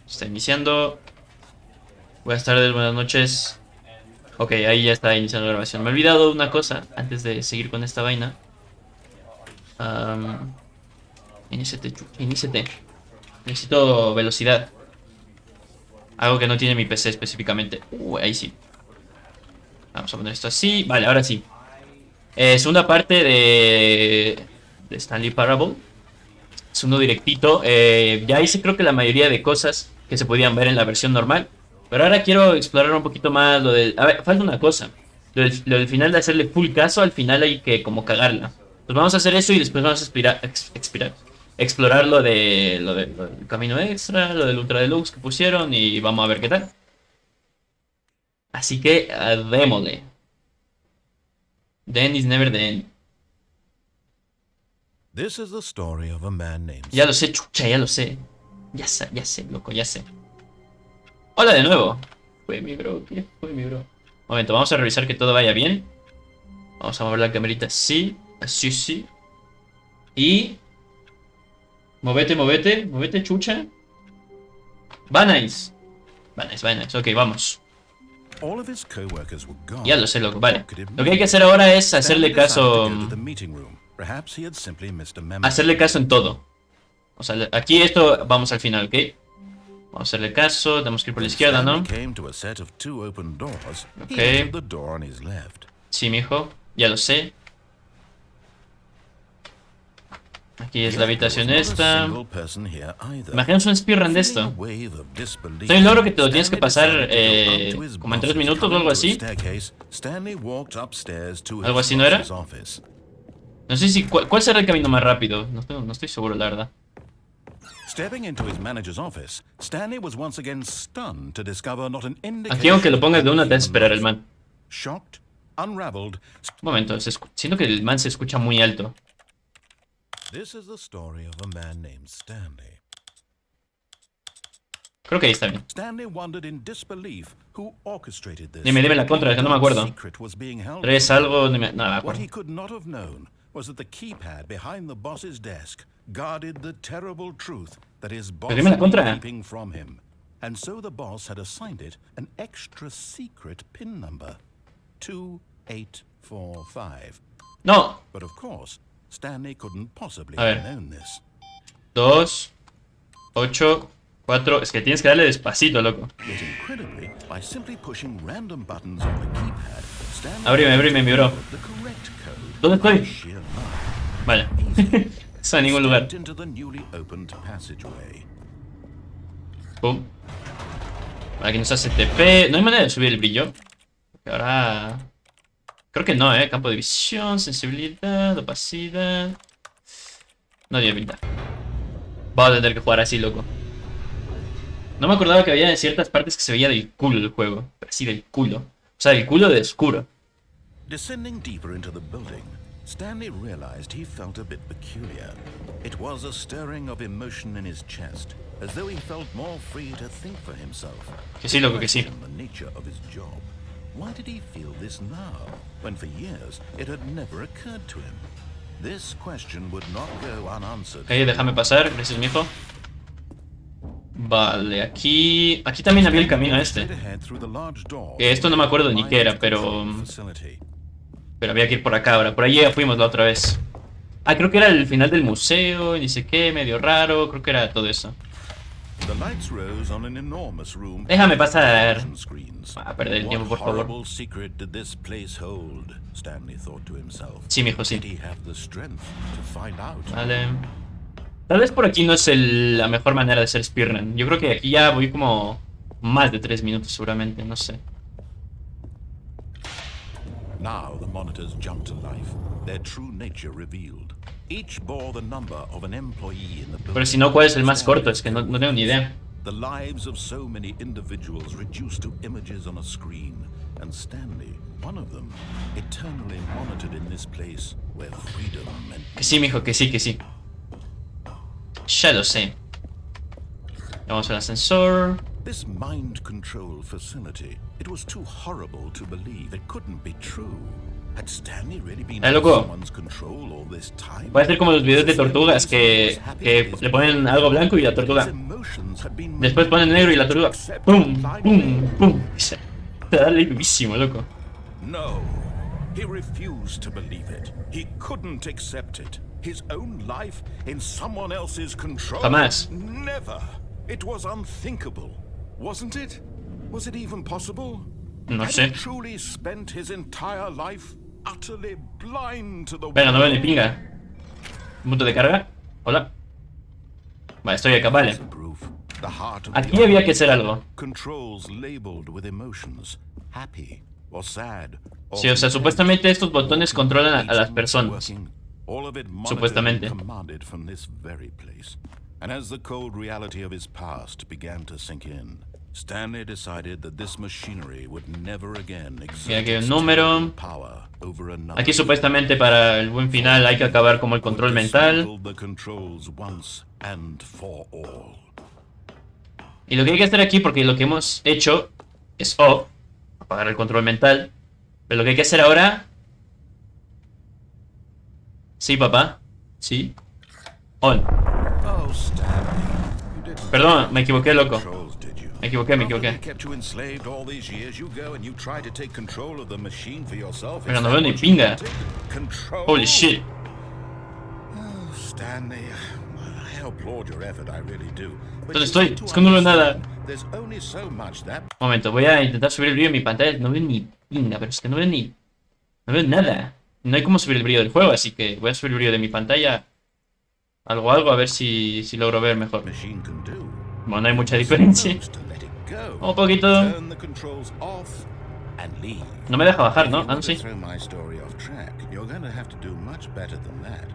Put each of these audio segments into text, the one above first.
Está iniciando. Buenas tardes, buenas noches. Ok, ahí ya está iniciando la grabación. Me he olvidado una cosa antes de seguir con esta vaina. Um, iníciate. Necesito velocidad. Algo que no tiene mi PC específicamente. Ahí sí. Vamos a poner esto así. Vale, ahora sí. Segunda parte de Stanley Parable. Es uno directito. Ya hice creo que la mayoría de cosas que se podían ver en la versión normal. Pero ahora quiero explorar un poquito más lo del... A ver, falta una cosa. Lo del final de hacerle full caso, al final hay que como cagarla. Pues vamos a hacer eso y después vamos a explorar lo del camino extra, lo del Ultra Deluxe que pusieron y vamos a ver qué tal. Así que, démosle. The end is never the end. This is the story of a man named... Ya lo sé, chucha, ya lo sé. Ya sé, loco, ya sé. Hola de nuevo. Fue mi bro, ¿qué fue mi bro? Momento, vamos a revisar que todo vaya bien. Vamos a mover la camerita así, así, sí. Y... Movete, chucha. Banais. Banais, ok, vamos. All of his co-workers were gone. Ya lo sé, loco, vale. Lo que hay que hacer ahora es hacerle caso... Hacerle caso en todo. O sea, aquí esto vamos al final, ¿ok? Vamos a hacerle caso, tenemos que ir por la izquierda, ¿no? Ok. Sí, mijo, ya lo sé. Aquí es la habitación esta. Imagínate un speedrun de esto. Hay un logro que te lo tienes que pasar como en 3 minutos o algo así. ¿Algo así no era? No sé si... ¿Cuál será el camino más rápido? No estoy seguro, la verdad. Aquí aunque lo pongas de una te vas a esperar el man. Un momento, siento que el man se escucha muy alto. Creo que ahí está bien. Dime la contra, que no me acuerdo. 3 algo, no me acuerdo. Pero dime la contra. And so the boss had assigned it an extra secret pin number, 2845. No. But of course, Stanley couldn't possibly have known this. 2, 8, 4. Es que tienes que darle despacito, loco. Yet incredibly, by simply pushing random buttons on the keypad, Ábreme, mi bro. ¿Dónde estoy? Vale. Está en ningún lugar. Pum. Aquí nos hace TP. No hay manera de subir el brillo. Porque ahora... Creo que no, campo de visión, sensibilidad, opacidad. No tiene pinta. Vamos a tener que jugar así, loco. No me acordaba que había en ciertas partes que se veía del culo el juego. Pero así del culo. O sea, del culo de oscuro. Descending deeper into the building, Stanley realized he felt a bit peculiar. It was a stirring of emotion in his chest, as though he felt more free to think for himself. Que sí, loco, que sí. The nature of his job. Why did he feel this now, when for years it had never occurred to him? This question would not go unanswered. Ok, déjame pasar, gracias, mijo. Vale, aquí también había el camino este. Que esto no me acuerdo ni qué era, pero había que ir por acá ahora. Por ahí ya fuimos la otra vez. Ah, creo que era el final del museo, y ni sé qué, medio raro. Creo que era todo eso. Déjame pasar. A perder el tiempo, por favor. Sí, mijo, sí. Vale. Tal vez por aquí no es la mejor manera de hacer speedrun. Yo creo que aquí ya voy como más de 3 minutos seguramente, no sé. Now the monitors jumped to life, their true nature revealed. Each bore the number of an employee in the building. Pero si no, ¿cuál es el más corto? Es que no tengo ni idea. The lives of so many individuals reduced to images on a screen, and Stanley, one of them, eternally monitored in this place where freedom meant... Que sí, mijo, que sí, que sí. Ya lo sé. Vamos al ascensor. This mind control facility, it was too horrible to believe. It couldn't be true. Loco. Puede hacer como los videos de tortugas que le ponen algo blanco y la tortuga. Después ponen negro y la tortuga. ¡Pum! ¡Pum! ¡Pum! Te da limpísimo, loco. No, he refused to believe it. He couldn't accept it. His own life in someone else's control. Jamás. Never. It was unthinkable, wasn't it? Was it even possible? No Had sé. he truly spent his entire life utterly blind to the Venga, no veo ni pinga. Un punto de carga. Hola. Vale, estoy acá, vale. Aquí había que hacer algo. Sí, o sea, supuestamente estos botones controlan a las personas. Supuestamente. And as the cold reality of his past began to sink in, Stanley decided that this machinery would never again Y aquí hay exert un número. power over another. Aquí supuestamente para el buen final hay que acabar como el control mental. The controls once and for all. Y lo que hay que hacer aquí, porque lo que hemos hecho es O, apagar el control mental. Pero lo que hay que hacer ahora... Sí, papá. Sí. On. Oh, Stanley, you didn't Perdón, me equivoqué, loco. controls, did you? Me equivoqué. Kept you enslaved all these years. You go and you try to take control of the machine for yourself. Pero Is no that veo ni what you pinga. wanted? Control. Holy shit. Oh, Stanley, I applaud your effort, I really do. But ¿Dónde you estoy? need to Es que no veo nada. understand, there's only so much that Un momento, voy a intentar subir el brillo en mi pantalla. No veo ni pinga, pero es que no veo ni... No veo nada. No hay como subir el brillo del juego, así que voy a subir el brillo de mi pantalla. Algo, a ver si logro ver mejor. machine can do. Bueno, no hay mucha diferencia. Supposed to let it go. Un poquito. Turn the controls off and leave. No me deja bajar, If ¿no? you Ah, no, want to sí. throw my story off track, you're going to have to do much better than that.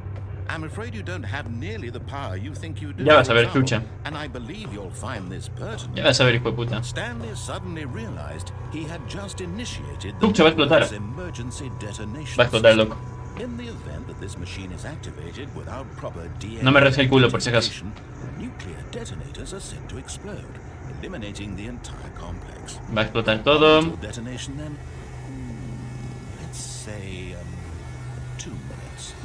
I'm afraid you don't have nearly the power you think you do. Ya vas a ver, for example, chucha. And I believe you'll find this pertinent. Ya vas a ver, hijo de puta. Stanley suddenly realized he had just initiated Chucha, va a explotar. Noah's emergency detonation Va a explotar, system. loco. In the event that this machine is activated without proper DNA No me reza el culo, por si acaso. identification, nuclear detonators are set to explode, eliminating the entire complex. Va a explotar todo. Until detonation then, let's say 2 minutes.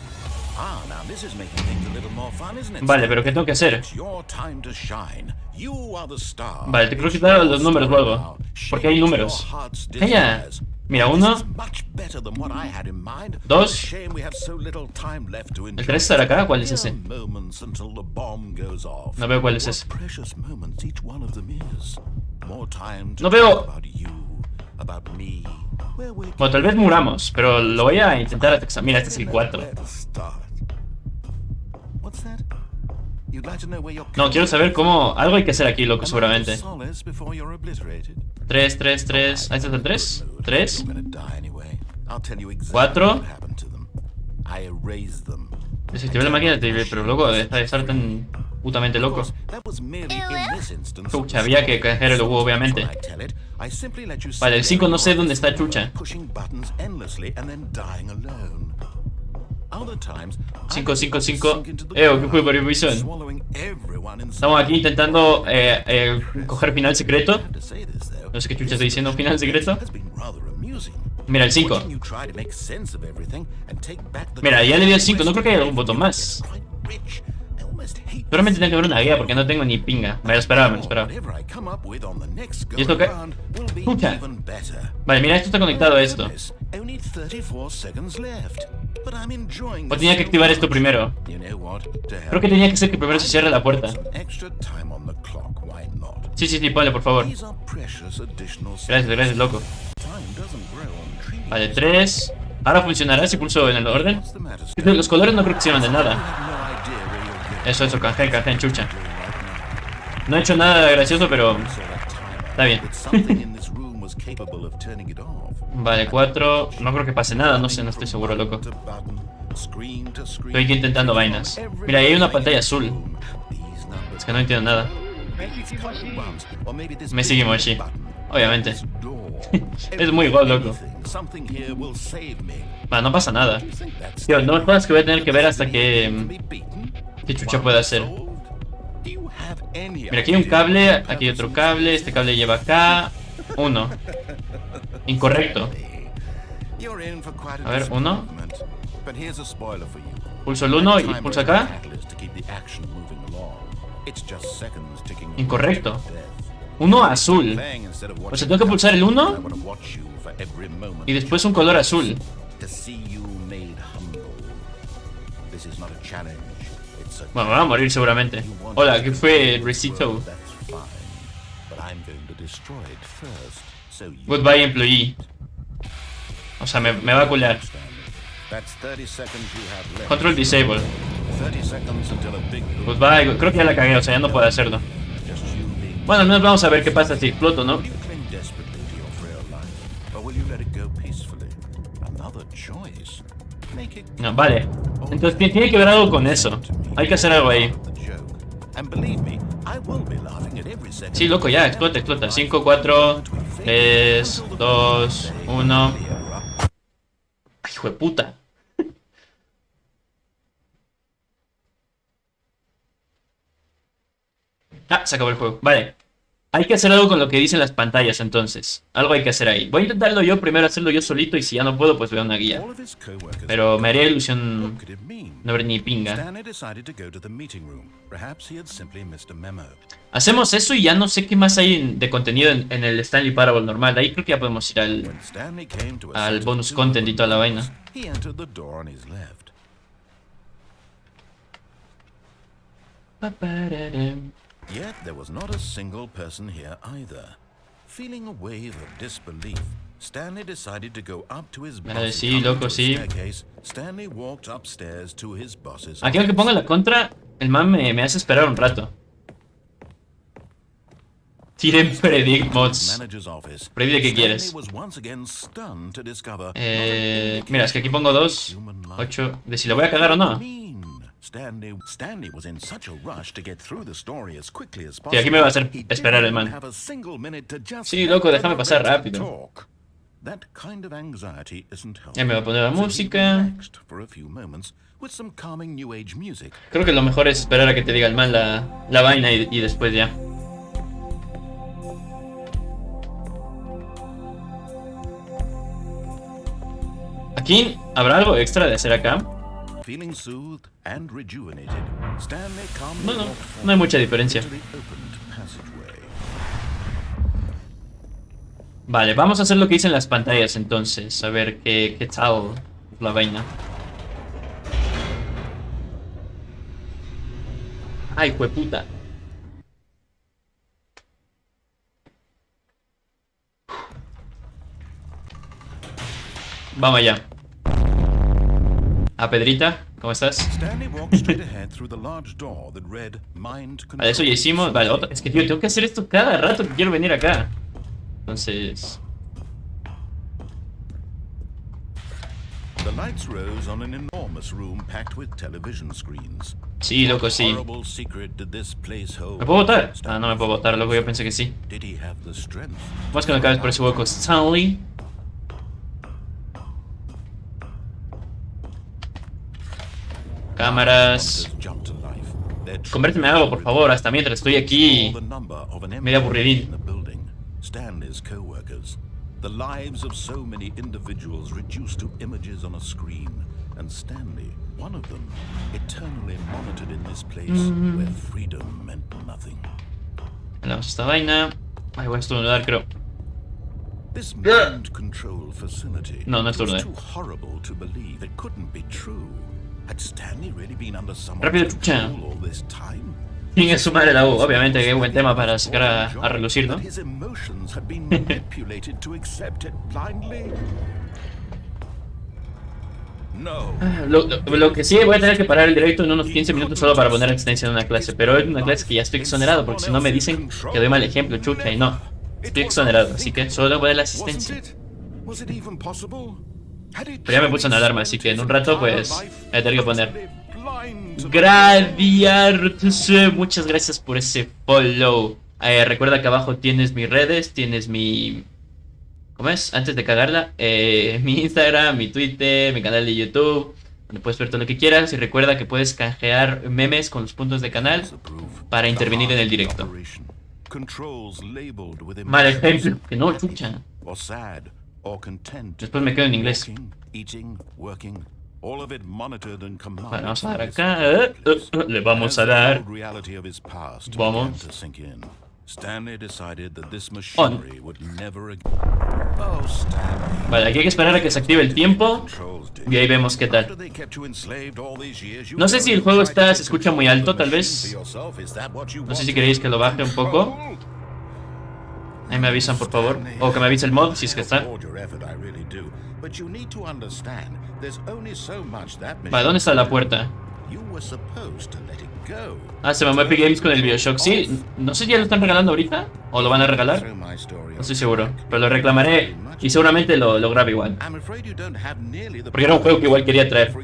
Ah, now this is making things a little more fun, isn't it? Vale, pero ¿qué tengo que hacer? It's your time to shine. You are the star. Vale, te creo que quitar los números luego. Porque hay números. ¡Calla! Mira, 1, 2. ¿El 3 estará acá? ¿Cuál es ese? No veo cuál es ese. No veo. Bueno, tal vez muramos, pero lo voy a intentar hasta... Mira, este es el 4. No, quiero saber cómo... Algo hay que hacer aquí, loco, seguramente. 3, 3, 3... ¿Ahí está el 3? 3. 4. Desactivé la máquina de TV, pero loco, deja de estar tan putamente loco. Chucha, había que coger el huevo, obviamente. Vale, el 5 no sé dónde está, chucha. 5, 5, 5. ¿Qué fue por visión? Estamos aquí intentando coger final secreto. No sé qué chucha estoy diciendo, final secreto. Mira, el 5. Mira, ya le di el 5, no creo que haya algún botón más. Seguramente tengo que ver una guía porque no tengo ni pinga. Me lo esperaba, ¿Y esto qué? Pucha. Vale, mira, esto está conectado a esto. O tenía que activar esto primero. Creo que tenía que ser que primero se cierre la puerta. Sí, ponle, por favor. Gracias, loco. Vale, 3. Ahora funcionará si pulso en el orden. Los colores no creo que sirvan de nada. Eso, canjeen, chucha. No he hecho nada gracioso, pero... Está bien. Vale, 4. No creo que pase nada, no sé, no estoy seguro, loco. Estoy aquí intentando vainas. Mira, ahí hay una pantalla azul. Es que no entiendo nada. Me sigue Moshi. Obviamente. Es muy god, loco. Vale, no pasa nada. Tío, no cosas que voy a tener que ver hasta que... ¿Qué chucha puede hacer? Mira, aquí hay un cable, aquí hay otro cable. Este cable lleva acá. 1. Incorrecto. You're in for quite A ver, 1. disappointment. But here's a spoiler for you. Pulso el 1 y pulso acá. Catalyst to keep the action moving along. It's just seconds ticking away Incorrecto. to death. 1 azul. Playing instead of O sea, watching tengo que pulsar el 1 I wanna watch you for every moment y después un color azul. to see you made humble. This is not a challenge. It's a Bueno, me va a morir seguramente. Hola, ¿qué fue, Recito? That's fine. But I'm going to destroy it first. So you Goodbye, employee. O sea, me va a cular. That's 30 seconds you have left. Control disable. 30 seconds until a big Goodbye. Creo que ya la cagué, o sea, ya no puedo hacerlo. just you being Bueno, al menos vamos a ver qué pasa si exploto, ¿no? Will you cling desperately to your frail life, or will you let it go peacefully? Another choice. Make it No, vale. Entonces tiene que ver algo con eso. Hay que hacer algo ahí. the joke. And believe me, I will be laughing at every second. Sí, loco, ya, explota, explota. 5, 4, 3, 2, 1. Ay, hijo de puta. Ah, se acabó el juego. Vale. Hay que hacer algo con lo que dicen las pantallas, entonces. Algo hay que hacer ahí. Voy a intentarlo yo primero, hacerlo yo solito, y si ya no puedo, pues veo una guía. All of his coworkers. Pero me haría ilusión What could it mean? no ver ni pinga. Stanley decided to go to the meeting room. Perhaps he had simply missed a memo. Hacemos eso y ya no sé qué más hay de contenido en el Stanley Parable normal. Ahí creo que ya podemos ir al When Stanley came to a al set of bonus two content y toda la rooms, vaina. he entered the door on his left. Yet there was not a single person here either. Feeling a wave of disbelief, Stanley decided to go up to his boss's sí, loco, sí. staircase. Stanley walked upstairs to his boss's Aquí aunque ponga la contra, el man me hace esperar un rato. Tiren predict mods. manager's office. Predile qué Stanley quieres. was once again stunned to discover Mira, es que aquí pongo 2, 8. De si lo voy a cagar o no. Stanley was in such a rush to get through the story as quickly as Sí, possible. aquí me va a hacer He didn't esperar el even man. have a single minute to just Sí, loco, let déjame the pasar director rápido. talk. That kind of anxiety isn't Ya me va a poner la So he música. relaxed for a few moments with some calming new age music. Creo que lo mejor es esperar a que te diga el man la vaina y después ya. Aquí habrá algo extra de hacer acá. Feeling soothed and rejuvenated, Stanley calmly No, no, walked no hay mucha diferencia. into the opened passageway. Vale, vamos a hacer lo que dicen las pantallas entonces. A ver qué tal la vaina. Ay, jueputa. Vamos allá. A Pedrita, ¿cómo estás? Stanley walked straight ahead through the large door that read Mind Control. Vale, eso ya hicimos. Vale, otra. Es que, tío, tengo que hacer esto cada rato que quiero venir acá. Entonces... The lights rose on an enormous room packed with television screens. Sí, loco, sí. Horrible secret did this place hold? ¿Me puedo votar? Ah, no me puedo votar, loco, yo pensé que sí. Did he have the strength? Vamos que no cabes por ese hueco. Stanley. Cámaras. Monsters jumped to life. Their Convérteme en algo, por favor, hasta mientras estoy aquí. the number of an medio employee aburridín. in the building. Stanley's co-workers. The lives of so many individuals reduced to images on a screen. And Stanley, one of them, eternally monitored in this place where freedom meant nothing. Hablamos esta vaina. Ay, voy a estornudar, creo. This mind control facility No, no es was turno, too horrible to believe. It couldn't be true. Had Stanley really been under someone's Rápido, control chucha. all this time? ¿Quién es su madre la U? Obviamente, qué buen tema para sacar a relucir, ¿no? That his emotions had been manipulated to accept it blindly? No. Lo que sí, voy a tener que parar el directo en unos 15 minutos solo para poner asistencia en una clase. Pero es una clase que ya estoy exonerado, porque si no me dicen que doy mal ejemplo, chucha, y no. Estoy exonerado, así que solo voy a la asistencia. Pero ya me puse una alarma, así que en un rato, pues, voy a tener que poner. Gradiarts, muchas gracias por ese follow. Recuerda que abajo tienes mis redes, tienes mi... ¿Cómo es? Antes de cagarla, mi Instagram, mi Twitter, mi canal de YouTube, donde puedes ver todo lo que quieras. Y recuerda que puedes canjear memes con los puntos de canal para intervenir en el directo. Mal ejemplo, que no, chucha. or content to Después me quedo en inglés. walking, eating, working, all of it monitored and commanded. Vale, vamos a dar from acá. this Le vamos As a the dar. cold reality of his past Vamos. began to sink in, Stanley decided that this On. machinery would never again. Oh, Stanley. Vale, aquí hay que esperar a que se active el tiempo. Y ahí vemos qué tal. No sé si el juego se escucha muy alto, tal vez. No sé si queréis que lo baje un poco. Ahí me avisan, por favor. O que me avise el mod, si es que está. Vale, ¿dónde está la puerta? Ah, se mamó Epic Games con el BioShock. Sí, no sé si ya lo están regalando ahorita. ¿O lo van a regalar? No estoy seguro. Pero lo reclamaré y seguramente lo grabe igual. Porque era un juego que igual quería traer.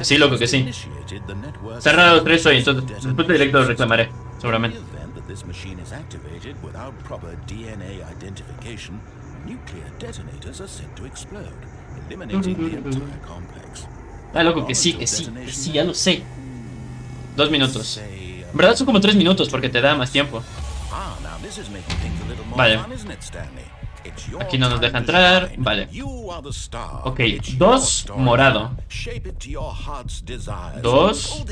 Sí, loco, que sí. Cerrado 3 hoy, entonces después de directo lo reclamaré, seguramente. Ah, loco, que sí, ya lo sé. 2 minutos. En verdad son como 3 minutos porque te da más tiempo. Vale. Aquí no nos deja entrar. Vale. Ok, 2 morado. 2.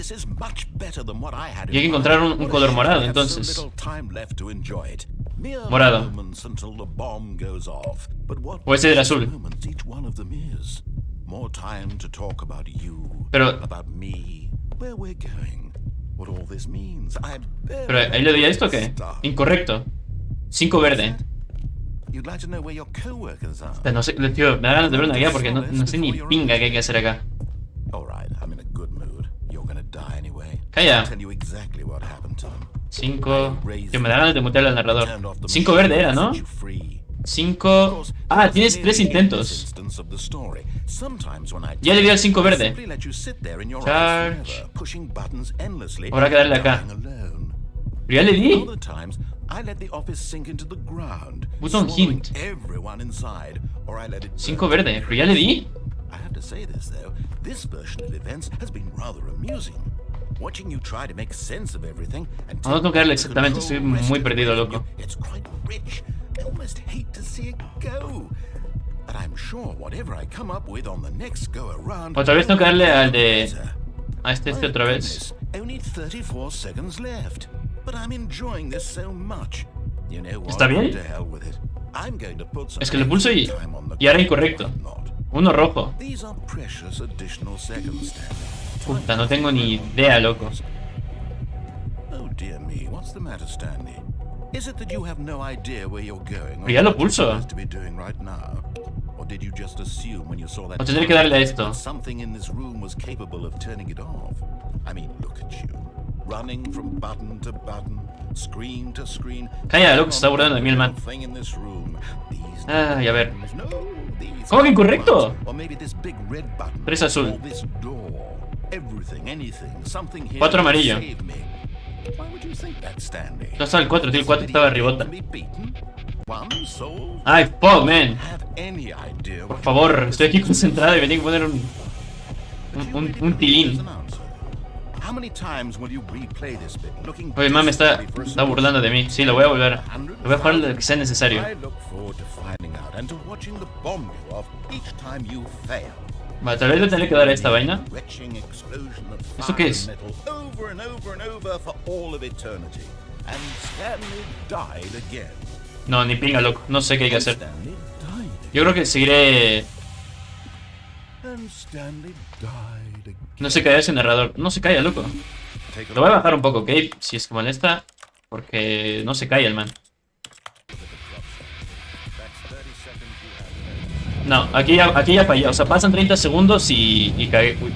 Y hay que encontrar un color morado, entonces. Morado. Puede ser el azul. Pero ahí le doy a esto, ¿o qué? Incorrecto. 5 verde. No sé, tío, me da ganas de ver una guía porque no sé ni pinga qué hay que hacer acá. Calla. 5. Tío, me da ganas de mutearle al narrador. 5 verde era, ¿no? 5. Ah, tienes 3 intentos. Ya le di al 5 verde. Charge. Habrá que darle acá. Pero ya le di. Button hint. 5 verde. Pero ya le di. No tengo que darle exactamente. Estoy muy perdido, loco. Otra vez tengo que darle al de... A este otra vez. ¿Está bien? Es que le pulso y ahora incorrecto. Uno rojo. Puta, no tengo ni idea, loco. Pero ya lo pulso. O tendré que darle a esto. Calla, loco, se está burlando de mí el man. Ay, a ver. ¿Cómo que incorrecto? 3 azul. 4 amarillo. No estaba el 4, tío, el 4 estaba arribota. Ay, fuck, man. Por favor, estoy aquí concentrado y me tengo que poner un tilín. Oye, man, me está burlando de mí. Sí, lo voy a volver. Lo voy a jugar lo que sea necesario. Vale, tal vez le tendré que dar a esta vaina. ¿Esto qué es? No, ni pinga, loco. No sé qué hay que hacer. Yo creo que seguiré... No se calla ese narrador. No se calla, loco. Lo voy a bajar un poco, ¿ok? Si es que molesta. Porque no se calla el man. No, aquí ya fallé. O sea, pasan 30 segundos y cagué. Uy.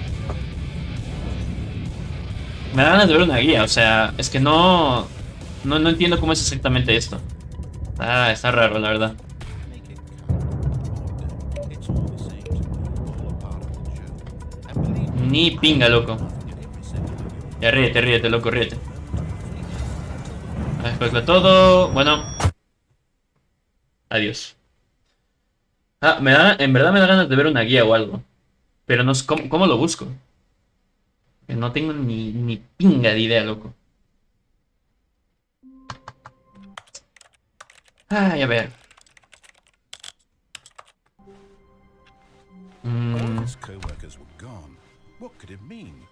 Me da ganas de ver una guía. O sea, es que no entiendo cómo es exactamente esto. Ah, está raro, la verdad. Ni pinga, loco. Ya ríete, loco, ríete. Después todo. Bueno. Adiós. Ah, en verdad me da ganas de ver una guía o algo. Pero no sé cómo lo busco. No tengo ni pinga de idea, loco. Ay, a ver. All his co-workers were gone. What could it mean?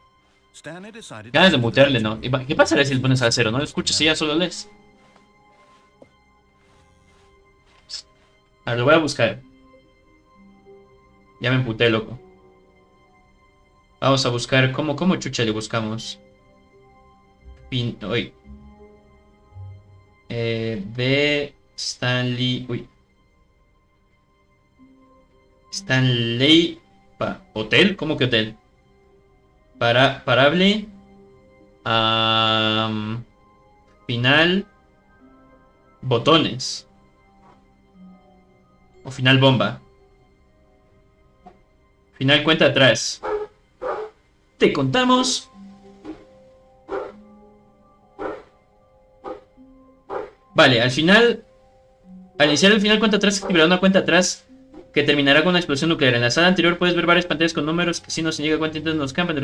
Stanley decided Ganas de to mutearle, ¿no? ¿Qué pasaría si le pones al cero? ¿No lo escuchas y ya solo lees? A ver, lo voy a buscar. Ya me emputé, loco. Vamos a buscar. ¿Cómo chucha le buscamos? Uy. B. Stanley. Uy. Stanley. ¿Hotel? ¿Cómo que hotel? Parable. Final. Botones. O final bomba. Final cuenta atrás. Te contamos. Vale, al final. Al iniciar el final cuenta atrás, se activará una cuenta atrás que terminará con una explosión nuclear. En la sala anterior puedes ver varias pantallas con números que si no se llega a cuenta entonces nos campan.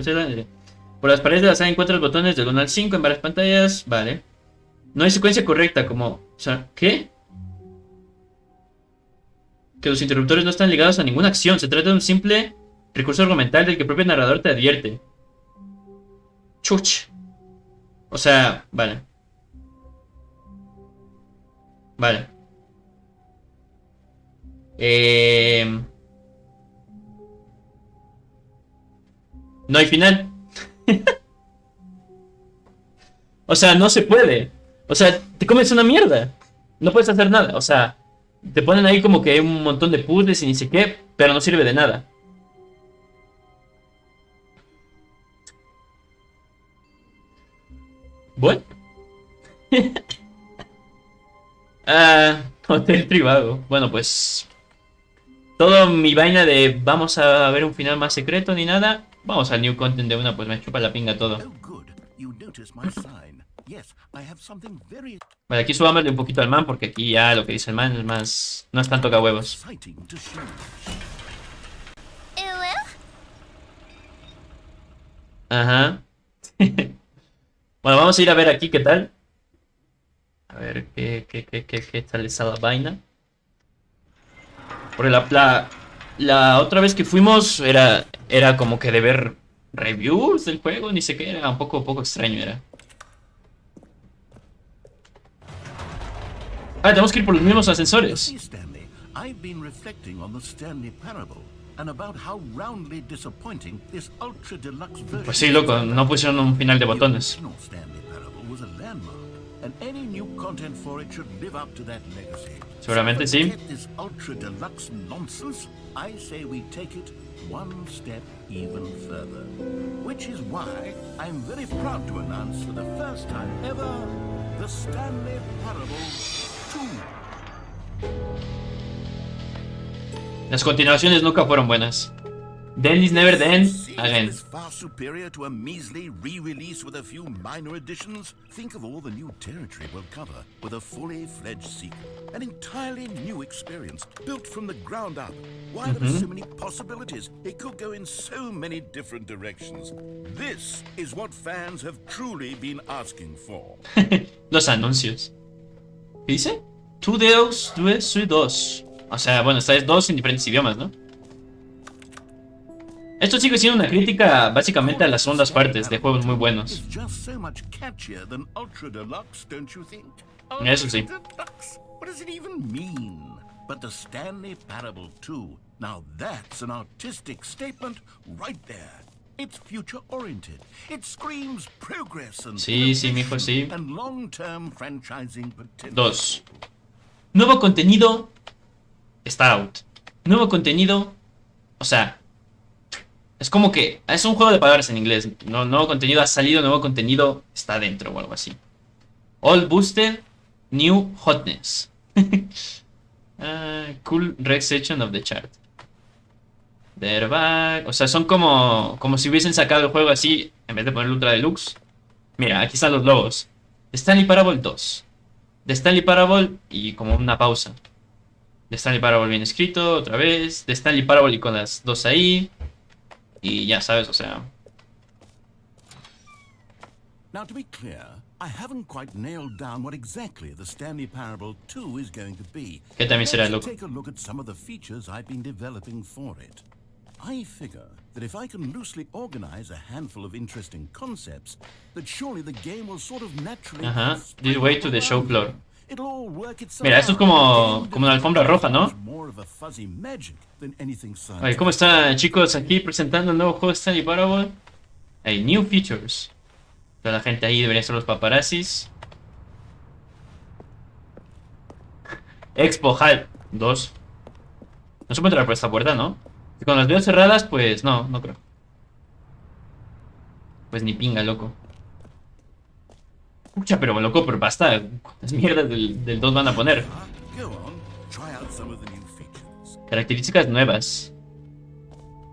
Por las paredes de la sala encuentras botones del 1 al 5 en varias pantallas. Vale. No hay secuencia correcta como... O sea, ¿qué? Que los interruptores no están ligados a ninguna acción. Se trata de un simple recurso argumental del que el propio narrador te advierte. Chuch. O sea, vale. Vale. No hay final. O sea, no se puede. O sea, te comes una mierda. No puedes hacer nada. O sea, te ponen ahí como que hay un montón de puzzles y ni sé qué, pero no sirve de nada. Bueno. Hotel privado. Bueno, pues... Todo mi vaina de vamos a ver un final más secreto ni nada. Vamos al new content de una, pues me chupa la pinga todo. Vale, aquí subámosle un poquito al man porque aquí ya lo que dice el man es más... No es tan toca huevos. Ajá. Bueno, vamos a ir a ver aquí qué tal. A ver qué tal está la vaina. Porque la otra vez que fuimos era como que de ver reviews del juego, ni sé qué, era un poco extraño era. Ah, tenemos que ir por los mismos ascensores. Stanley, I've been reflecting on the Stanley Parable and about how roundly disappointing this Ultra Deluxe version. Pues sí, loco, no pusieron un final de botones. The original Stanley Parable was a landmark, and any new content for it should live up to that legacy. Seguramente So sí. forget this Ultra Deluxe nonsense. I say we take it one step even further, which is why I'm very proud to announce for the first time ever the Stanley Parable 2. Las continuaciones nunca fueron buenas. Then is never the end again. Is far superior to a measly re-release with a few minor additions. Think of all the new territory we'll cover with a fully fledged sequel. An entirely new experience, built from the ground up. Why there are so many possibilities? It could go in so many different directions. This is what fans have truly been asking for. Los anuncios. ¿Qué dice? Two deals, soy dos. O sea, bueno, esta es dos en diferentes idiomas, ¿no? Esto sigue siendo una crítica básicamente a las segundas partes de juegos muy buenos. Eso sí. What does it even mean? But the Stanley Parable 2, now that's an artistic statement right there. It's future oriented. It screams progress and Sí, mijo, sí. and long-term franchising potential. 2. Nuevo contenido está out. Nuevo contenido, o sea, es como que es un juego de palabras en inglés. No, nuevo contenido ha salido, nuevo contenido está dentro o algo así. All boosted, new hotness. Cool rec section of the chart. They're back. O sea, son como si hubiesen sacado el juego así en vez de poner Ultra Deluxe. Mira, aquí están los logos. Stanley Parable 2. De Stanley Parable y como una pausa. De Stanley Parable bien escrito, otra vez. De Stanley Parable y con las dos ahí. Y ya sabes, o sea. Now, to be clear, I haven't quite nailed down what exactly the Stanley Parable 2 is going to be. Que también será Let's loco. take a look at some of the features I've been developing for it. I figure that if I can loosely organize a handful of interesting concepts, that surely the game will sort of naturally... This way to the show floor. It'll all work itself Mira, esto es como una alfombra roja, ¿no? Oye, ¿cómo están, chicos? Aquí presentando el nuevo juego de Stanley Parable. Hay new features. Toda la gente ahí deberían ser los paparazzis. Expo Hall 2. No se puede entrar por esta puerta, ¿no? Si con las veo cerradas, pues no creo. Pues ni pinga, loco. Pucha, pero loco, pero basta. ¿Cuántas mierdas del 2 van a poner? Características nuevas.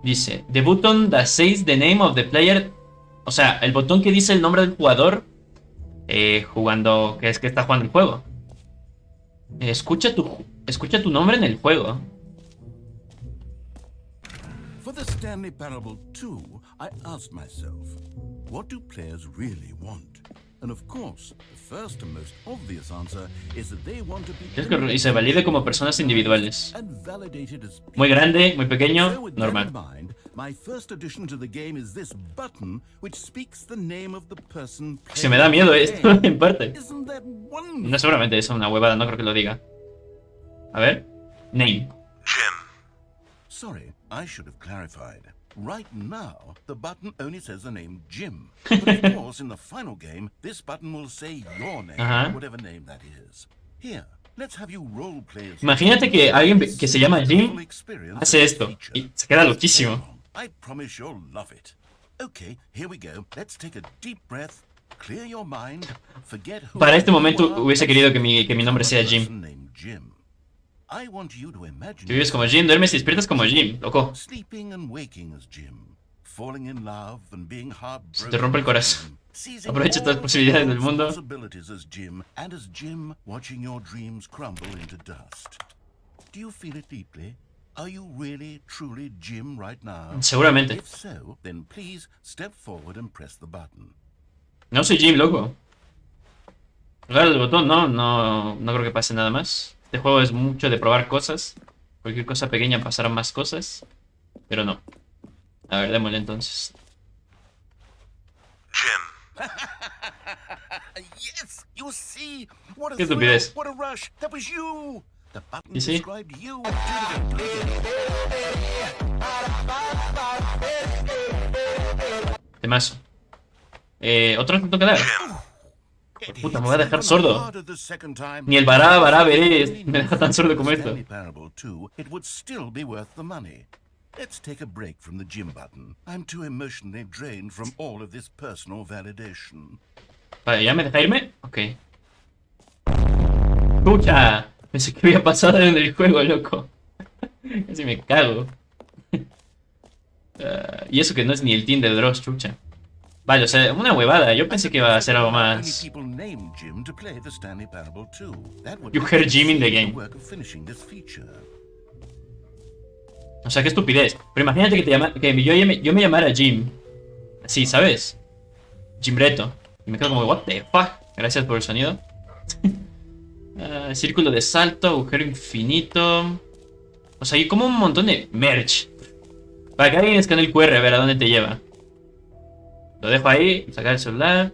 Dice, the button that says the name of the player. O sea, el botón que dice el nombre del jugador jugando, que es que está jugando el juego. Escucha tu nombre en el juego. For the Stanley Parable 2, I asked myself, what do players really want? And of course, the first and most obvious answer is that they want to be y se valide como personas individuales. Muy grande, muy pequeño, normal. My first addition to the game is this button which speaks the name of the person. Se me da miedo esto, en parte. No, seguramente es una huevada, no creo que lo diga. A ver. Name. Jim. Sorry, I should have clarified. Right now, the button only says the name Jim. But of course, in the final game, this button will say your name, whatever name that is. Here, let's have you role play. Imagínate que alguien que se llama Jim hace esto y se queda loquísimo. I promise you'll love it. Okay, here we go. Let's take a deep breath. Clear your mind. Forget who. Para este momento hubiese querido que mi nombre sea Jim. I want you to imagine. Si vives como Jim, duermes y despiertas como Jim, loco. Sleeping and waking as Jim, falling in love and being heartbroken. Se te rompe el corazón. Aprovecha todas las posibilidades del mundo. As Jim, and as Jim, watching your dreams crumble into dust. Do you feel it deeply? Are you really, truly Jim right now? Seguramente. If so, then please step forward and press the button. No soy Jim, loco. Claro, el botón, no creo que pase nada más. Este juego es mucho de probar cosas. Cualquier cosa pequeña pasarán más cosas. Pero no. A ver, démosle entonces. Jim. Yes, you see. What a Qué estupidez. What a rush. That was you. The button ¿Y sí? described you. Temazo. Otro que toca dar. Por puta, me voy a dejar sordo. Ni el bará veré me deja tan sordo como esto. Let's take a break from the gym button. I'm too emotionally drained from all of this personal validation. Vale, ¿ya me deja irme? Ok. ¡Escucha! Pensé que había pasado en el juego, loco. Casi me cago. Y eso que no es ni el team de Dross, chucha. Vale, o sea, una huevada. Yo pensé que iba a ser algo más. You heard Jim in the game. O sea, qué estupidez. Pero imagínate que yo me llamara Jim. Así, ¿sabes? Jimbreto. Y me quedo como, what the fuck. Gracias por el sonido. Círculo de salto, agujero infinito. O sea, hay como un montón de merch. Para que alguien escanee el QR, a ver a dónde te lleva. Lo dejo ahí, sacar el celular.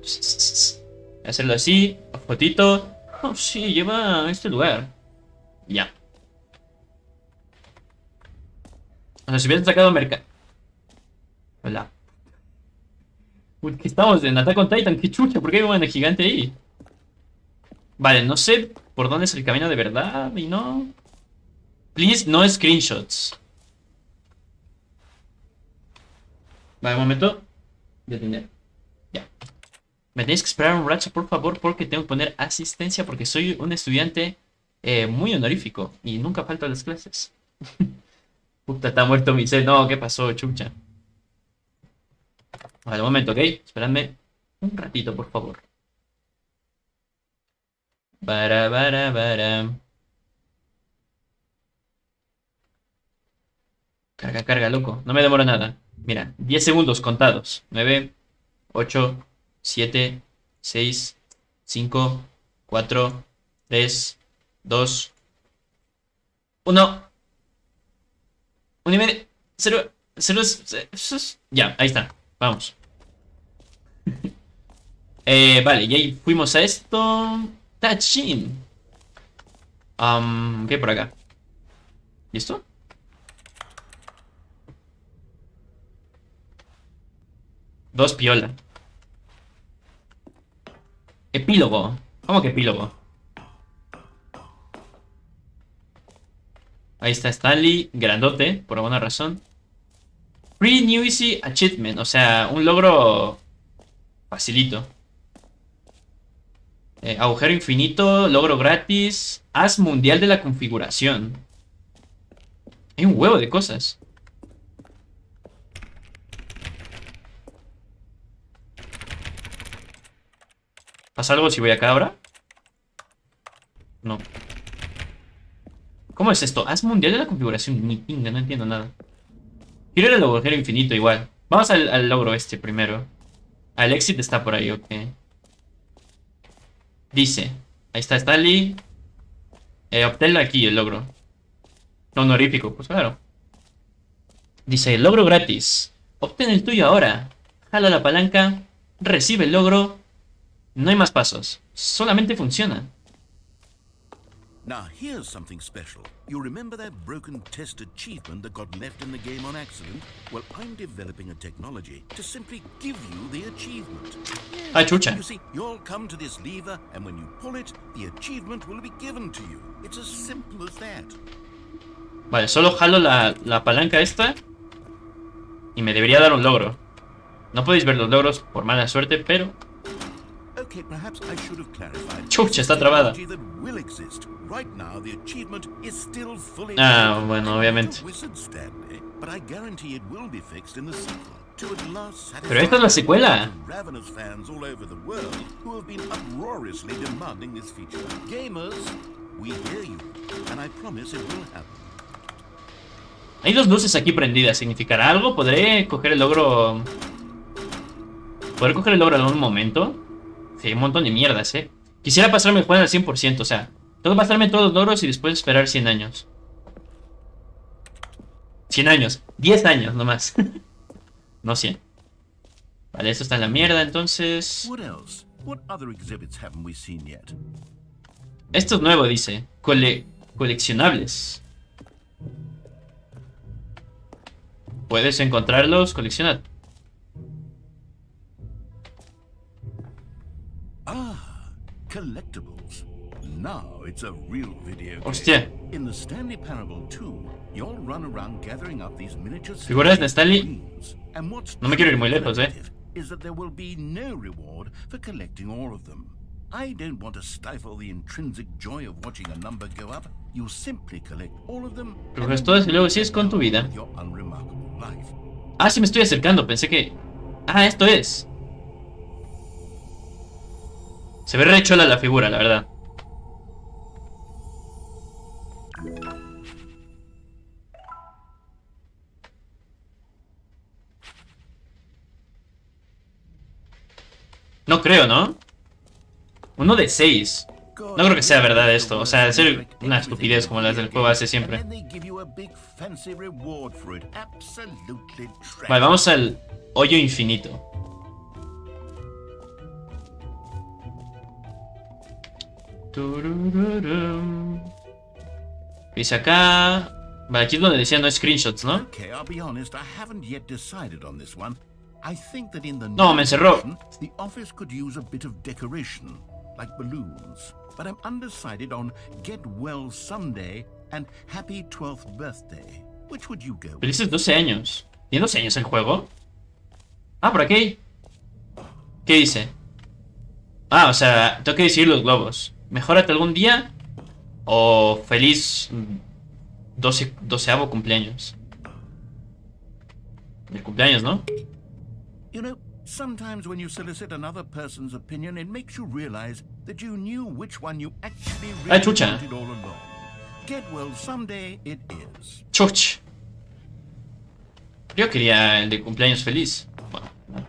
Hacerlo así, fotito. Oh, sí, lleva a este lugar. Ya. O sea, si hubieran sacado mercado. Hola. Uy, que estamos en Attack on Titan, qué chucha, ¿por qué hay un gigante ahí? Vale, no sé por dónde es el camino de verdad y no. Please, no screenshots. Vale, un momento. Detener. Ya. Me tenéis que esperar un rato, por favor, porque tengo que poner asistencia porque soy un estudiante muy honorífico y nunca falto a las clases. Puta, está muerto mi sed. No, ¿qué pasó, chucha? Vale, un momento, ¿ok? Esperadme un ratito, por favor. Para. Carga, loco. No me demoro nada. Mira, 10 segundos contados. 9, 8, 7, 6, 5, 4, 3, 2, 1. 1 y medio. 0, 0, ya, ahí está. Vamos. Vale, y ahí fuimos a esto. Tachin. ¿Qué hay por acá? ¿Y esto? Dos piola. Epílogo. ¿Cómo que epílogo? Ahí está Stanley, grandote, por alguna razón. Free New Easy Achievement, o sea, un logro facilito. Agujero infinito, logro gratis. As mundial de la configuración. Hay un huevo de cosas. ¿Pasa algo si voy acá ahora? No. ¿Cómo es esto? Haz mundial de la configuración. Ni pinga, no entiendo nada. Quiero ir al agujero infinito igual. Vamos al logro este primero. Al exit está por ahí, ok. Dice. Ahí está Stanley. Obténlo aquí, el logro. Honorífico, pues claro. Dice, logro gratis. Obtén el tuyo ahora. Jala la palanca. Recibe el logro. No hay más pasos. Solamente funciona. Now here's something special. You remember that broken test achievement that got left in the game on accident? Well, I'm developing a technology to simply give you the achievement. Ah, chucha. You see, you'll come to this lever, and when you pull it, the achievement will be given to you. It's as simple as that. Vale, solo jalo la palanca esta y me debería dar un logro. No podéis ver los logros por mala suerte, pero... Okay, perhaps I should have clarified. Chucha, está trabada. Ah, bueno, obviamente. Pero esta es la secuela. Hay dos luces aquí prendidas. ¿Significará algo? ¿Podré coger el logro? ¿Podré coger el logro en algún momento? Sí, hay un montón de mierdas, Quisiera pasarme el juego al 100%, o sea, tengo que pasarme todos los logros y después esperar 100 años. 100 años, 10 años nomás. No 100. Vale, esto está en la mierda, entonces... Esto es nuevo, dice. Coleccionables. Puedes encontrarlos, coleccionar. Collectibles. Now it's a real video game. Hostia. In the Stanley Parable 2, you'll run around gathering up these miniature figuras de Stanley. And what's No me quiero ir muy lejos, is that there will be no reward for collecting all of them. I don't want to stifle the intrinsic joy of watching a number go up. You simply collect all of them. Recoges todas y luego sigues con tu vida. Ah, sí me estoy acercando, pensé que... Ah, esto es. Se ve re chola la figura, la verdad. No creo, ¿no? Uno de 6. No creo que sea verdad esto. O sea, de ser una estupidez como las del juego hace siempre. Vale, vamos al hoyo infinito. Dice acá... Vale, aquí es donde decía no screenshots, ¿no? No, me encerró. Felices 12 años. ¿Tiene 12 años el juego? Ah, por aquí. ¿Qué dice? Ah, o sea, tengo que decidir los globos. Mejórate algún día o feliz 12avo cumpleaños. El cumpleaños, ¿no? You know, sometimes when you solicit another person's opinion, it makes you realize that you knew which one you actually really wanted all along. Get well someday it is. Chuch. Yo quería el de cumpleaños feliz. Bueno, no.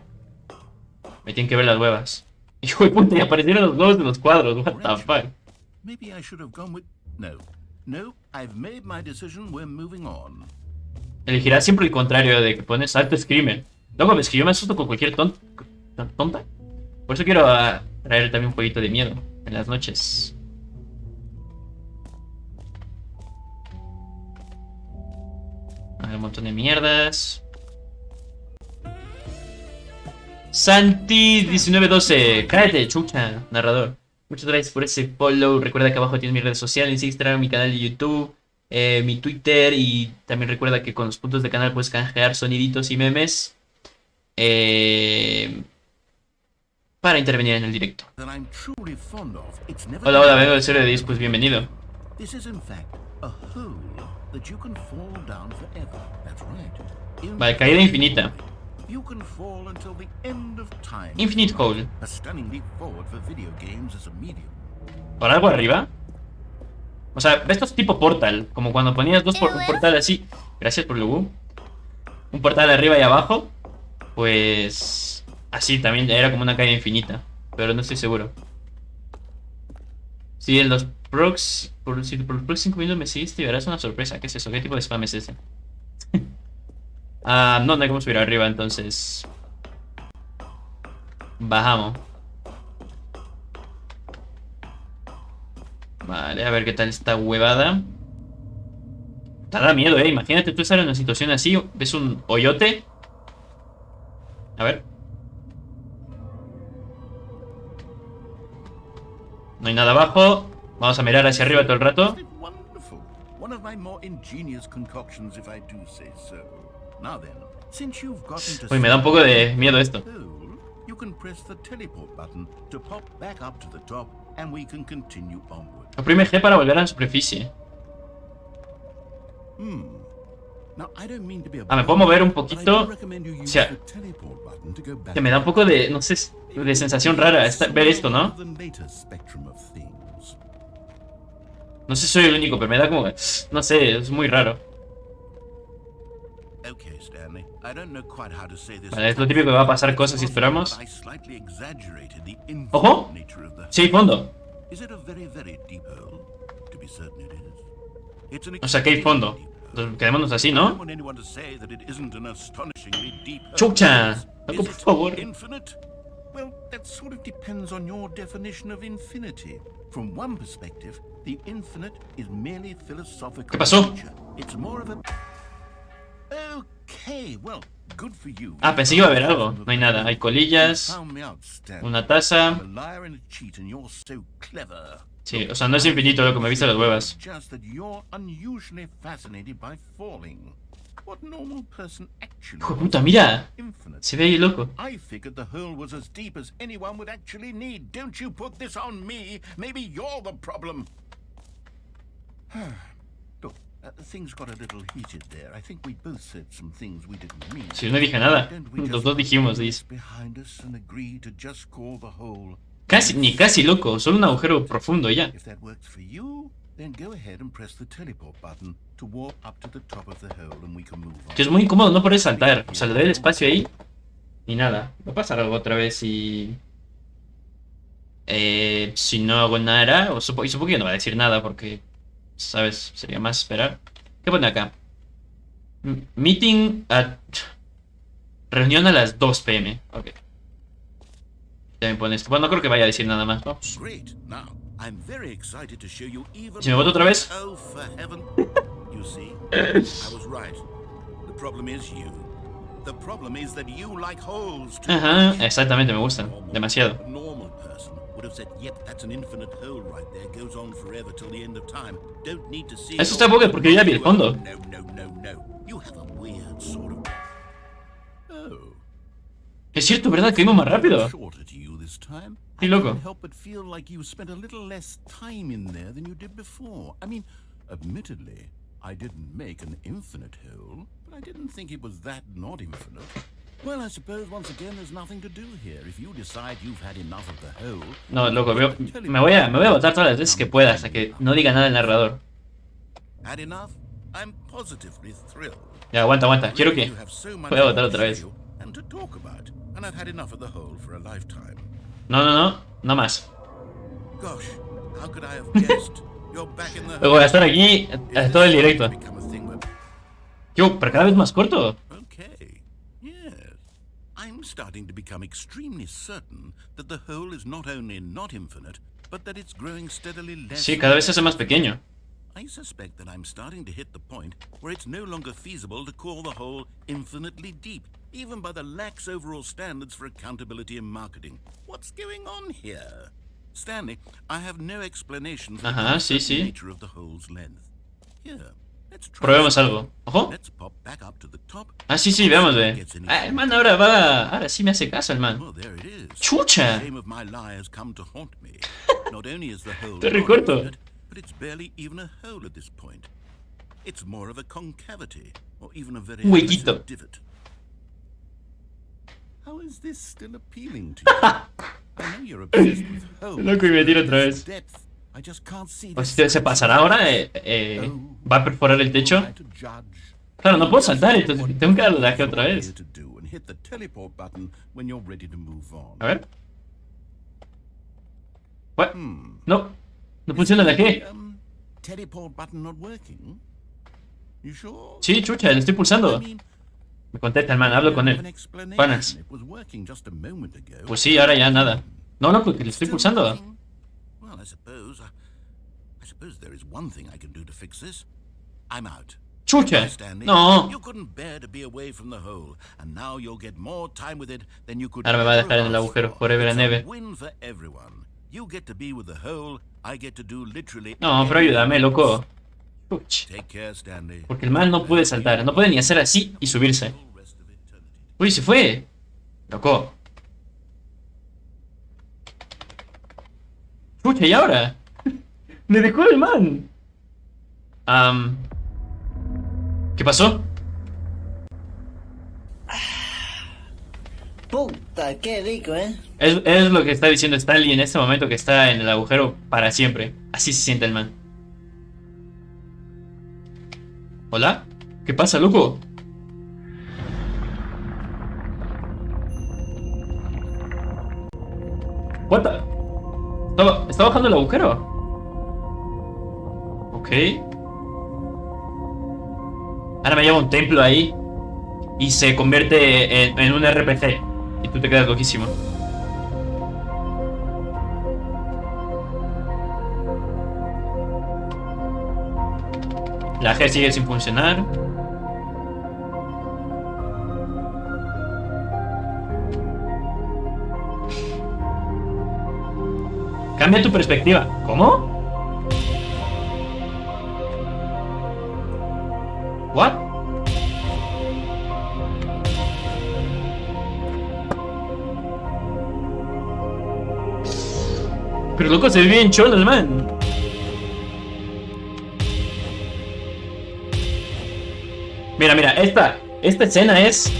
Me tienen que ver las huevas. Hijo de puta, y aparecieron los globos de los cuadros. What the fuck. Maybe I should have gone with... No. No, I've made my decision. We're moving on. Elegirás siempre el contrario de que pones alto screamer. Loco, ves que yo me asusto con cualquier tonta. Por eso quiero traer también un jueguito de miedo en las noches. Hay un montón de mierdas. Santi1912, cállate, chucha, narrador. Muchas gracias por ese follow. Recuerda que abajo tienes mis redes sociales, Instagram, mi canal de YouTube, mi Twitter. Y también recuerda que con los puntos de canal puedes canjear soniditos y memes para intervenir en el directo. Hola, hola, vengo del server de 10, pues bienvenido. Vale, caída infinita. Infinite Hole. ¿Por algo arriba? O sea, esto es tipo Portal. Como cuando ponías un portal así. Gracias por Lugu. Un portal arriba y abajo. Pues... así también era como una caída infinita. Pero no estoy seguro. Si en los prox... si por los próximos 5 minutos me seguiste y verás una sorpresa. ¿Qué es eso? ¿Qué tipo de spam es ese? No hay como subir arriba, entonces... bajamos. Vale, a ver qué tal esta huevada. Te da miedo, imagínate tú estar en una situación así. Ves un hoyote. A ver. No hay nada abajo. Vamos a mirar hacia arriba todo el rato. Uy, me da un poco de miedo esto. Oprime G para volver a la superficie. Me puedo mover un poquito. O sea, que me da un poco de, no sé, de sensación rara ver esto, ¿no? No sé si soy el único, pero me da como... no sé, es muy raro. Vale, es lo típico que va a pasar cosas si esperamos. ¡Ojo! Sí, hay fondo. O sea, que hay fondo. Entonces, quedémonos así, ¿no? ¡Chucha! Loco, por favor. Well, that sort of depends on your definition of infinity. From one perspective, the infinite is merely philosophical. ¿Qué pasó? It's more of a... Okay, well, good for you. Pensé que iba a haber algo. No hay nada. Hay colillas. Una taza. Sí, o sea, no es infinito lo que me viste las huevas. Hijo de puta, mira. Se ve ahí loco. Si no dije nada. Los dos dijimos, dice. Ni casi loco, solo un agujero profundo y ya. Que es muy incómodo, no podés saltar. O sea, le doy el espacio ahí y nada. Va a pasar algo otra vez si... si no hago nada. Y supongo que no va a decir nada porque... ¿sabes? Sería más esperar. ¿Qué pone acá? Meeting at... reunión a las 2 p.m. Ok. Ya me pone esto. Bueno, no creo que vaya a decir nada más. Vamos. Si me voto otra vez. Ajá, exactamente, me gustan. Demasiado. Eso está poco porque yo ya vi el fondo. Es cierto, ¿verdad? Que íbamos más rápido. Sí, loco. No, loco, me voy a botar todas las veces que pueda hasta que no diga nada el narrador. Ya, aguanta. Quiero que... voy a botar otra vez. No, no, no. No más. Gosh, how could I have guessed? You're back in the Luego voy a estar aquí todo el directo. become a thing that... Yo, pero cada vez más corto. Okay, yes. I'm starting to become extremely certain that the whole is not only not infinite, but that it's growing steadily less. Sí, cada vez se hace más pequeño. I suspect that I'm starting to hit the point where it's no longer feasible to call the whole infinitely deep, even by the lax overall standards for accountability in marketing. What's going on here? Stanley, I have no explanation for Ajá, the sí, sí. nature of the hole's length. Here, let's try. Probemos algo. Ojo. Let's pop back up to the top. Ah, sí, sí, veamos, ve. Ah, el man ahora va... Ahora sí me hace caso, el man. Oh, there it is. ¡Chucha! The shame of my lie has come to haunt me. Not only is the hole Te not recorto. infinite, but it's barely even a hole at this point. It's more of a concavity, or even a very Un huequito. massive divot. How is this still appealing to you? I know you're obsessed with holes. Loco, y me tiro otra vez. Depth. I just can't see O this si se pasará ahora, va a perforar el techo. Claro, no puedo saltar, entonces tengo que darle la que otra vez. A ver. What? No, no funciona la G. Sí, chucha, le estoy pulsando. Me contesta el man, hablo con él. Panas. Pues sí, ahora ya nada. No, no, porque le estoy pulsando. Well, I suppose there is one thing I can do to fix this. I'm out. Chucha. Bye, Stanley. No. You couldn't bear to be away from the hole, and now you'll get more time with it than you could. Ahora me va a dejar en el ever agujero ask for. forever and It's a ever. win for everyone. You get to be with the hole. I get to do literally. No, pero ayúdame, loco. Chuch. Take care, Stanley. Porque el man no puede saltar, no puede ni hacer así y subirse. Uy, se fue. Loco. Chucha, ¿y ahora? Me dejó el man. ¿Qué pasó? Puta, qué rico, ¿eh? Es lo que está diciendo Stanley en este momento, que está en el agujero para siempre. Así se siente el man. ¿Hola? ¿Qué pasa, loco? What the... ¿Está bajando el agujero? Ok. Ahora me lleva un templo ahí y se convierte en un RPG. Y tú te quedas loquísimo. La G sigue sin funcionar. Cambia tu perspectiva. ¿Cómo? ¿What? Pero loco, se ve bien cholo el man. Mira, mira, esta escena es...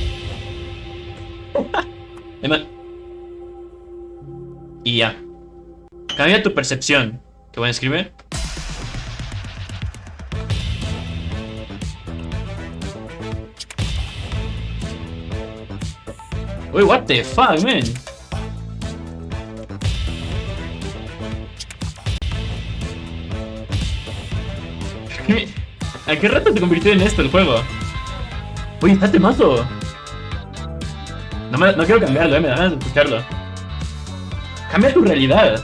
Y ya. Cambia tu percepción. ¿Qué voy a escribir? Uy, what the fuck, man. ¿A qué rato se convirtió en esto el juego? Uy, está temazo. No quiero cambiarlo, me da ganas de escucharlo. Cambia tu realidad.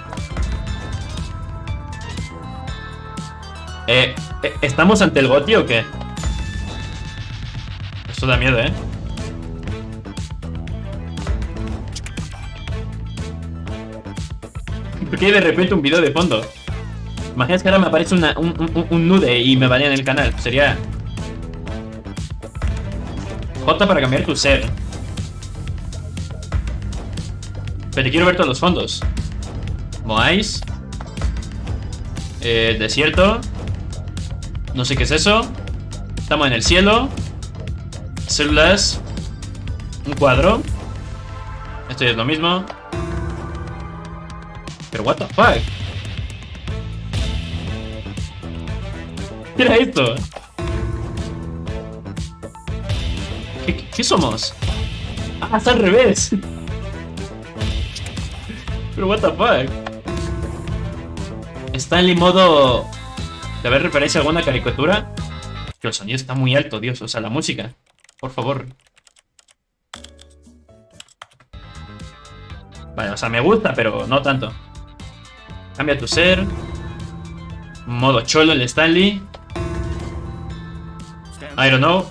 ¿Estamos ante el GOTY o qué? Esto da miedo, ¿Por qué hay de repente un video de fondo? Imaginas que ahora me aparece un nude y me banean el canal. Sería... J para cambiar tu ser. Pero quiero ver todos los fondos. Moais. Desierto. No sé qué es eso. Estamos en el cielo. Células. Un cuadro. Esto ya es lo mismo. Pero what the fuck. ¿Qué era esto? ¿Qué somos? Ah, está al revés. Pero what the fuck. Stanley modo... ¿De haber referencia a alguna caricatura? Que el sonido está muy alto, Dios. O sea, la música. Por favor. Vale, o sea, me gusta, pero no tanto. Cambia tu ser. Modo cholo el Stanley. I don't know.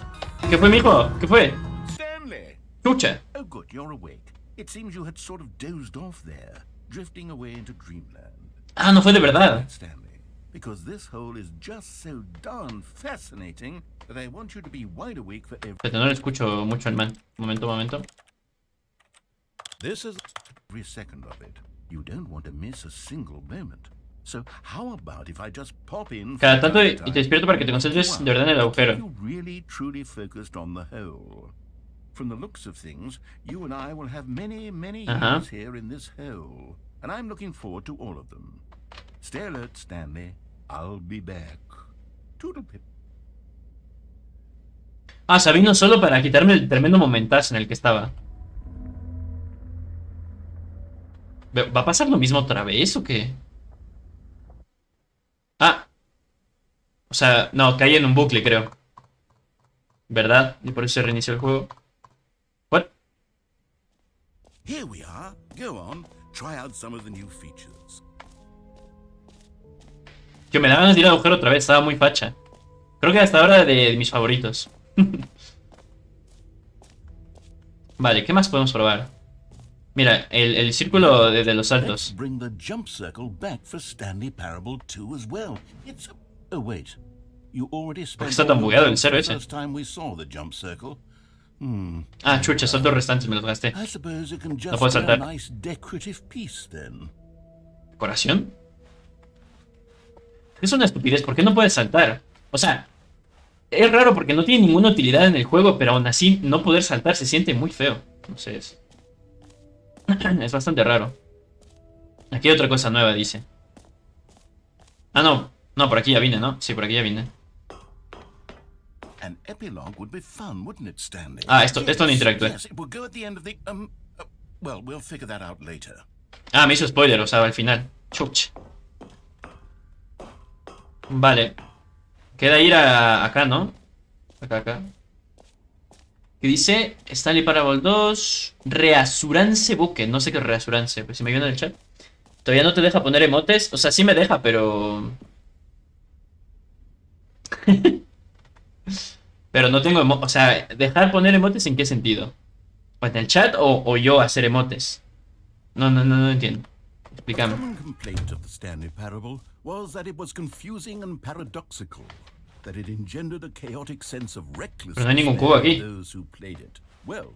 ¿Qué fue, mijo? ¿Qué fue? Stanley! Chucha. Oh, good, you're awake. It seems you had sort of dozed off there, drifting away into dreamland. Ah, no fue de verdad. Stanley, because this hole is just so darn fascinating that I want you to be wide awake for Pero no lo escucho mucho el man. Momento. This is every second of it. You don't want to miss a single moment. So how about if I just pop in Cada tanto y te despierto para que te concentres de verdad en el agujero. You really truly focused on the hole. From the looks of things, you and I will have many years here in this hole, and I'm looking forward to all of them. Stay alert, Stanley. I'll be back. Toodlepip. Ah, o sea, vino solo para quitarme el tremendo momentazo en el que estaba. ¿Va a pasar lo mismo otra vez o qué? Ah. O sea, no, caí en un bucle, creo. ¿Verdad? Y por eso se reinició el juego. What? Here we are. Go on. Try out some of the new features. Yo me da ganas de ir al agujero otra vez, estaba muy facha. Creo que hasta ahora de mis favoritos. Vale, ¿qué más podemos probar? Mira, el círculo de los saltos. Let's bring the jump circle back for Stanley Parable 2 as well. It's a... Oh wait. You already ¿Por qué spent está tan bugueado el cero the ese? first time we saw the jump circle. Ah, chucha, saltos restantes me los gasté. I suppose it can No just puedo be a saltar. nice decorative piece then. ¿Decoración? Es una estupidez, ¿por qué no puedes saltar? O sea, es raro porque no tiene ninguna utilidad en el juego, pero aún así no poder saltar se siente muy feo. No sé, es bastante raro. Aquí hay otra cosa nueva, dice. Ah, no, por aquí ya vine, ¿no? Sí, por aquí ya vine. An epilogue would be fun, wouldn't it, Stanley? Ah, esto no interactúe. Yes, it will go at the end of the well, we'll figure that out later. Ah, me hizo spoiler, o sea, al final. Chuch. Vale. Queda ir acá, ¿no? Acá. ¿Qué dice? Stanley Parable 2. Reassurance buque. No sé qué es reassurance. Pues si me viene en el chat. Todavía no te deja poner emotes. O sea, sí me deja, pero... pero no tengo emotes. O sea, ¿dejar poner emotes en qué sentido? ¿O en el chat o yo hacer emotes? No entiendo. Explícame. A common complaint of the Stanley Parable was that it was confusing and paradoxical, that it engendered a chaotic sense of recklessness Pero no hay ningún cubo aquí. in those who played it. Well,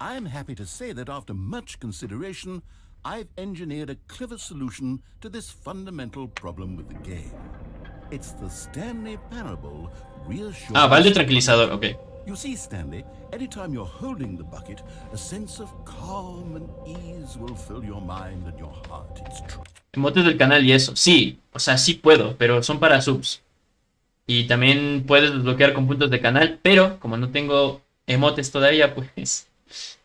I'm happy to say that after much consideration, I've engineered a clever solution to this fundamental problem with the game. It's the Stanley Parable reassurance. Ah, balde tranquilizador, ok. You see, Stanley, anytime you're holding the bucket, a sense of calm and ease will fill your mind and your heart. It's true. Emotes del canal y eso. Sí, o sea, sí puedo, pero son para subs. Y también puedes desbloquear con puntos de canal, pero como no tengo emotes todavía, pues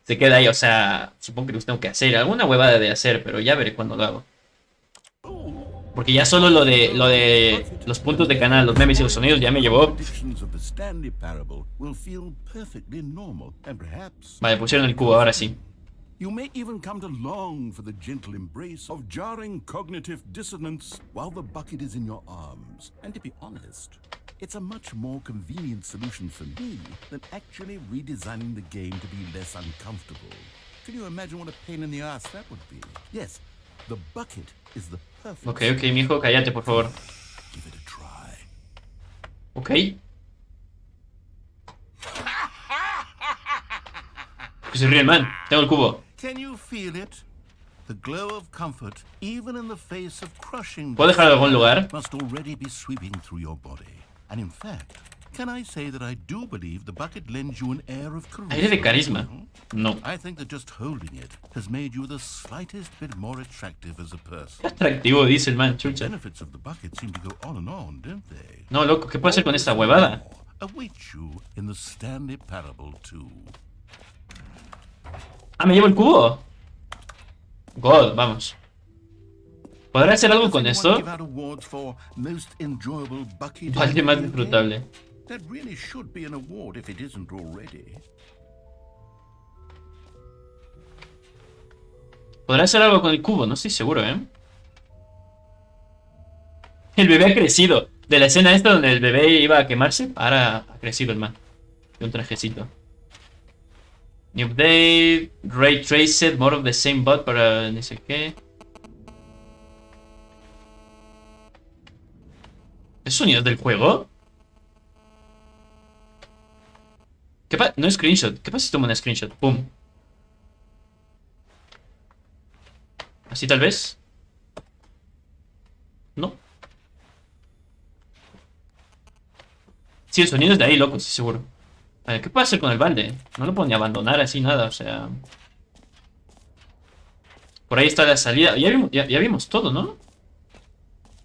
se queda ahí. O sea, supongo que los tengo que hacer. Alguna huevada de hacer, pero ya veré cuándo lo hago. Porque ya solo lo de los puntos de canal, los memes y los sonidos ya me llevó. Vale, pusieron el cubo, ahora sí. You may even come to long for the gentle embrace of jarring cognitive dissonance while the bucket is in your arms. And to be honest, it's a much more convenient solution for me than actually redesigning the game to be less uncomfortable. Can you imagine what a pain in the ass that would be? Yes, the bucket is the perfect... Ok, mijo, cállate, por favor. Give it a try. Ok. Que se ríe el man. Tengo el cubo. Can you feel it? The glow of comfort, even in the face of crushing... ¿Puedo dejarlo en algún lugar? ...must already be sweeping through your body. And in fact, can I say that I do believe the bucket lends you an air of charisma? Aire de carisma. No. I think that just holding it has made you the slightest bit more attractive as a person. Qué atractivo, dice el man, The chucha. benefits of the bucket seem to go on and on, don't they? No, loco, ¿qué puedo hacer con esta huevada? Await you in the Stanley Parable 2. Ah, me llevo el cubo. God, vamos. ¿Podrá hacer algo Does con anyone esto? give out awards for most enjoyable bucket Balde in más video game? disfrutable. That really should be an award if it isn't already. ¿Podrá hacer algo con el cubo? No estoy seguro, ¿eh? El bebé ha crecido. De la escena esta donde el bebé iba a quemarse, ahora ha crecido el man. De un trajecito. New update, ray traced, more of the same bot para no sé qué. ¿Es sonido del juego? ¿Qué pasa? No es screenshot. ¿Qué pasa si tomo una screenshot? Pum. ¿Así tal vez? No. Sí, el sonido es de ahí, loco, estoy seguro. A ver, ¿qué puedo hacer con el balde? No lo puedo ni abandonar así, nada, o sea... Por ahí está la salida. Ya vimos todo, ¿no?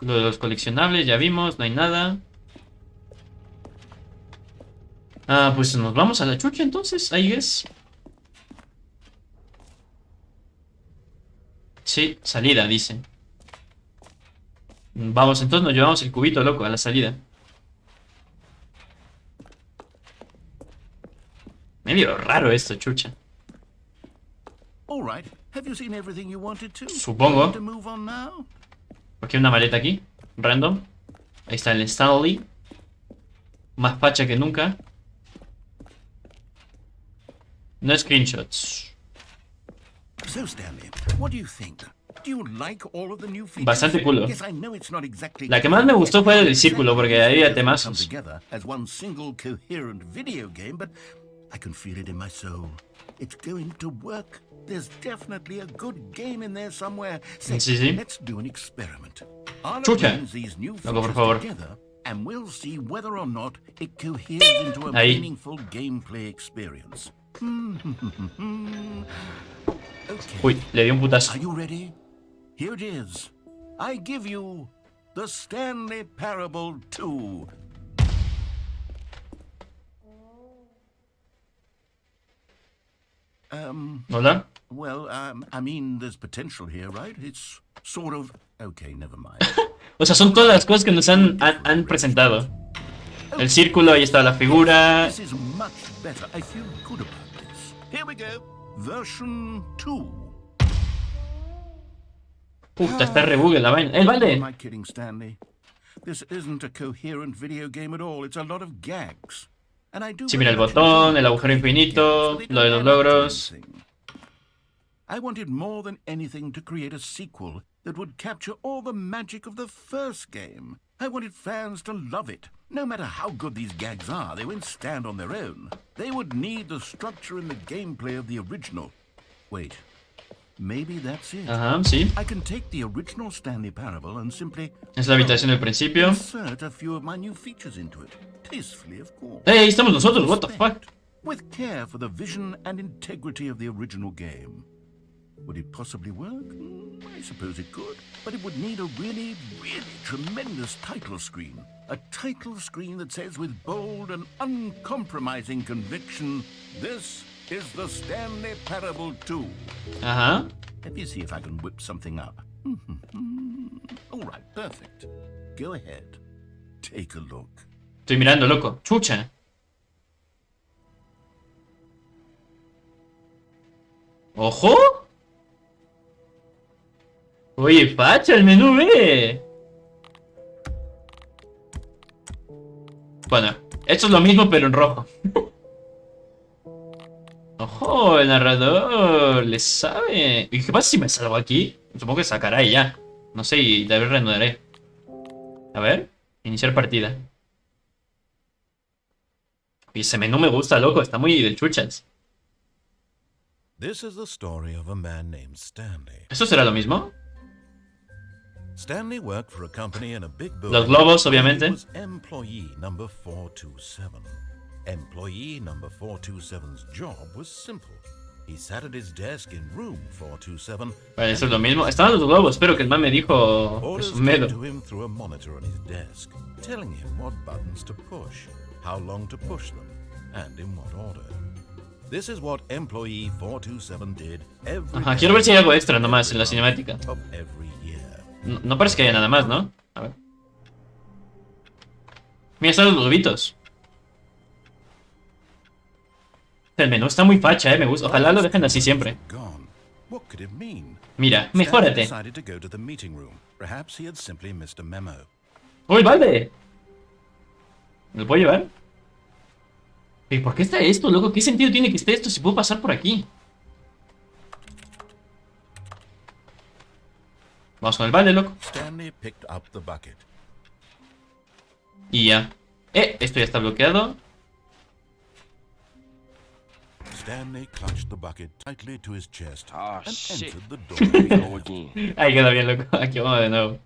Lo de los coleccionables, ya vimos, no hay nada. Ah, pues nos vamos a la chucha entonces, ahí es. Sí, salida, dice. Vamos, entonces nos llevamos el cubito, loco, a la salida. Medio raro esto, chucha. All right. Have you seen everything you wanted to? Supongo. Want to move on now? Porque hay una maleta aquí, random. Ahí está el Stanley. Más facha que nunca. No screenshots. So Stanley, what do you think? Do you like all of the new features? Bastante culo. Yes, I know it's not exactly La que más me gustó fue el del círculo, porque había temazos. together as one single coherent video game, but I can feel it in my soul. It's going to work. There's definitely a good game in there somewhere. Say, Sí, sí. let's do an experiment. I'll Chucha. arrange these new Loco, por features favor. together, and we'll see whether or not it coheres into a Ahí. meaningful gameplay experience. Okay. Uy, le di un putazo. Are you ready? Here it is. I give you the Stanley Parable 2. ¿Hola? Well, I mean, there's potential here, right? It's sort of... Okay, never mind. O sea, son todas las cosas que nos han presentado. El círculo, ahí está la figura. This is much better. I feel good about this. Here we go. Version 2. Puta, está rebugue la vaina. ¡El Am balde! I kidding, Stanley? This isn't a coherent video game at all. It's a lot of gags. And I do Sí, mira el very much botón, enjoy el agujero games, infinito, so they lo de don't los add up to logros. anything. I wanted more than anything to create a sequel that would capture all the magic of the first game. I wanted fans to love it. No matter how good these gags are, they won't stand on their own. They would need the structure and the gameplay of the original. Wait, maybe that's it. Ajá, sí. I can take the original Stanley Parable and simply Es la habitación del principio. insert a few of my new features into it. Tastefully, of course. ¡Ey, ahí estamos nosotros! ¿What the fuck? With care for the vision and integrity of the original game. Would it possibly work? I suppose it could, but it would need a really, really tremendous title screen. A title screen that says with bold and uncompromising conviction, this is the Stanley Parable 2. Ajá. Let me see if I can whip something up. All right, perfect. Go ahead. Take a look. Estoy mirando, loco. Chucha. ¡Ojo! Oye, facha, el menú ve. Bueno, esto es lo mismo pero en rojo. Ojo, el narrador le sabe. ¿Y qué pasa si me salgo aquí? Supongo que sacará y ya. No sé, y tal vez reanudaré. A ver, iniciar partida. Y ese menú me gusta, loco, está muy del chuchas. This is the story of a man named Stanley. ¿Esto será lo mismo? Stanley worked for a company in a big building. Los globos, obviamente. He was employee number 427. Employee number 427's job was simple. He sat at his desk in room 427. Vale, eso es lo mismo. Estaban los globos, espero que el man me dijo Orders es un came medo. to him through a monitor on his desk, telling him what buttons to push, how long to push them, and in what order. This is what employee 427 did every Ajá, quiero ver si hay algo extra nomás en la cinemática. of every year. No, no parece que haya nada más, ¿no? A ver. Mira, están los globitos. El menú está muy facha, me gusta. Ojalá lo dejen así siempre. Gone. What could it mean? Mira, Stanley mejórate. decided to go to the meeting room. Perhaps he had simply missed a memo. ¡Oh, el balde! ¿Me lo puedo llevar? ¿Y por qué está esto, loco? ¿Qué sentido tiene que esté esto si puedo pasar por aquí? Vamos con el balde, loco. Stanley picked up the bucket. Y ya. Esto ya está bloqueado. Stanley clutched the bucket tightly to his chest Ah, and shit. entered the door. Go again. Ahí queda bien, loco. Aquí vamos de nuevo.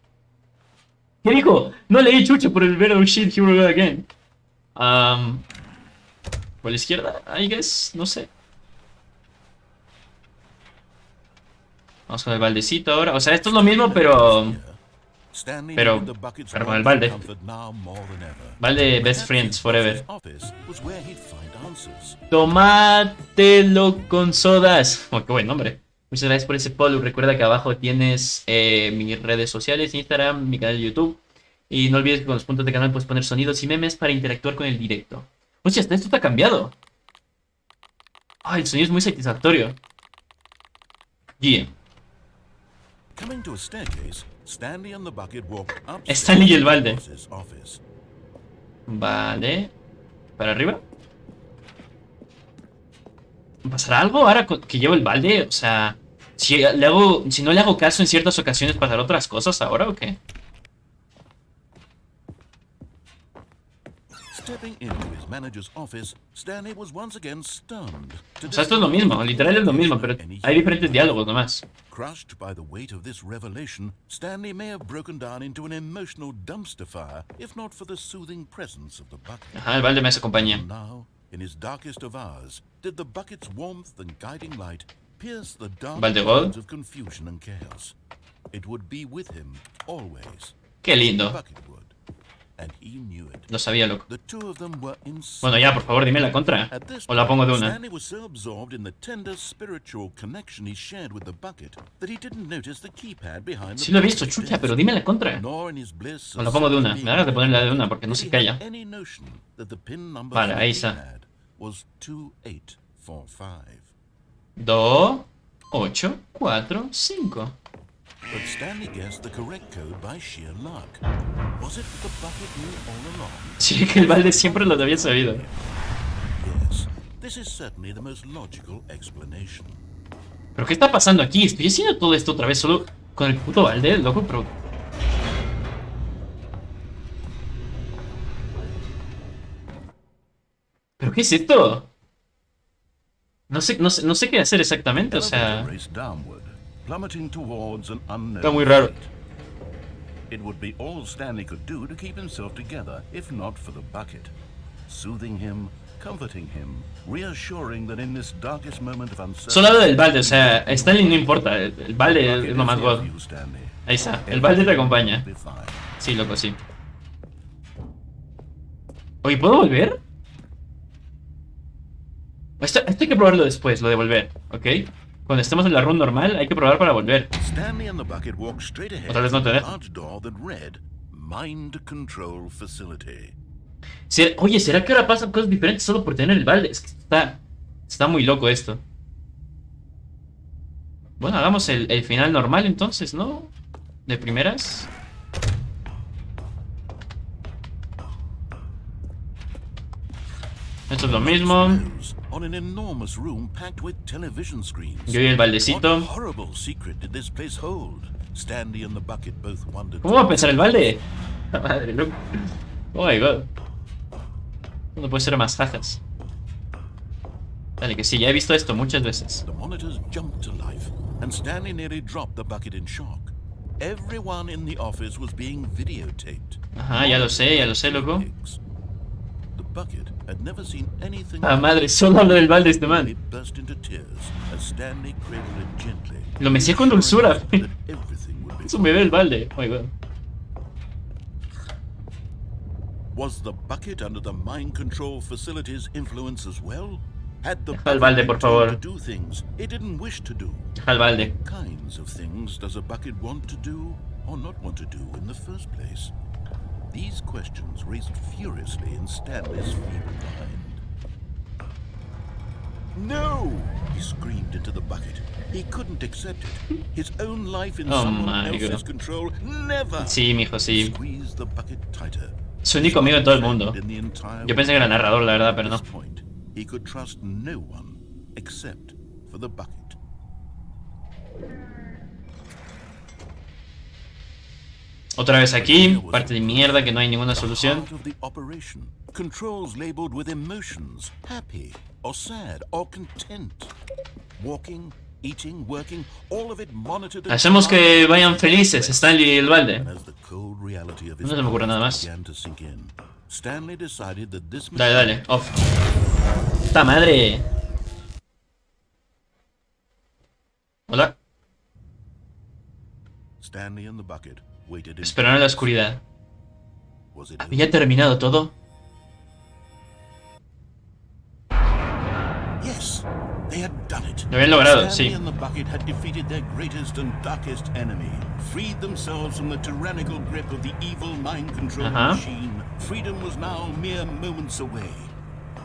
¿Qué dijo? No leí chucho por el ver oh shit, here we go again. Por la izquierda, I guess, no sé. Vamos con el baldecito ahora. O sea, esto es lo mismo, pero Stanley Pero- needed the bucket's pero con el warmth and balde. comfort now more than ever. balde best Perhaps friends his forever. office was where he'd find answers. Tomátelo con sodas. Oh, qué buen nombre. Muchas gracias por ese follow. Recuerda que abajo tienes mis redes sociales, Instagram, mi canal de YouTube. Y no olvides que con los puntos de canal puedes poner sonidos y memes para interactuar con el directo. Hostia, hasta esto está cambiado. Ah, el sonido es muy satisfactorio. Yeah. Coming to a staircase, Stanley and the bucket walked up. Stanley y el balde. Office. Vale. ¿Para arriba? ¿Pasará algo ahora que llevo el balde? O sea, si no le hago caso en ciertas ocasiones, ¿pasará otras cosas ahora o qué? Stepping into his manager's office, Stanley was once again stunned. O sea, esto es lo mismo, literal es lo mismo, pero hay diferentes diálogos nomás. Crushed by the weight of this revelation, Stanley may have broken down into an emotional dumpster fire, if not for the soothing presence of the bucket. Ajá, el balde me hace compañía. Now, in his darkest of hours, did the bucket's warmth and guiding light pierce the dark Balde God. clouds of confusion and chaos. It would be with him always. Qué The lindo. bucket would, and he knew it. Lo sabía, loco. The two of them were inseparable. Bueno, ya, por favor, dime la contra. At this O la pongo de point, una. Stanley was so absorbed in the tender spiritual connection he shared with the bucket that he didn't notice the keypad behind the Sí lo he visto, bucket's chucha, desk. pero dime la contra. Nor in his bliss O la of pongo de una. simply Me hagas de being ponerla de una porque no did se he calla. have any notion that the pin number Vale, for ahí the está. keypad was 2845. 2, 8, 4, 5. But Stanley guessed the correct code by sheer luck. Was it that the bucket knew all along? Sí, que el balde siempre lo había sabido. Yes, this is certainly the most logical explanation. ¿Pero qué está pasando aquí? Estoy haciendo todo esto otra vez solo con el puto balde, loco, pero... ¿Pero qué es esto? No sé qué hacer exactamente, o sea... Elevator raced downward, plummeting towards an unknown Está muy raro. fate. It would be all Stanley could do to keep himself together, if not for the bucket. Soothing him, comforting him, reassuring that in this darkest moment of uncertainty... Solo hablo del balde, o sea, a Stanley no importa, el balde es lo más god. Ahí está, el balde te acompaña. Sí, loco, sí. Oye, ¿puedo volver? Esto hay que probarlo después, lo de volver, ¿ok? Cuando estemos en la run normal, hay que probar para volver. Stanley and the bucket walked straight ahead Otra vez no te to a deja. large door that read Mind Control Facility. Oye, ¿será que ahora pasan cosas diferentes solo por tener el balde? Es que está muy loco esto. Bueno, hagamos el final normal entonces, ¿no? De primeras. Esto es lo mismo. On an enormous room packed with television screens. Yo y el What baldecito. horrible secret did this place hold? Stanley and the bucket both wondered. ¿Cómo va a pensar el balde? La madre, loco. Oh my god. No puede ser más jajas. Dale, que sí, ya he visto esto muchas veces. The monitors jumped to life, and Stanley nearly dropped the bucket in shock. Everyone in the office was being videotaped. Ajá, ya lo sé, loco. The bucket had never seen anything. Ah, madre, solo hablo del balde este man. It burst into tears as Stanley cradled it gently. Lo mecía con dulzura. That everything would be Es un bebé el balde. Oh my god. Was the bucket under the mind control facility's influence as well? Had the Deja el balde, bucket por been told favor. to do things it didn't wish to do? Deja el balde. What kinds of things does a bucket want to do? or not want to do in the first place? These questions raced furiously in Stanley's feeble mind. No! He screamed into the bucket. He couldn't accept it. His own life in someone else's control. Never! Sí, mijo, sí. Squeeze the bucket tighter. Es su único amigo de todo el mundo. Yo pensé que era narrador, la verdad, pero no. He could trust no one except for the bucket. Otra vez aquí, parte de mierda que no hay ninguna solución. Controls labeled with emotions, happy or sad or content. Walking, eating, working, all of it monitored. Hacemos que vayan felices, Stanley y el balde. No se me ocurre nada más. Dale, dale, off. ¡Puta madre! Hola. Stanley and the bucket waited. Esperaron en la oscuridad. ¿Había terminado todo? Yes, they had done it. Lo habían logrado, sí. Stanley and the bucket had defeated their greatest and darkest enemy, freed themselves from the tyrannical grip of the evil mind control machine. Freedom was now mere moments away.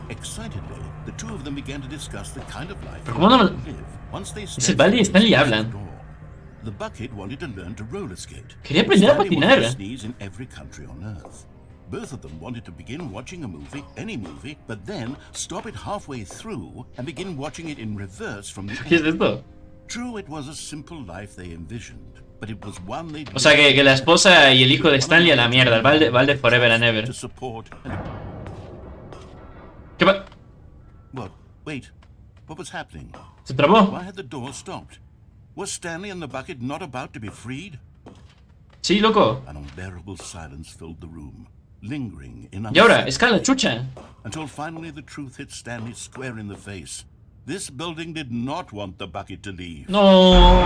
Excitedly, the two of them began to discuss the kind of life they wanted to live once they stepped Baldi y Stanley hablan. The bucket wanted to learn to roller skate. Quería aprender a patinar. Sneeze in every country on earth. Both of them wanted to begin watching a movie, any movie, but then stop it halfway through and begin watching it in reverse from the ¿Qué es esto? True, it was a simple life they envisioned, but it was one they. O sea que la esposa y el hijo de Stanley a la mierda, el balde forever and ever. ¿Qué va? What? Wait. What was happening? Se trabó. Why had the door stopped? Was Stanley and the bucket not about to be freed? Sí, loco. An unbearable silence filled the room, lingering in. Y ahora, escala, chucha. Until finally the truth hit Stanley square in the face. This building did not want the bucket to leave. No.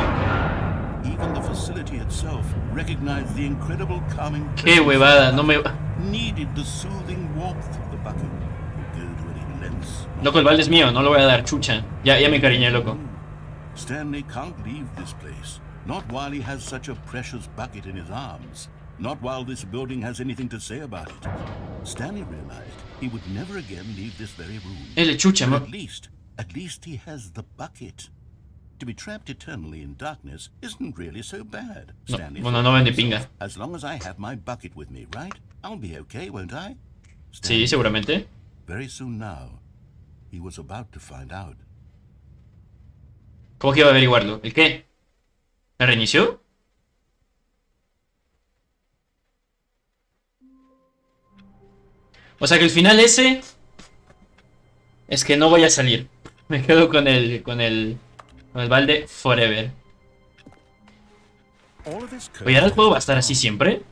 Even the facility itself recognized the incredible calming. Qué huevada, no me. Needed the soothing warmth of the bucket. Go to any lengths. Loco, el balde es mío, no lo voy a dar, chucha. Ya me encariñé, loco. Stanley can't leave this place. Not while he has such a precious bucket in his arms. Not while this building has anything to say about it. Stanley realized he would never again leave this very room. Chucha, But at least he has the bucket. To be trapped eternally in darkness isn't really so bad. Stanley no vende pinga. As long as I have my bucket with me, right? I'll be okay, won't I? Sí, seguramente. Very soon now, he was about to find out. ¿Cómo que iba a averiguarlo? ¿El qué? ¿Me reinició? O sea que el final ese es que no voy a salir. Me quedo con el balde forever. Oye, ¿ahora el juego va a estar así siempre?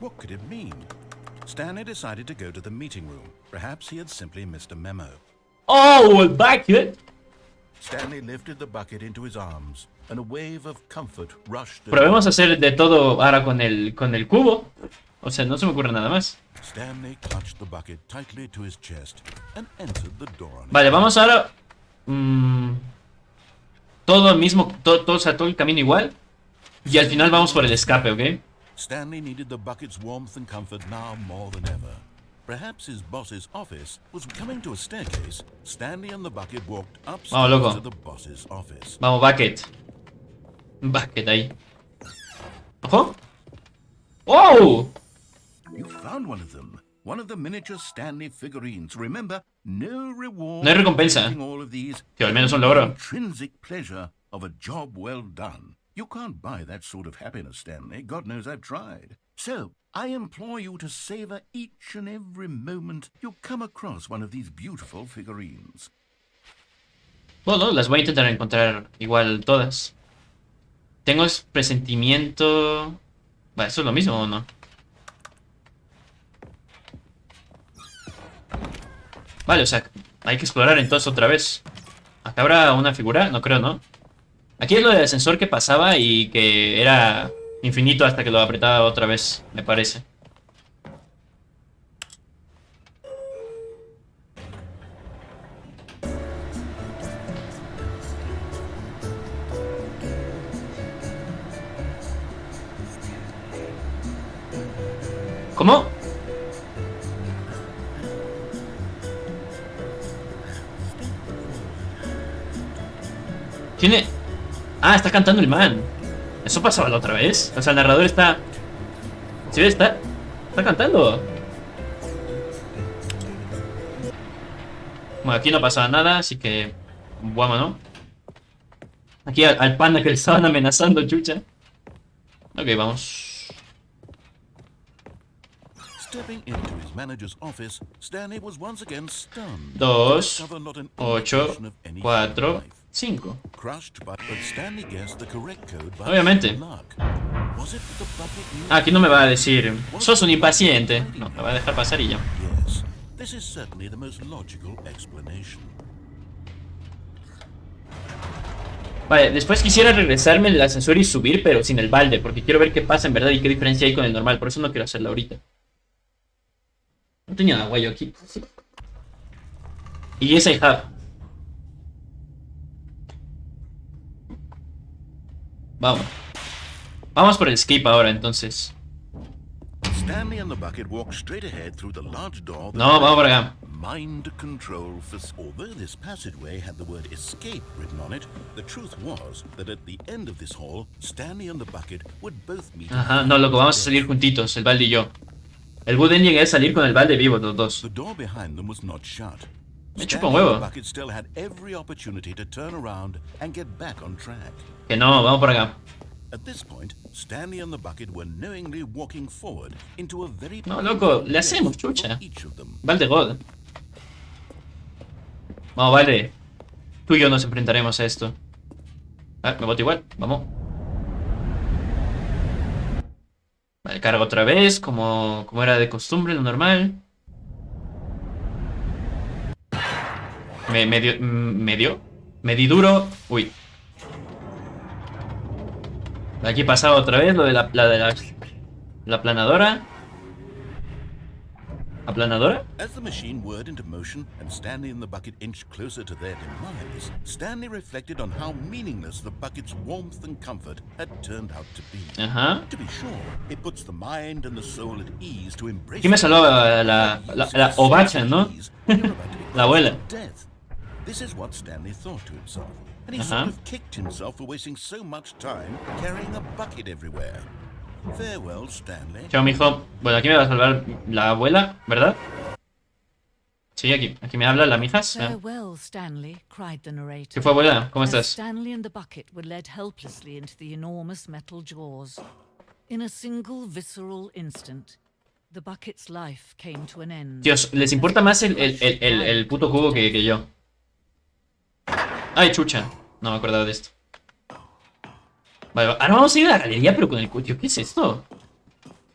Stanley decided to go to the meeting room. Perhaps he had simply missed a memo. Oh, el bucket. Stanley lifted the bucket into his arms, and a wave of comfort rushed. Probemos a hacer de todo ahora con el cubo. O sea, no se me ocurre nada más. Stanley clutched the bucket tightly to his chest and entered the door. Vale, vamos ahora. Todo el mismo, o sea, todo el camino igual. Y al final vamos por el escape, ¿ok? Stanley needed the bucket's warmth and comfort now more than ever. Perhaps his boss's office was coming to a staircase. Stanley and the bucket walked upstairs to the boss's office. Vamos, bucket. Bucket ahí. ¡Ojo! ¡Oh! You found one of them. One of the miniature Stanley figurines. Remember, no reward. No hay recompensa. All of these. Que al menos un logro. Intrinsic pleasure of a job well done. You can't buy that sort of happiness, Stanley. God knows I've tried. So, I implore you to savor each and every moment you come across one of these beautiful figurines. Bueno, las voy a intentar encontrar igual todas. Tengo presentimiento. Vale, ¿eso es lo mismo o no? Vale, o sea, hay que explorar entonces otra vez. ¿Acá habrá una figura? No creo, ¿no? Aquí es lo del ascensor que pasaba y que era infinito hasta que lo apretaba otra vez, me parece. ¿Cómo? Tiene... Ah, está cantando el man. Eso pasaba la otra vez. O sea, el narrador está... ¿Sí ves? Está cantando. Bueno, aquí no pasaba nada, así que... Vámonos. Aquí al panda que le estaban amenazando, chucha. Ok, vamos. Stepping into his manager's office, Stanley was once again stunned to 2, discover not an 8, indication of any 4, life. 5. Crushed, but Stanley guessed the correct code by Obviamente. sheer luck. Was it the bucket knew? Aquí no me va a decir, sos un impaciente. No, me va a dejar pasar y ya. Yes, this is certainly the most logical explanation. Vale, después quisiera regresarme el ascensor y subir, pero sin el balde, porque quiero ver qué pasa en verdad y qué diferencia hay con el normal. Por eso no quiero hacerlo ahorita. No tenía agua yo aquí. Y yes I have. Vamos. Vamos por el escape ahora, entonces. Stanley and the bucket walked straight ahead through the large door. No, vamos por acá. Mind control. Although this passageway had the word escape written on it, the truth was that at the end of this hall, Stanley and the bucket would both meet. Ajá, no, loco, vamos a salir juntitos, el balde y yo. El good ending es salir con el balde vivo, los dos. The door behind them was not shut. Me chupa un Stanley and huevo. the bucket still had every opportunity to turn around and get back on track. Que no, vamos por acá. At this point, Stanley and the bucket were knowingly walking forward into a very No, loco, le hacemos, chucha. each of them. Balde God. Vamos, balde. Tú y yo nos enfrentaremos a esto. Ah, me boto igual, vamos. Vale, cargo otra vez, como era de costumbre, lo normal. Me di duro. Uy. Aquí pasaba otra vez lo de la planadora. ¿Aplanadora? As the machine whirred into motion and Stanley and the bucket inched closer to their demise, Stanley reflected on how meaningless the bucket's warmth and comfort had turned out to be. Ajá. To be sure, it puts the mind and the soul at ease to embrace. Aquí me salvó la ovacha, ¿no? La abuela. Death. This is what Stanley thought to himself, and he sort of kicked himself for wasting so much time carrying a bucket everywhere. Farewell, Stanley. Chao, mijo. Bueno, aquí me va a salvar la abuela, ¿verdad? Sí, aquí me habla la mija. Farewell, Stanley, cried the narrator. ¿Qué fue, abuela? ¿Cómo As estás? Stanley and the bucket were led helplessly into the enormous metal jaws. In a single visceral instant, the bucket's life came to an end. Dios, les importa más el puto jugo que yo. Ay, chucha. No me acordaba de esto. Vale, ahora vamos a ir a la galería, pero con el cuchillo. ¿Qué es esto?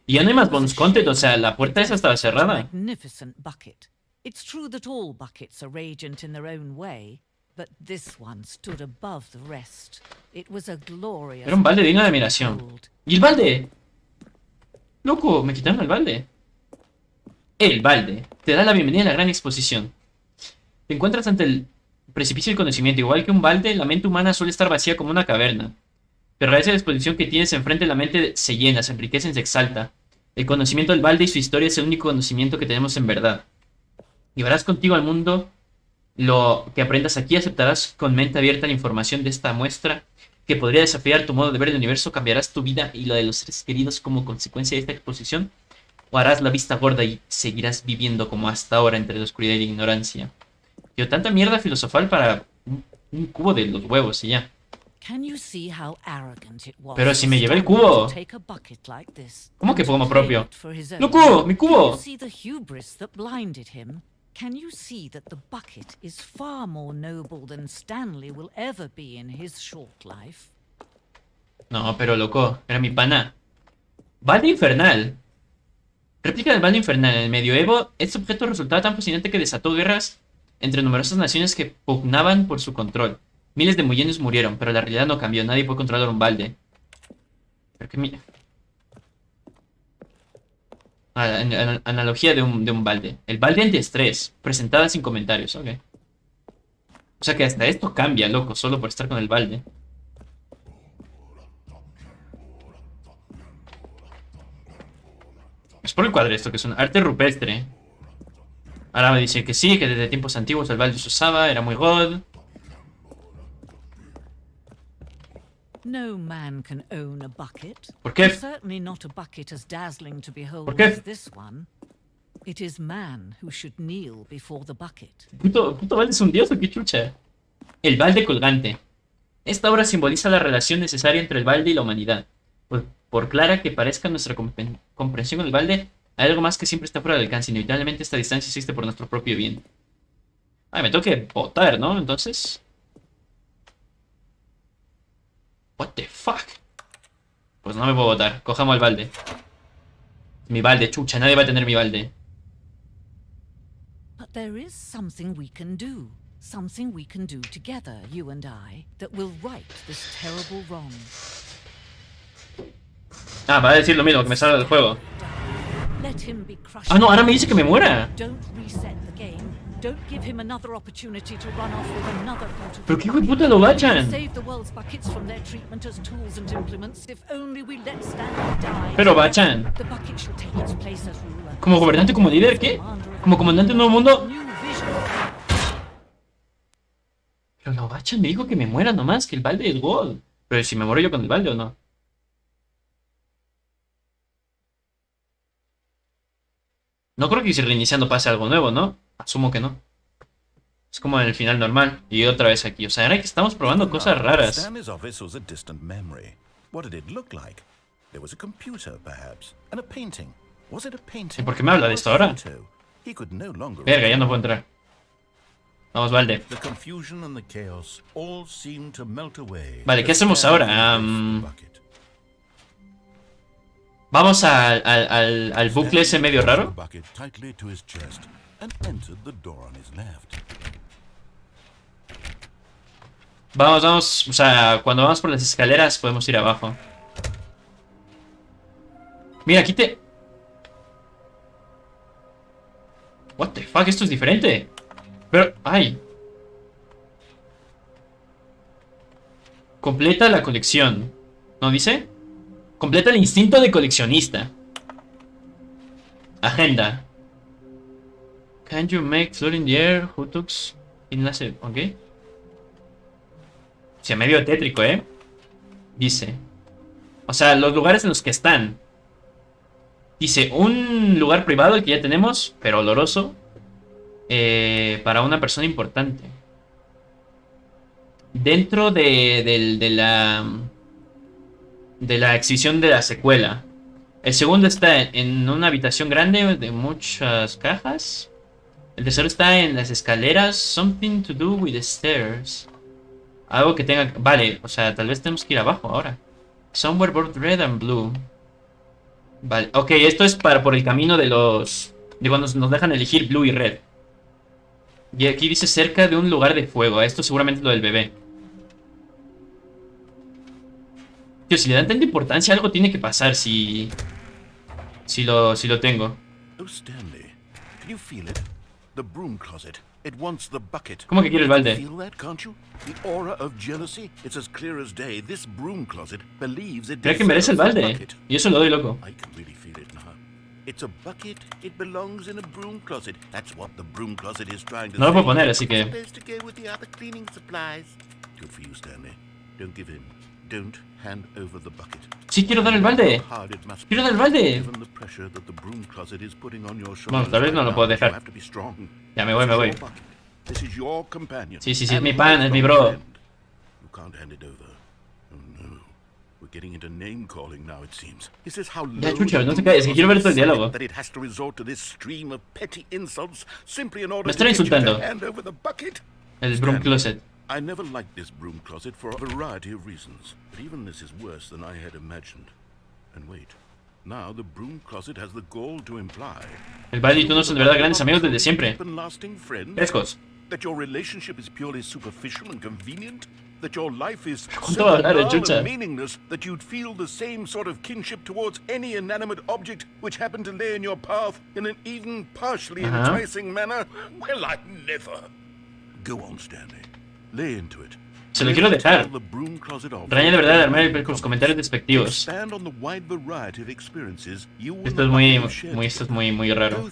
Y ya no hay más bonus content, o sea, la puerta esa estaba cerrada. Magnificent bucket. It's true that all buckets are radiant in their own way, but this one stood above the rest. It was a glorious. Era un balde digno de admiración. gold. ¿Y el balde? Loco, me quitaron el balde. El balde te da la bienvenida a la gran exposición. Te encuentras ante el precipicio del conocimiento. Igual que un balde, la mente humana suele estar vacía como una caverna. Pero a esa exposición que tienes enfrente, la mente se llena, se enriquece y se exalta. El conocimiento del balde y su historia es el único conocimiento que tenemos en verdad. Llevarás contigo al mundo lo que aprendas aquí, aceptarás con mente abierta la información de esta muestra que podría desafiar tu modo de ver el universo, cambiarás tu vida y la de los seres queridos como consecuencia de esta exposición, o harás la vista gorda y seguirás viviendo como hasta ahora entre la oscuridad y la ignorancia. Tío, tanta mierda filosofal para un cubo de los huevos y ya. Can you see how arrogant it was Pero si me for llevé el Stanley cubo. to take a bucket like this ¿Cómo que and to como claim propio? it for his own? ¡Loco! ¡Mi Can cubo! you see the hubris that blinded him? Can you see that the bucket is far more noble than Stanley will ever be in his short life? No, pero loco, era mi pana. Balde infernal. Réplica del balde infernal. En el medioevo, este objeto resultaba tan fascinante que desató guerras entre numerosas naciones que pugnaban por su control. Miles de mullenes murieron, pero la realidad no cambió. Nadie puede controlar un balde. Pero qué analogía de un balde. El balde antiestrés. Presentada sin comentarios, ok. O sea que hasta esto cambia, loco, solo por estar con el balde. Es por el cuadro esto, que es un arte rupestre. Ahora me dicen que sí, que desde tiempos antiguos el balde se usaba, era muy god. No man can own a bucket. ¿Por qué? And certainly not a bucket as dazzling to behold ¿Por qué? as this one. It is man who should kneel before the bucket. ¿Puto balde es un dios o qué chucha? El balde colgante. Esta obra simboliza la relación necesaria entre el balde y la humanidad. Por clara que parezca nuestra comprensión del balde, hay algo más que siempre está fuera del alcance. Inevitablemente esta distancia existe por nuestro propio bien. Ay, me tengo que botar, ¿no? Entonces... What the fuck? Pues no me puedo botar. Cojamos el balde. Mi balde, chucha. Nadie va a tener mi balde. But there is something we can do. Something we can do together, you and I, that will right this terrible wrong. Ah, va a decir lo mismo, que me salga del juego. Let him be crushed. Ah, no, ahora me dice que me muera. Don't reset the game. Don't give him another opportunity to run off with another beautiful. Pero qué hijo de puta lo bachan. Save the world's buckets from their treatment as tools and implements. If only we let Stanley die. Pero bachan. The bucket shall take its place as ruler. Como gobernante, como líder, ¿qué? Como comandante de un nuevo mundo. New vision. Pero lo bachan me dijo que me muera nomás, que el balde es gold. Pero si me muero yo con el balde o no. No creo que si reiniciando pase algo nuevo, ¿no? Asumo que no. Es como en el final normal. Y otra vez aquí. O sea, ahora que estamos probando cosas raras. Stanley's office was a distant memory. What did it look like? There was a computer, perhaps, and a painting. Was it a painting? ¿Y por qué me habla de esto ahora? He could no longer Verga, ya no puedo entrar. Vamos, balde. The confusion and the chaos all seemed to melt away. Vale, ¿qué hacemos ahora? Vamos al bucle ese medio raro. Vamos. O sea, cuando vamos por las escaleras podemos ir abajo. Mira, aquí te... What the fuck, esto es diferente. Pero, ay. Completa la colección. ¿No dice? Completa el instinto de coleccionista. Agenda. Can you make floor in the air? Who took enlace? Ok. O sea, medio tétrico, ¿eh? Dice. O sea, los lugares en los que están. Dice, un lugar privado que ya tenemos, pero oloroso. Para una persona importante. Dentro de la exhibición de la secuela. El segundo está en una habitación grande de muchas cajas. El tercero está en las escaleras. Something to do with the stairs. Algo que tenga... Vale, o sea, tal vez tenemos que ir abajo ahora. Somewhere both red and blue. Vale, ok, esto es por el camino de los... De cuando nos dejan elegir blue y red. Y aquí dice cerca de un lugar de fuego. Esto seguramente es lo del bebé. Tío, si le dan tanta importancia, algo tiene que pasar si lo tengo. Oh, Stanley, can you feel it? The broom closet. It wants the bucket. ¿Cómo que quiere el balde? Feel that, can't you? The aura of jealousy. It's as clear as day. This broom closet believes it Creo que merece el deserves the balde. bucket. Y eso lo doy, loco. I can really feel it now. It's a bucket. It belongs in a broom closet. That's what the broom closet is trying to No lo puedo say. poner, así que... It's supposed to go with the other cleaning supplies. Good for you, Stanley. Don't give in. Don't hand over the bucket. Sí, quiero dar el balde. Hard it must Quiero be, dar el balde. given the pressure that the broom closet is putting on your Bueno, shoulders tal vez no right lo now. puedo You dejar. have to be strong. Ya me voy, me voy. This is your companion. Sí, es And mi pan, es mi bro. friend. You can't hand it over. Oh no. We're getting into name calling now, it seems. Is this how Ya, low chucha, the no te broom calles, que quiero ver todo el closet is diálogo. that it has to resort to this stream of petty insults simply in order Me to están get you insultando. to hand over the bucket? El broom closet. I never liked this broom closet for a variety of reasons, but even this is worse than I had imagined. And wait, now the broom closet has the gall to imply El balde y tú no son de verdad grandes amigos desde siempre. deep and lasting friends? Frescos. That your relationship is purely superficial and convenient? That your life is ¿Cuánto so va a hablar el banal chucha? and meaningless that you'd feel the same sort of kinship towards any inanimate object which happened to lay in your path in an even partially enticing manner? Well, I never. Go on, Stanley. Lay into it. Se lo quiero dejar. Raña de verdad de armar con los comentarios despectivos. Esto es muy raro.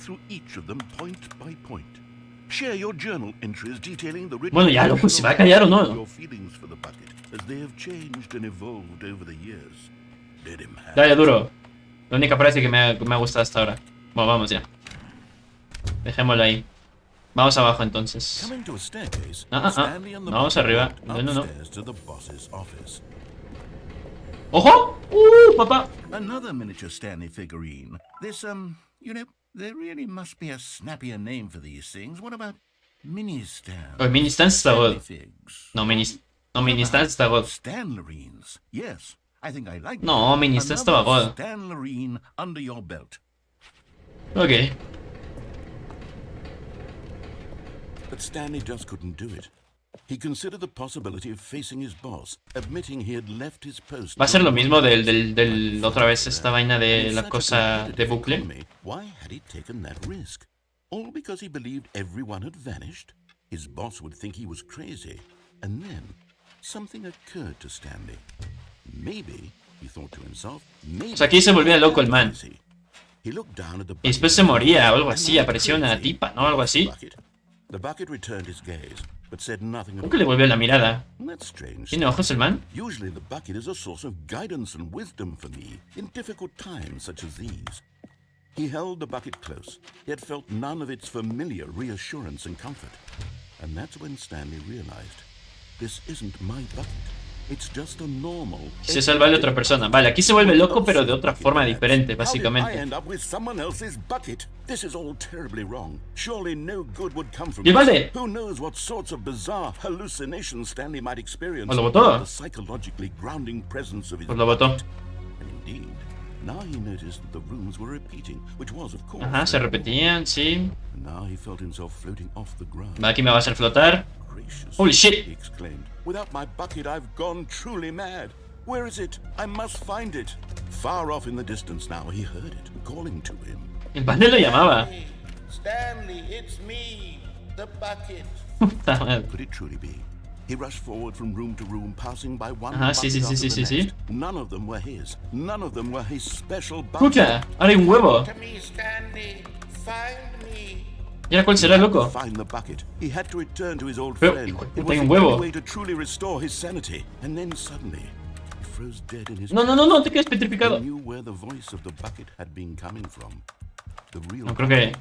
Bueno, ya, loco, ¿se va a callar o no? Dale, duro. La única frase que me ha gustado hasta ahora. Bueno, vamos ya. Dejémoslo ahí. Vamos abajo entonces. No, vamos arriba. No. ¡Ojo! Papá. Another miniature Stanley figurine. This, there really must be a snappier name for these things. What about mini Stan? Oh, mini Stan está god. No, mini Stan está god. Stanlerines. Yes, I think I like. No, mini Stan estaba god. Stanlerine under your belt. Ok. But Stanley just couldn't do it. He considered the possibility of facing his boss, admitting he had left his post. Va a ser lo mismo del otra vez esta vaina de la cosa de bucle. Why had he taken that risk? All because he believed everyone had vanished? His boss would think he was crazy. And then something occurred to Stanley. Maybe, he thought to himself, maybe. O sea, aquí se volvía loco el man. He looked down at the Y después se moría o algo así, apareció una tipa, ¿no? Algo así. The bucket returned his gaze, but said nothing. ¿Cómo que le volvió la mirada? That's strange. ¿Tiene ojos el man? Usually the bucket is a source of guidance and wisdom for me in difficult times such as these. He held the bucket close, yet felt none of its familiar reassurance and comfort. And that's when Stanley realized, this isn't my bucket. It's just a normal. Se salva de otra persona. Vale, aquí se vuelve loco, pero de otra forma diferente, básicamente. ¿Y el balde? ¿O lo botó? Pues lo botó. Ajá, se repetían, sí. Aquí me va a hacer flotar. Holy shit. Without my bucket, I've gone truly mad. Where is it? I must find it. Far off in the distance now, he heard it, calling to him. El padre lo llamaba. Stanley, it's me, the bucket. Could it truly be? He rushed forward from room to room, passing by one bucket after the next. None of them were his. None of them were his special bucket. Escucha, ahora hay un huevo. To me, Stanley, find me. ¿Y ahora cuál será, loco? Pero, hay un huevo. No, te quedas petrificado. No creo que...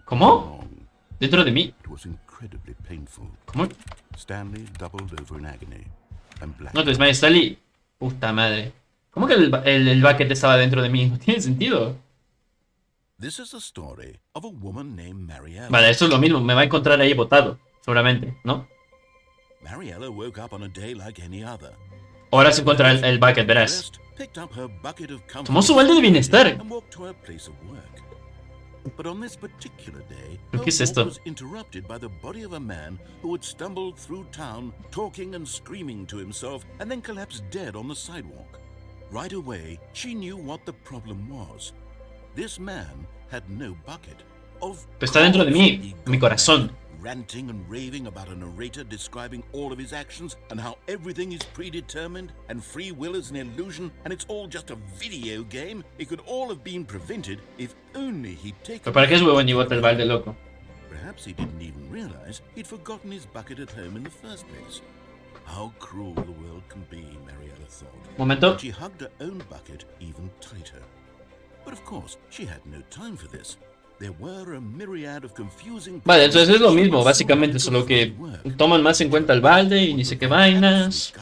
¿Cómo? ¿Dentro de mí? ¿Cómo? No te desmayes, Stanley. Puta madre. ¿Cómo que el bucket estaba dentro de mí? No tiene sentido. Vale, esto es lo mismo, me va a encontrar ahí botado, seguramente, ¿no? Ahora se encuentra el bucket, verás. Tomó su balde de bienestar. ¿Qué es esto? Pero está dentro de mí, en mi corazón. Ranting and raving about a narrator describing all of his actions and how everything is predetermined and free will is an illusion and it's all just a video game. It could all have been prevented if only he'd taken. ¿Pero para qué es huevo ni bota el balde, loco? Perhaps he didn't even realize he'd forgotten his bucket at home in the first place. How cruel the world can be, Mariella thought. Momento. She hugged her own bucket even tighter. But of course, she had no time for this. There were a myriad of confusing. Vale, entonces es lo mismo, básicamente, solo que toman más en cuenta el balde y ni sé qué vainas.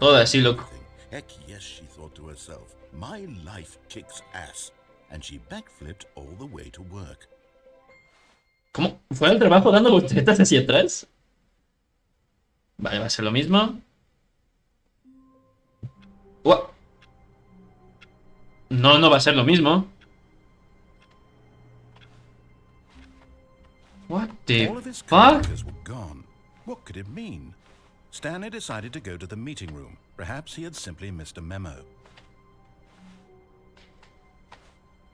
Todo así, loco. Heck yes, she thought to herself. My life kicks ass. And she backflipped all the way to work. ¿Cómo? ¿Fue al trabajo dando volteretas hacia atrás? Vale, va a ser lo mismo. No va a ser lo mismo. What the fuck? What could it mean? Stanley decided to go to the meeting room. Perhaps he had simply missed a memo.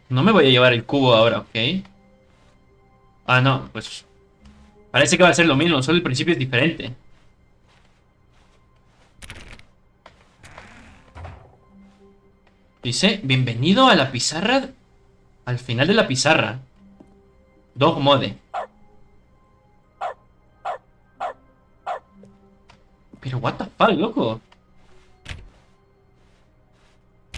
No me voy a llevar el cubo ahora, ¿ok? Ah, no, pues... Parece que va a ser lo mismo, solo el principio es diferente. Dice, bienvenido a la pizarra. Al final de la pizarra. Dog mode. Pero what the fuck, loco.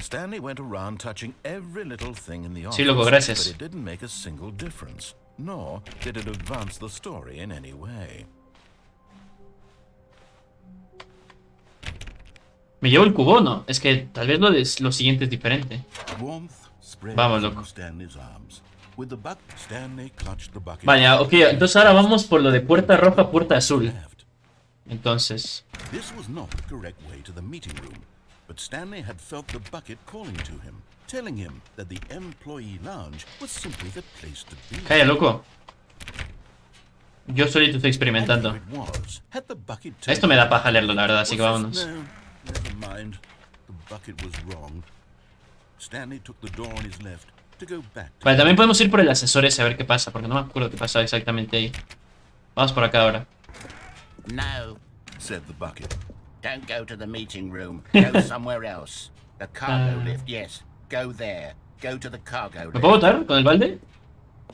Stanley went around touching every little thing in the office, Sí, loco, gracias. but it didn't make a single difference, nor did it advance the story in any way. Me llevo el cubo, ¿no? Es que tal vez lo siguiente es diferente. Warmth spread Vamos, through loco. Stanley's arms. With the bucket, Stanley clutched the bucket. Vaya, ok, entonces ahora vamos por lo de puerta roja, puerta azul. Left. Entonces, This was not the correct way to the meeting room, but Stanley had felt the bucket calling to him, telling him that the employee lounge was simply the place to be. calla, loco. Yo solito estoy experimentando. And here it was. Had the bucket Esto me da paja leerlo, la verdad, así que Was vámonos. this- No, never mind. The bucket was wrong. Stanley took the door on his left to go back to Vale, también podemos ir por el ascensor ese a ver qué pasa, porque no me acuerdo qué pasa exactamente ahí. Vamos por acá ahora. No, said the bucket. don't go to the meeting room. Go somewhere else. The cargo lift, yes. Go there. Go to the cargo ¿Me lift. puedo botar con el balde?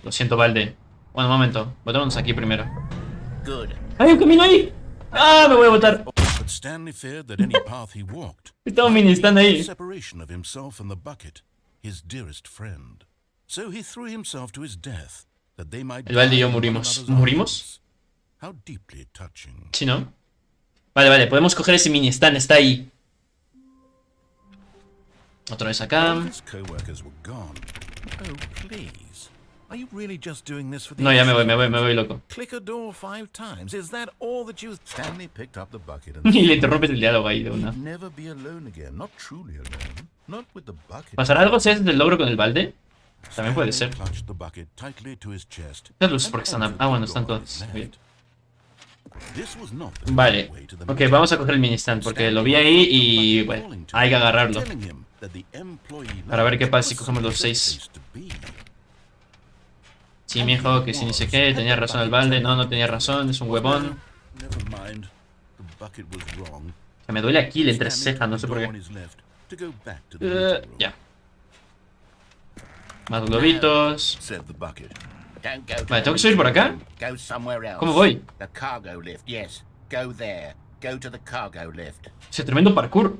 Lo siento, balde. Bueno, un momento. Botémonos aquí primero. Good. ¡Hay un camino ahí! ¡Ah, me voy a botar! But Stanley feared that any path he walked Estaba un might mini lead stand to ahí. the separation of himself and the bucket, his dearest friend. So he threw himself to his death, that they might El balde y yo die in one morimos. another's ¿Morimos? arms. How deeply touching. ¿Sí, no? Vale, vale, podemos coger ese mini stand, está ahí. Otra vez acá. All his co-workers were gone. Oh, please. Are you really just doing this for the No, ya me action? voy, loco. Click a door 5 times. Is that all that you... Stanley picked up the bucket and... Y le interrumpes el diálogo ahí de una. He'd never be alone again. Not truly alone. Not with the bucket. ¿Pasará algo si haces el logro con el balde? También puede ser. Stanley clutched the bucket tightly to his chest Las luces and porque están... entered Ah, the bueno, door están on his todas. left. Bien. This was not the Vale. way to the Ok, meeting. vamos a coger el mini stand porque lo vi ahí y... Bueno, hay que agarrarlo. Telling him that the employee Para ver qué pasa si was cogemos los simply the 6. place to be. Sí, mijo, que sí, ni sé qué. Tenía razón el balde. No, no tenía razón. Es un huevón. Never mind. The bucket was wrong. Que me duele aquí el Stanley entreceja, no sé por took the door on qué. his left to go back to the meeting room. Ya. Más globitos. Said the bucket. Don't go to Vale, the ¿tengo que subir por meeting acá? room. Go somewhere else. ¿Cómo voy? The cargo lift, yes. Go there. Go to the cargo lift. Ese tremendo parkour.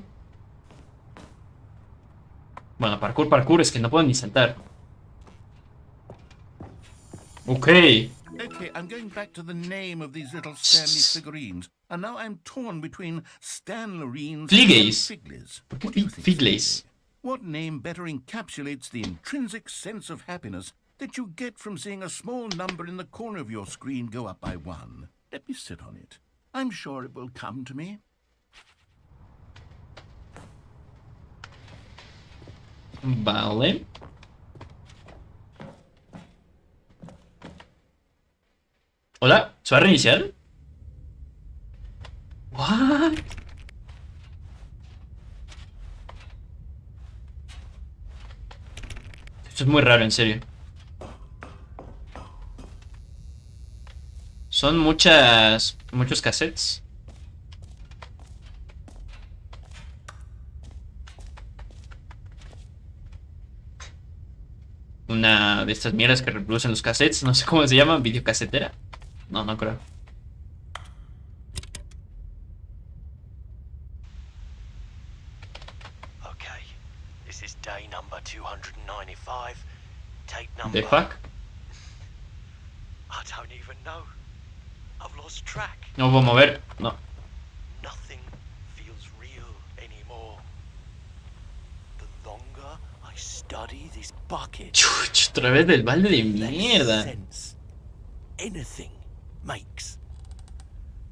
Bueno, parkour, es que no puedo ni saltar. Ok. Okay, I'm going back to the name of these little Stanley figurines. And now I'm torn between Stanlerines Fligleys. and Figlies. ¿Por qué What do you think, Figleys? Stanley? What name better encapsulates the intrinsic sense of happiness that you get from seeing a small number in the corner of your screen go up by 1? Let me sit on it. I'm sure it will come to me. Vale. Hola, ¿se va a reiniciar? What? Esto es muy raro, en serio. Son muchos cassettes. Una de estas mierdas que reproducen los cassettes. No sé cómo se llama. ¿Videocasetera? No, no creo. Okay, this is day number 295. Tape number... ¿The fuck? I don't even know. I've lost track. No puedo mover. No. Nothing feels real anymore. The longer I study this bucket, Chuch, otra vez del balde de less mierda. sense anything makes.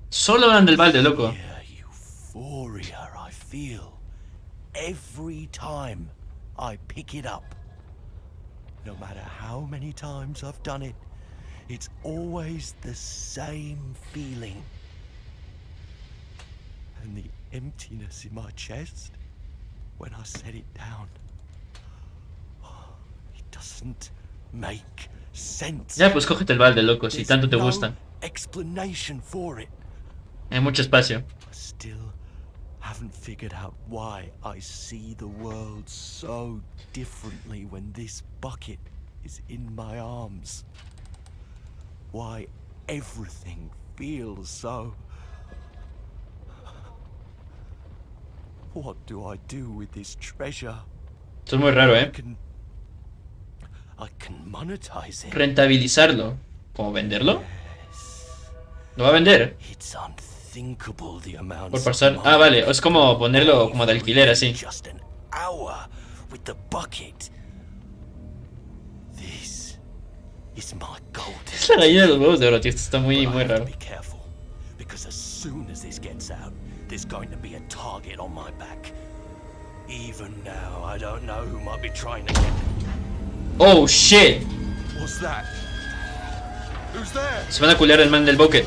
Solo hablan del balde, loco. The euphoria I feel every time I pick it up. No matter how many times I've done it, it's always the same feeling. And the emptiness in my chest when I set it down. It doesn't make sense. Ya, pues cógete el balde, loco, si There's tanto te no gusta. explanation for it. Hay mucho espacio. I still haven't figured out why I see the world so differently when this bucket is in my arms. Why everything feels so... What do I do with this treasure? Esto es muy raro, I can monetize it. Rentabilizarlo. ¿Cómo venderlo? ¿Lo va a vender? It's unthinkable the amounts Por pasar... of Ah, money vale. Es como ponerlo como de alquiler, así. Just an hour with the bucket. This is my golden. Es la gallina de los huevos de oro, tío. Esto está muy, But I muy have to raro. be careful, because as soon as this gets out, there's going to be a target on my back. Even now, I don't know who might be trying to get me. Oh, shit. What's that? Who's there? Se van a culiar el man del bucket.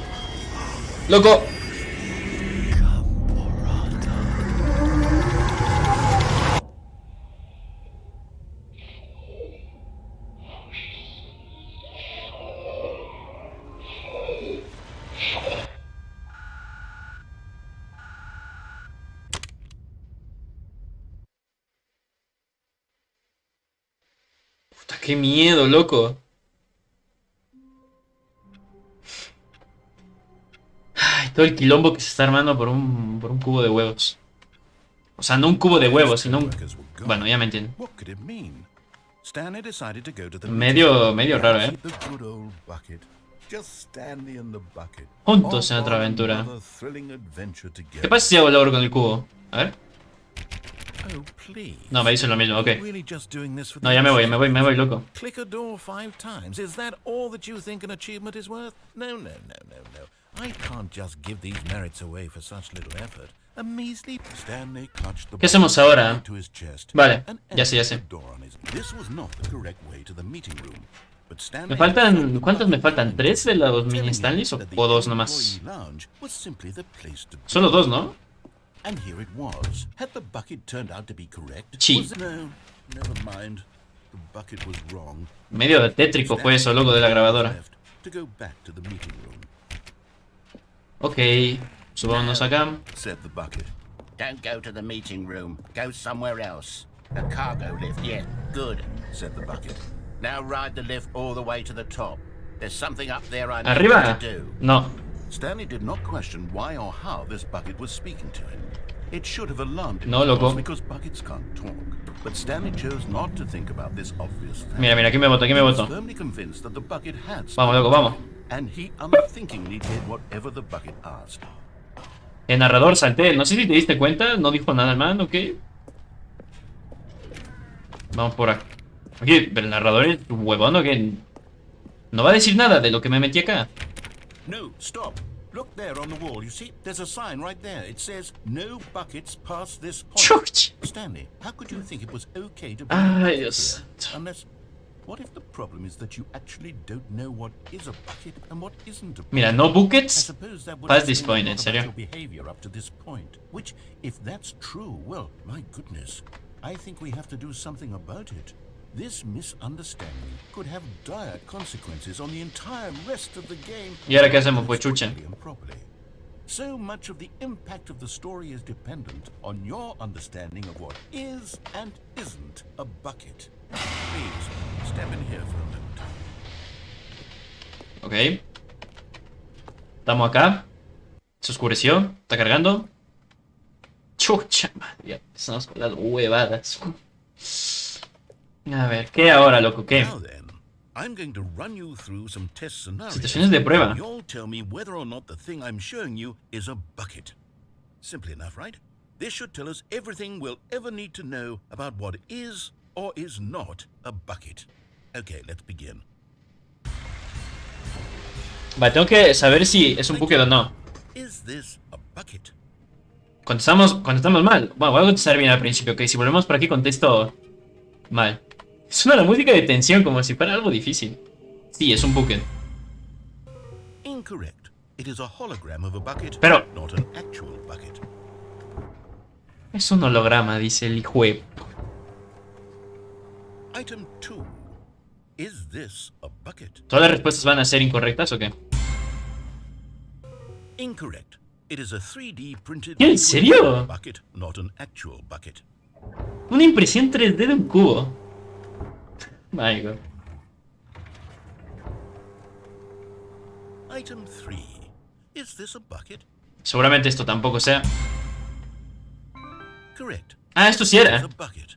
¡Loco! Puta, qué miedo, loco. Ay, todo el quilombo que se está armando por un cubo de huevos. O sea, no un cubo de huevos, sino un... Bueno, ya me entienden. What could it mean? Stanley decided to go to the Medio raro, ¿eh? The good old bucket. Just Stanley and the bucket. Juntos en Off otra on aventura. another thrilling adventure together. ¿Qué pasa si hago el logro con el cubo? A ver. Oh, please. No, me dice lo mismo, ok. Really just doing this for No, the ya me voy, loco. Click a door 5 times. Is that all that you think an achievement is worth? No. I can't just give these merits away for such little effort. A measly Stanley clutched the ¿Qué hacemos ahora? to his chest. Vale, and ya sé. entered the door on his... This was not the correct way to the meeting room. But Stanley Me faltan... ¿Cuántos me faltan? ¿3 de los mini Stanleys o 2 nomás? Solo 2, ¿no? And here it was. Had the bucket turned out to be correct? Sí. No, never mind. The bucket was wrong. Medio tétrico fue eso, loco, de la grabadora. Left to go back to the meeting room. Ok, subámonos acá. Said the bucket. Don't go to the meeting room. Go somewhere else. The cargo lift, yeah, good. Said the bucket. Now ride the lift all the way to the top. There's something up there I need ¿Arriba? you to do. No. Stanley did not question why or how this bucket was speaking to him. It should have alarmed him, No, of course, loco. because buckets can't talk. But Stanley chose not to think about this obvious fact. Mira, aquí me voto, He was firmly convinced that the bucket had Vamos, loco, vamos. and he unthinkingly did whatever the bucket asked. El narrador salté. No sé si te diste cuenta. No dijo nada el man, ok. Vamos por aquí. Oye, pero el narrador es un huevón, ¿o qué? No va a decir nada de lo que me metí acá. No, stop. Look there on the wall. You see, there's a sign right there. It says, no buckets past this point. Chuch. Stanley, how could you think it was okay to bring Ay, a bucket Dios here? Unless, what if the problem is that you actually don't know what is a bucket and what isn't a bucket? Mira, no I buckets. suppose that would Past this explain point, a en lot serio. about your behavior up to this point. Which, if that's true, well, my goodness, I think we have to do something about it. This misunderstanding could have dire consequences on the entire rest of the game. ¿Y ahora qué hacemos, pues, chucha? And properly. So much of the impact of the story is dependent on your understanding of what is and isn't a bucket. Please, step in here for a minute. Ok. Estamos acá. Se oscureció. Está cargando. Chucha, madre. Ya empezamos con las huevadas. A ver, ¿qué ahora, loco? ¿Qué? Now then, I'm going to run you through some test scenarios. Situaciones de prueba. And you'll tell me whether or not the thing I'm showing you is a bucket. Simple enough, right? This should tell us everything we'll ever need to know about what is or is not a bucket. Okay, let's begin. Vale, tengo que saber si es un bucket o no. Is this a bucket? Contestamos mal. Bueno, voy a contestar bien al principio, ok. Si volvemos por aquí, contesto mal. Suena la música de tensión como si fuera algo difícil. Sí, es un bucket. Incorrect. It is a hologram of a bucket, Pero not an actual bucket. es un holograma, dice el hijo de... Item 2. Is this a bucket? ¿Todas las respuestas van a ser incorrectas o qué? Incorrect. It is a 3D printed ¿En serio? bucket, not an actual bucket. Una impresión 3D de un cubo. My God. Item 3. Is this a bucket? Seguramente esto tampoco sea. Correct. Ah, esto sí It's era. a bucket.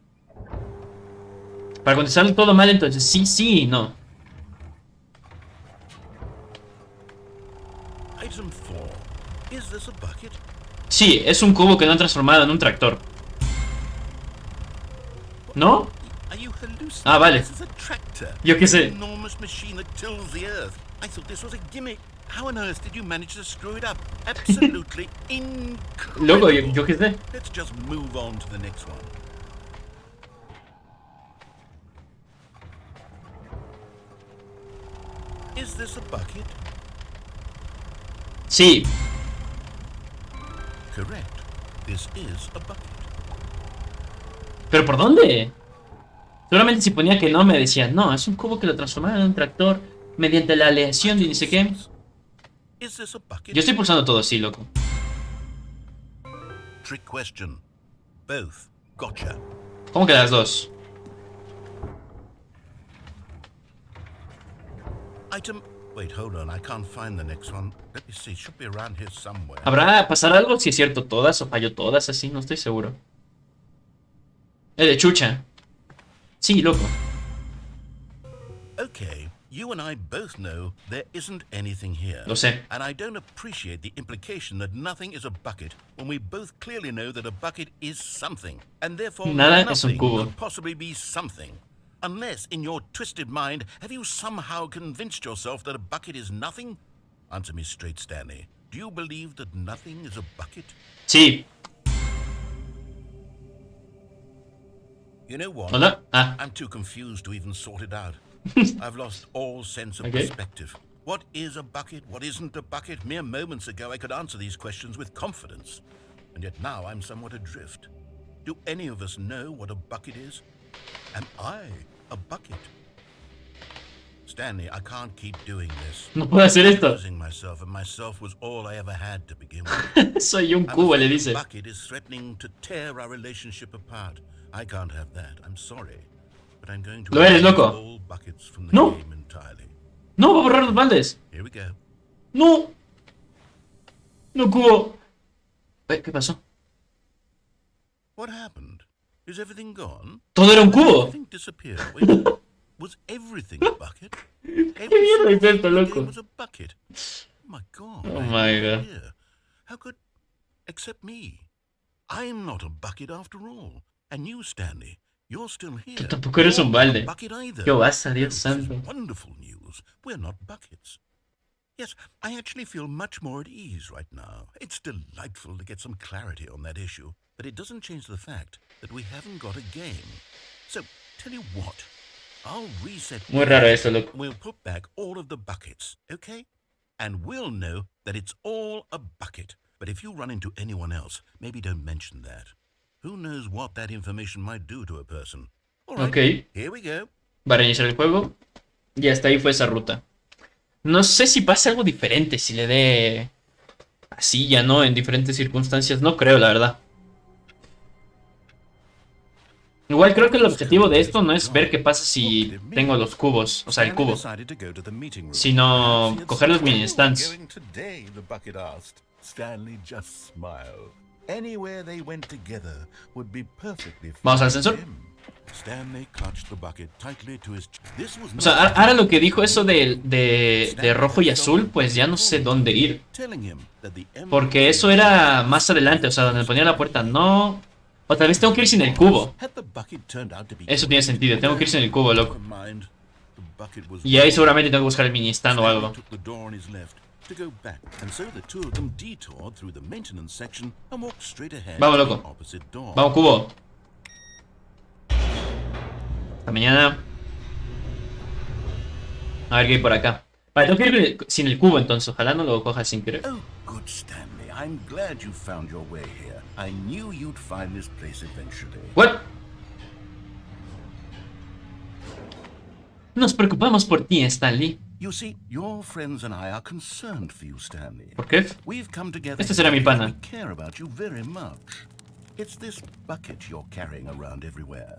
Para contestarlo todo mal, entonces sí, sí y no. Item 4. Is this a bucket? Sí, es un cubo que no han transformado en un tractor. ¿No? Are you hallucinating? Ah, vale. This is a tractor. Yo qué sé. An enormous machine that tills the earth. I thought this was a gimmick. How on earth did you manage to screw it up? Absolutely incredible. Loco, yo qué sé. Let's just move on to the next one. Is this a bucket? Sí. Correct. This is a bucket. ¿Pero por dónde? Solamente si ponía que no, me decían, no, es un cubo que lo transformaron en un tractor mediante la aleación de ni sé qué. Is this a bucket? Yo estoy pulsando todo, sí, loco. Trick question. Both. Gotcha. ¿Cómo que las dos? Item. Wait, hold on. I can't find the next one. Let me see. Should be around here somewhere. ¿Habrá pasar algo si es cierto todas o falló todas así? No estoy seguro. De chucha. Sí, loco. Okay, you and I both know there isn't anything here. Lo sé. And I don't appreciate the implication that nothing is a bucket when we both clearly know that a bucket is something. And therefore Nada es un nothing cubo. will possibly be something. Unless, in your twisted mind, have you somehow convinced yourself that a bucket is nothing? Answer me straight, Stanley. Do you believe that nothing is a bucket? Sí. You know what? ¿Hola? Ah. I'm too confused to even sort it out. I've lost all sense of Okay. perspective. What is a bucket? What isn't a bucket? Mere moments ago I could answer these questions with confidence. And yet now I'm somewhat adrift. Do any of us know what a bucket is? Am I a bucket? Stanley, I can't keep doing this. No puedo hacer esto. Losing myself, and myself was all I ever had to begin with. Soy un I'm cubo, le afraid dice. a bucket is threatening to tear our relationship apart. I can't have that. I'm sorry. But I'm going to Lo eres, remove loco. all buckets from the No. game entirely. No, va a borrar los baldes. Here we go. No. No, cubo. ¿Qué pasó? What happened? Is everything gone? Todo era un cubo. Everything disappeared. Wait, was everything a bucket? ¿Qué mierda es esto, The loco? game was a bucket. Oh my god. Oh I had my no God. idea. How could... Except me. I'm not a bucket after all. And you, Stanley, you're still here. Tú tampoco eres un You're not a balde. bucket either. ¿Qué pasa, Dios This is santo? wonderful news. We're not buckets. Yes, I actually feel much more at ease right now. It's delightful to get some clarity on that issue, but it doesn't change the fact that we haven't got a game. So, tell you what, I'll reset. Muy raro eso, loco. We'll put back all of the buckets, okay? And we'll know that it's all a bucket. But if you run into anyone else, maybe don't mention that. Who knows what that information might do to a person? All right, Ok. here we go. Va a reiniciar el juego. Y hasta ahí fue esa ruta. No sé si pasa algo diferente, si le dé así ya no, en diferentes circunstancias. No creo, la verdad. Igual creo que el objetivo de esto no es ver qué pasa si tengo los cubos, o sea, el cubo, sino coger los mini stands. Stanley just smiled. Anywhere they went together would be perfectly fine. Vamos al ascensor. with him. Stanley clutched the bucket tightly to his This was O sea, ahora lo que dijo eso de rojo y azul, pues ya no sé dónde ir. telling him that the Porque eso era más adelante, o sea, donde ponía la puerta no... O tal vez tengo que ir sin el cubo. Had the bucket turned out to be Eso tiene sentido, tengo que ir sin el cubo, loco. Never mind. The bucket was Y ahí seguramente tengo que buscar el mini stand o Stanley algo. took the door on his left to go back, and so the two of them detoured through the maintenance section and walked straight ahead Vamos, to loco. the opposite door. Vamos, cubo. Hasta mañana. A ver qué hay por acá. Vale, tengo que ir sin el cubo entonces. Ojalá no lo coja sin querer. Oh, good Stanley. I'm glad you found your way here. I knew you'd find this place eventually. What? Nos preocupamos por ti, Stanley. You see, your friends and I are concerned for you, Stanley. ¿Por qué? We've come together Este será mi because pana. we care about you very much. It's this bucket you're carrying around everywhere.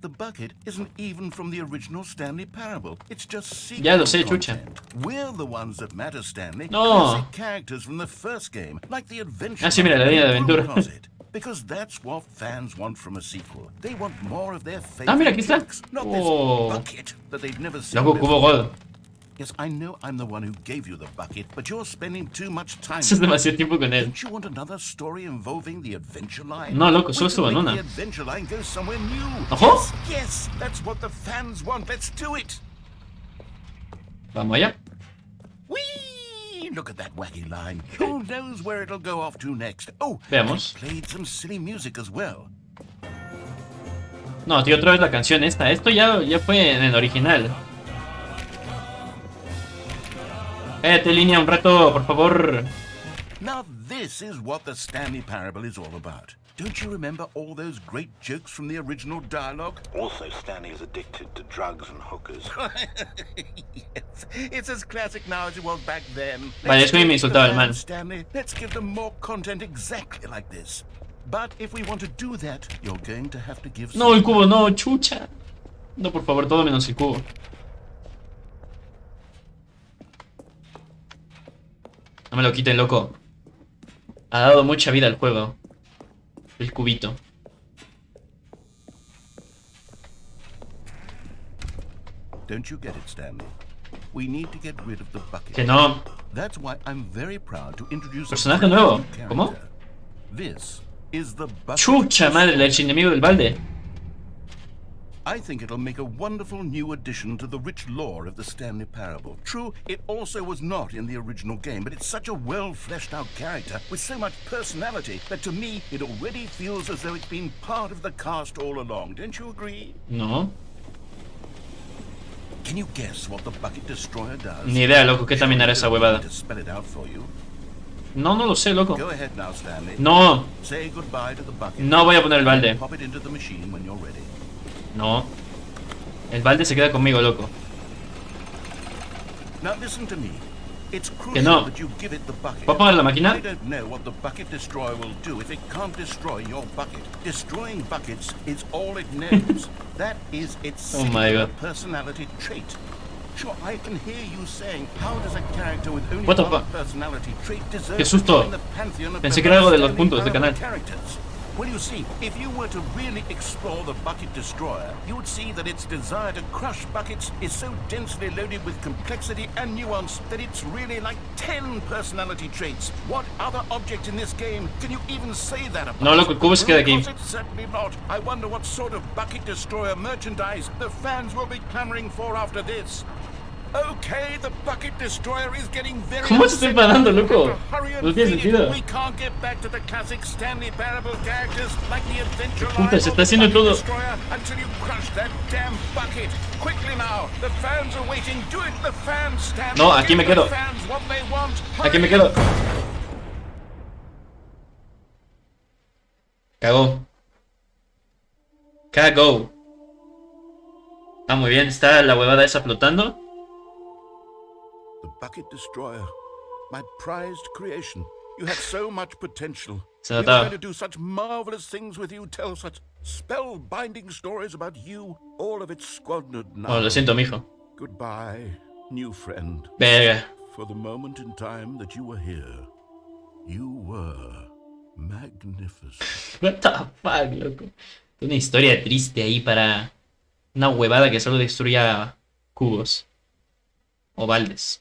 The bucket isn't even from the original Stanley Parable. It's just secret Ya lo sé, chucha. content. We're the ones that matter, Stanley. No. Classic characters from the first game, like the adventure. Ah, sí, mira, la línea de aventura. Because that's what fans want from a sequel. They want more of their favorite Ah, mira, aquí está. tracks, not Oh. this bucket that they've never seen Loco, cubo before. God. Yes, I know I'm the one who gave you the bucket, but you're spending too much time. Haces demasiado tiempo con él. Don't you want another story involving the adventure line? No, loco, solo We can estuvo en make una. The adventure line go somewhere new. Ojo. Yes, yes, that's what the fans want. Let's do it. Vamos allá. Whee! Look at that wacky line. Who knows where it'll go off to next? Oh, Veamos. I played some silly music as well. No, tío, otra vez la canción esta. Esto ya fue en el original. Te línea un rato, por favor. Now this is what the Stanley Parable is all about. Don't you remember all those great jokes from the original dialogue? Also, Stanley is addicted to drugs and hookers. Yes, it's as classic now as it was back then. Vale, es que me insultaba el man. Stanley, let's give them more content exactly like this. But if we want to do that, you're going to have to give. No, el cubo, no, chucha. No, por favor, todo menos el cubo. No me lo quiten, loco. Ha dado mucha vida al juego. El cubito. Don't you get it, Stanley? We need to get rid of the bucket. Que no. That's why I'm very proud to introduce Personaje a nuevo. character. ¿Cómo? This is the bucket. Chucha madre, el archienemigo del balde. I think it'll make a wonderful new addition to the rich lore of the Stanley Parable. True, it also was not in the original game, but it's such a well-fleshed-out character with so much personality that to me it already feels as though it's been part of the cast all along. Don't you agree? No. Can you guess what the Bucket Destroyer does? Ni idea, loco. ¿Qué también hará esa huevada? To spell it out for you. No, no lo sé, loco. Go ahead now, Stanley. No. Say goodbye to the bucket. No voy a poner el balde. Pop it into the machine when you're ready. No. El balde se queda conmigo, loco. Now listen to me. It's Que crucial no. that you give it the bucket. ¿Puedo apagar la máquina? I don't know what the Bucket Destroyer will do if it can't destroy your bucket. Destroying buckets is all it knows. That is its Oh my singular God. personality trait. Sure, I can hear you saying, how does a character with only What the one fuck? personality trait deserve Qué susto. to join the pantheon of Pensé que era algo de los Stanley puntos de Parable canal. characters? Well, you see, if you were to really explore the Bucket Destroyer, you would see that its desire to crush buckets is so densely loaded with complexity and nuance that it's really like 10 personality traits. What other object in this game can you even say that about? No, loco, el cubo se queda aquí. Because it's certainly not. I wonder what sort of Bucket Destroyer merchandise the fans will be clamoring for after this. Okay, the Bucket Destroyer is getting very ¿Cómo se está enfadando, loco? Hurry and No tiene feed it. sentido. We can't get back to the classic Stanley Parable characters like the adventure Puta, line se or está the haciendo Bucket todo. Destroyer until you crush that damn bucket. Quickly now, the fans are waiting. Do it, the fans, Stanley. No, aquí Give me the quedo. fans what they want. Aquí me Hurry. quedo. Cagó. Cagó. Ah, muy bien. Está la huevada esa flotando. The Bucket Destroyer, my prized creation. You had so much potential. Se We were notaba. going to do such marvelous things with you, tell such spellbinding stories about you. All of it squandered now. Oh, lo siento, mijo. Goodbye, new friend. Verga. For the moment in time that you were here, you were magnificent. What the fuck, loco. Una historia triste ahí para una huevada que solo destruya cubos. O baldes.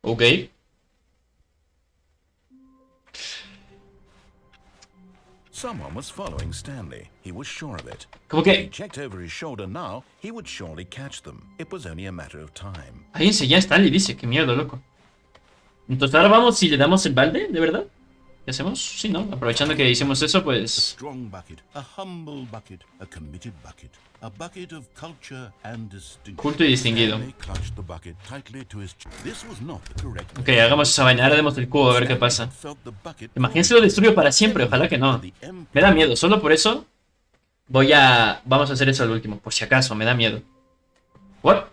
Ok. Someone was following Stanley. He was sure of it. Como If he que checked over his shoulder now, he would surely catch them. It was only a matter of time. ahí enseña Stanley, dice. Qué mierda, loco. Entonces ahora vamos y le damos el balde, ¿de verdad? ¿Qué hacemos? Sí, ¿no? Aprovechando que hicimos eso, pues... Strong bucket, a humble bucket, a committed bucket, a bucket of culture and distinction. Culto y distinguido. Stanley clutched the bucket tightly to his This was not the correct. Ok, hagamos esa vaina. Ahora demos el cubo a ver qué pasa. Felt the bucket Imagínense lo destruyo para siempre, ojalá que no. Me da miedo, solo por eso Vamos a hacer eso al último, por si acaso, me da miedo. ¿What?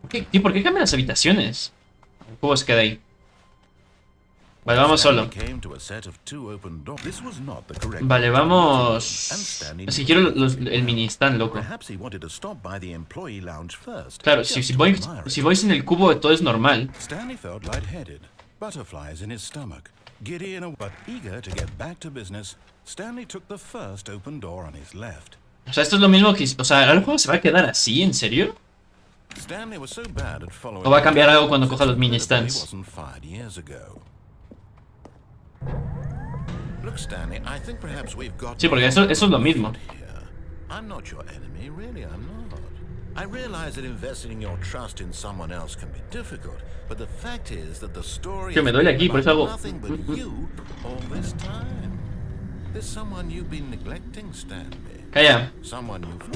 ¿Qué? ¿Por qué cambian las habitaciones? El juego se queda ahí. Vale, vamos solo. Vale, vamos... Es que quiero el mini stand, loco. Claro, si voy sin el cubo, todo es normal. Stanley felt lightheaded, butterflies in his stomach. Giddy but eager to get back to business, Stanley took the first open door on his left. O sea, esto es lo mismo que... O sea, ¿el juego se va a quedar así? ¿En serio? Stanley was so bad at following... ¿O va a cambiar algo cuando coja los mini stands? Look, Stanley, I think perhaps we've got... Sí, porque eso es lo mismo. I'm not your enemy, really, I'm not. I realize that investing in your trust in someone else can be difficult, but the fact is that the story Que me duele aquí, por eso hago... nothing but you all this time. There's someone you've been neglecting, Stanley. Calla. Someone you've...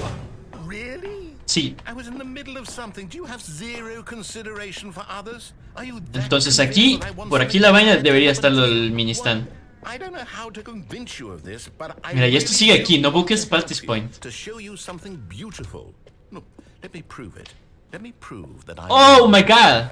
Really? Sí. I was in the middle of something. Do you have zero consideration for others? Are you that Entonces aquí, convinced that I want por aquí something la vaina bad to debería happen estar to el you? mini stand. I don't know how to convince you of this, but I Mira, y esto sigue really aquí, do no want busques to past help this you, point. to show you something beautiful. Look, let me prove it. Let me prove that I... Oh my god.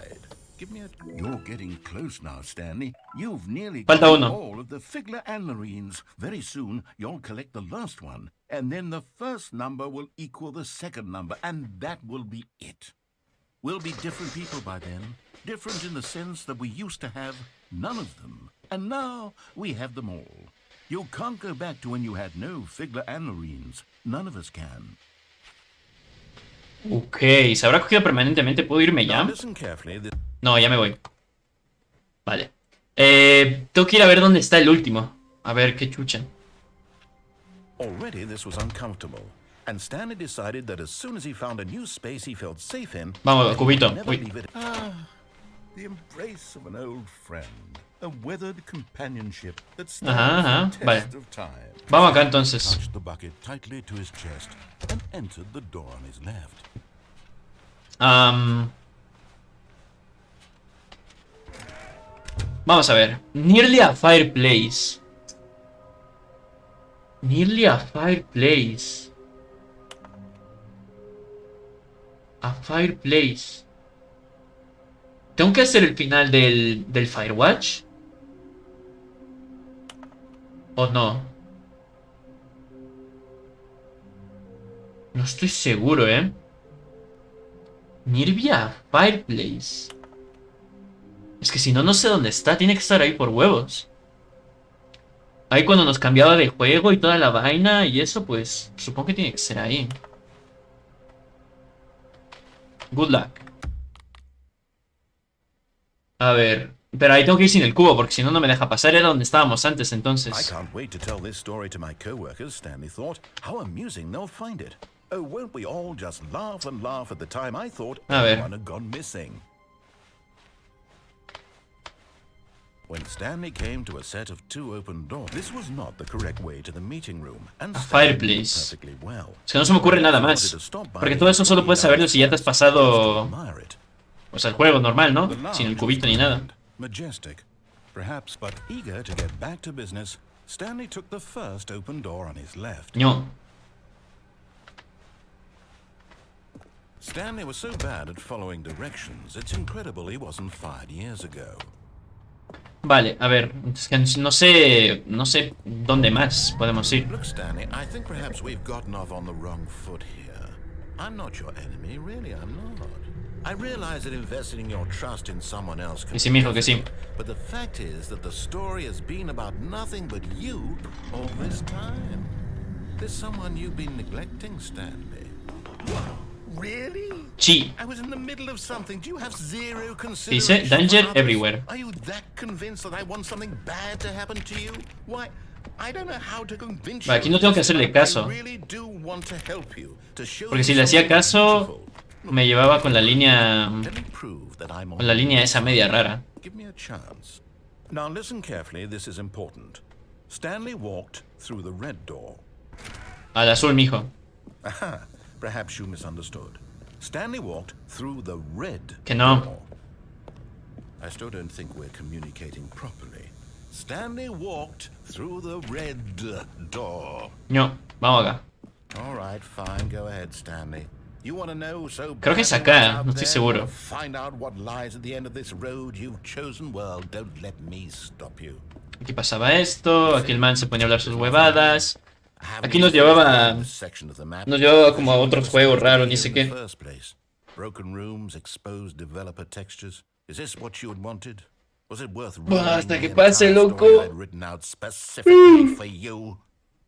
Give me a... You're getting close now, Stanley. You've nearly Falta got uno. all of the Figler and Marines. Very soon, you'll collect the last one. And then the first number will equal the second number. And that will be it. We'll be different people by then. Different in the sense that we used to have none of them. And now we have them all. You can't go back to when you had no Figler and Marines. None of us can. Ok, ¿se habrá cogido permanentemente? ¿Puedo irme ya? Now listen carefully. No, ya me voy. Vale. Tengo que ir a ver dónde está el último. A ver, qué chucha. Already this was uncomfortable, and Stanley decided that as soon as he found a new space he felt safe in, Vamos, he cubito. would never Uy. leave it. The embrace of an old friend, a weathered companionship that stands Ajá, the vale. test of time. Vamos acá entonces. Touched the bucket tightly to his chest and entered the door on his left. Vamos a ver. Nearly a fireplace. Nearly a fireplace. A fireplace. ¿Tengo que hacer el final del Firewatch? ¿O no? No estoy seguro, ¿eh? Nearly a fireplace. Es que si no, no sé dónde está. Tiene que estar ahí por huevos. Ahí cuando nos cambiaba de juego y toda la vaina y eso, pues supongo que tiene que ser ahí. Good luck. A ver, pero ahí tengo que ir sin el cubo porque si no, no me deja pasar. Era donde estábamos antes, I entonces. can't wait to tell this story to my co-workers, Stanley thought. How amusing they'll find it. Oh, won't we all just laugh and laugh at the time I thought A ver. everyone had gone missing. When Stanley came to a set of 2 open doors, this was not the correct way to the meeting room, and A Stanley knew fireplace. perfectly well. Es que no se me ocurre nada más. Porque todo eso solo puedes saberlo si ya te has pasado... Admire it. O sea, el juego normal, ¿no? The Sin el lounge cubito was ni nada. grand, majestic, perhaps, but eager to get back to business, Stanley took the first open door on his left. No. Stanley was so bad at following directions, it's incredible he wasn't fired years ago. Vale, a ver. Es que no sé dónde más podemos ir. Look, Stanley, I think perhaps we've gotten off on the wrong foot here. I'm not your enemy, really, I'm not. I realize that investing in your trust in someone else can Que sí, mijo, que sí. but the fact is that the story has been about nothing but you all this time. There's someone you've been neglecting, Stanley. Really? Sí. I was in the middle of something. Do you have zero Dice consideration danger for others? everywhere. Are you that convinced that I want something bad to happen to you? Why, I don't know how to convince Vale, you aquí no tengo que of this, hacerle but caso. I really do want to help you, to show Porque you si le hacía something caso, beautiful. me llevaba con la línea... Let me prove that I'm on Con la línea esa media rara. Give me a chance. Now listen carefully, this is important. Stanley walked through the red door. Al azul, mijo. Aha, perhaps you misunderstood. Stanley walked through the red Que no. door. I still don't think we're communicating properly. Stanley walked through the red door. No, vamos acá. All right, fine. Go ahead, Stanley. You want to know so Creo que es badly acá, what's out no estoy there? seguro. Want to find out what lies at the end of this road you've chosen? Well, don't let me stop you. Aquí pasaba esto, aquí el man se ponía a hablar sus huevadas. I haven't Aquí nos even finished llevaba... reading this section of the map, Nos llevaba because como a you were otros never juegos supposed to raros, be ni here sé in the qué. first place. Broken rooms, exposed developer textures. Is this what you had wanted? Was it worth Hasta ruining que the pase, entire loco. story I'd written out specifically for you?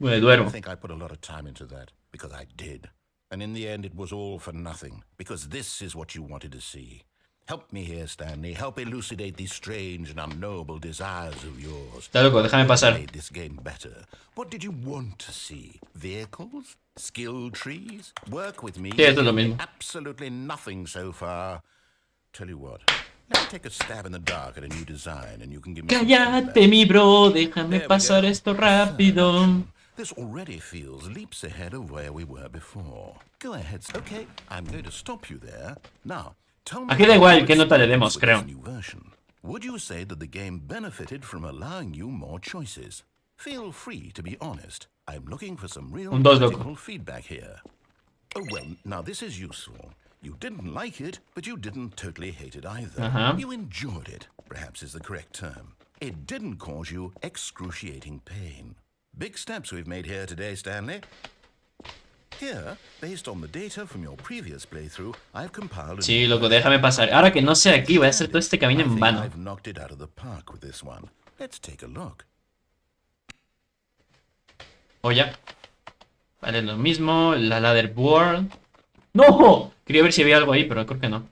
Me I duermo. think I put a lot of time into that, because I did. And in the end, it was all for nothing, because this is what you wanted to see. Help me here, Stanley. Help elucidate these strange and unknowable desires of yours. Está loco, déjame What pasar. made this game better? What did you want to see? Vehicles? Skill trees? Work with me? Sí, esto es lo You've mismo. made absolutely nothing so far. Tell you what, let me take a stab in the dark at a new design, and you can give me some Cállate, feedback. mi bro, déjame There we pasar go. esto Third rápido. option. This already feels leaps ahead of where we were before. Go ahead. Okay, I'm going to stop you there. Now, tell me Aquí da igual your qué nota le experience demos, with creo. this new version. Would you say that the game benefited from allowing you more choices? Feel free to be honest. I'm looking for some real Un 2, loco. practical feedback here. Oh, well, now this is useful. You didn't like it, but you didn't totally hate it either. Ajá. You enjoyed it, perhaps is the correct term. It didn't cause you excruciating pain. Big steps we've made here today, Stanley. Here, based on the data from your previous playthrough, I've compiled a Sí, new loco, version. déjame pasar. Ahora que no sé aquí, voy a hacer todo este camino I en think vano. I've knocked it out of the park with this one. Let's take a look. O ya. Vale, lo mismo. La ladder board. ¡No! Quería ver si había algo ahí, pero creo que no.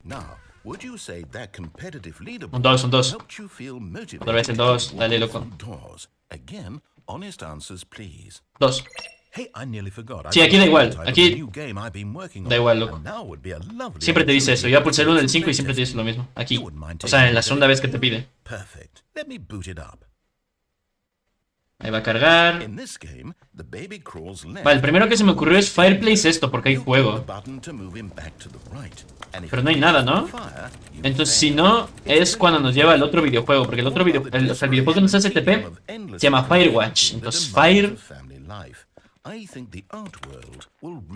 Now, would you say that competitive Un leaderboard 2, un 2. helped you feel motivated Otra vez el to 2, keep dale, walking loco. through doors? Again, honest answers, please. 2. Hey, I nearly forgot. Sí, aquí da igual, Title of aquí the new game I've been working da on, igual, loco. and now would be a lovely Siempre te dice eso. opportunity Ya pulsé el 1 del to 5 y siempre te playtest dice lo mismo. Aquí. You wouldn't mind O sea, taking en la a look segunda at vez it? que te pide. Perfect. Let me boot it up. Ahí va a cargar. In this game, the baby crawls left. Vale, el primero que se me ocurrió es Fireplace esto, porque hay You fuego. click the button to move him back to the right. And if Pero you no hay nada, ¿no? fire, you Entonces, fail. si no, es cuando nos lleva al otro videojuego. Porque el otro videojuego, o sea, el videojuego que nos hace TP se llama Firewatch. Entonces, Fire...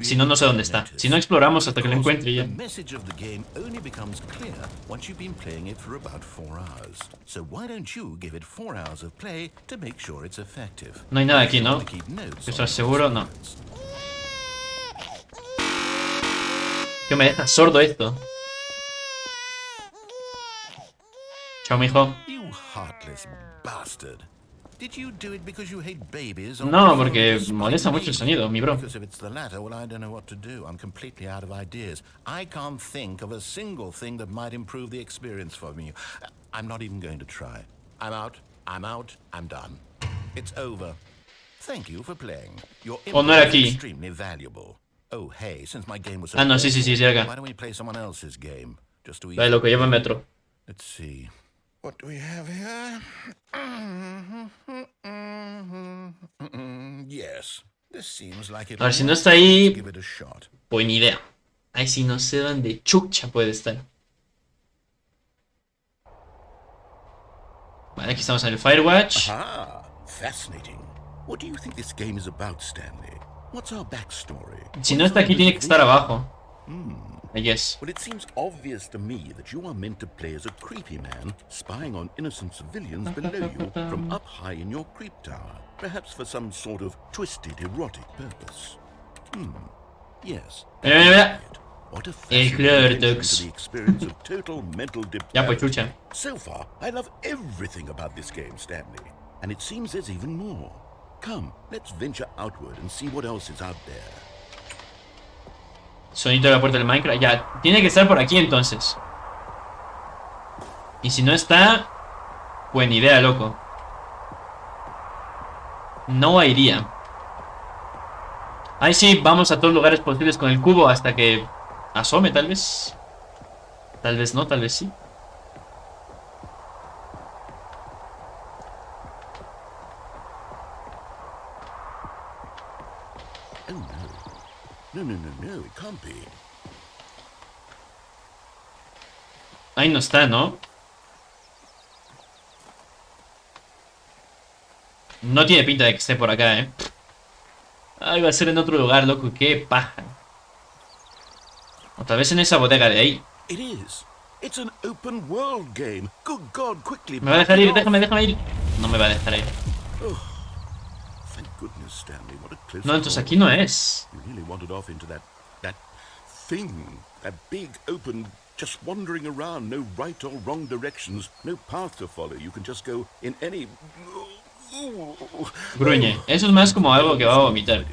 Si no, no sé dónde está. Si no, exploramos hasta que lo encuentre y ya. The message of the game only becomes clear once you've been playing it for about 4 hours. So why don't you give it 4 hours of play to make sure it's effective? No hay nada aquí, ¿no? Keep notes on ¿Estás your seguro? No. experience. Que me deja sordo esto. Chao, mijo. You heartless bastard. Did you do it because you hate babies? or No, because porque despite molesta mucho el sonido, mi bro. Because if it's the latter, well, I don't know what to do. I'm completely out of ideas. I can't think of a single thing that might improve the experience for me. I'm not even going to try. I'm out. I'm out. I'm done. It's over. Thank you for playing. Your Oh, no era input is aquí. extremely valuable. Oh, hey, since my game was so Ah, no, sí, sí, sí, sí, era why acá. don't we play someone else's game? Just to ease Vale, loco, the llévame pain. a otro. Let's see. What do we have here? Yes. This seems like it. A ver, si no might está be. ahí- Let's give it a shot. Pues ni idea. Ay, si no sé dónde chucha puede estar. Vale, aquí estamos en el Firewatch. Ah, fascinating. What do you think this game is about, Stanley? What's our backstory? Si no está aquí, tiene que estar abajo. I guess. Well, it seems obvious to me that you are meant to play as a creepy man spying on innocent civilians below you from up high in your creep tower, perhaps for some sort of twisted erotic purpose. Yes. Mira, mira, mira. What a El fascinating Directo. entrance into the experience of total mental Ya, pues depravity. chucha. So far, I love everything about this game, Stanley. And it seems there's even more. Come, let's venture outward and see what else is out there. Sonido de la puerta del Minecraft. Ya, tiene que estar por aquí entonces. Y si no está... Buena idea, loco. No iría. Ahí sí, vamos a todos los lugares posibles con el cubo hasta que asome, tal vez. Tal vez no, tal vez sí. Oh no. No, it can't be. Ahí no está, ¿no? No tiene pinta de que esté por acá, ¿eh? Ay, va a ser en otro lugar, loco. Qué paja. O tal vez en esa bodega de ahí. It is. It's an open world game. Good God, quickly. Me va a dejar ir, déjame ir. No me va a dejar ir. Thank goodness, Stanley. What a close No, entonces call. aquí no es. You really wandered off into that thing. That big open, just wandering around. No right or wrong directions. No path to follow. You can just go in any... Gruñe. Eso es más como algo que va a vomitar.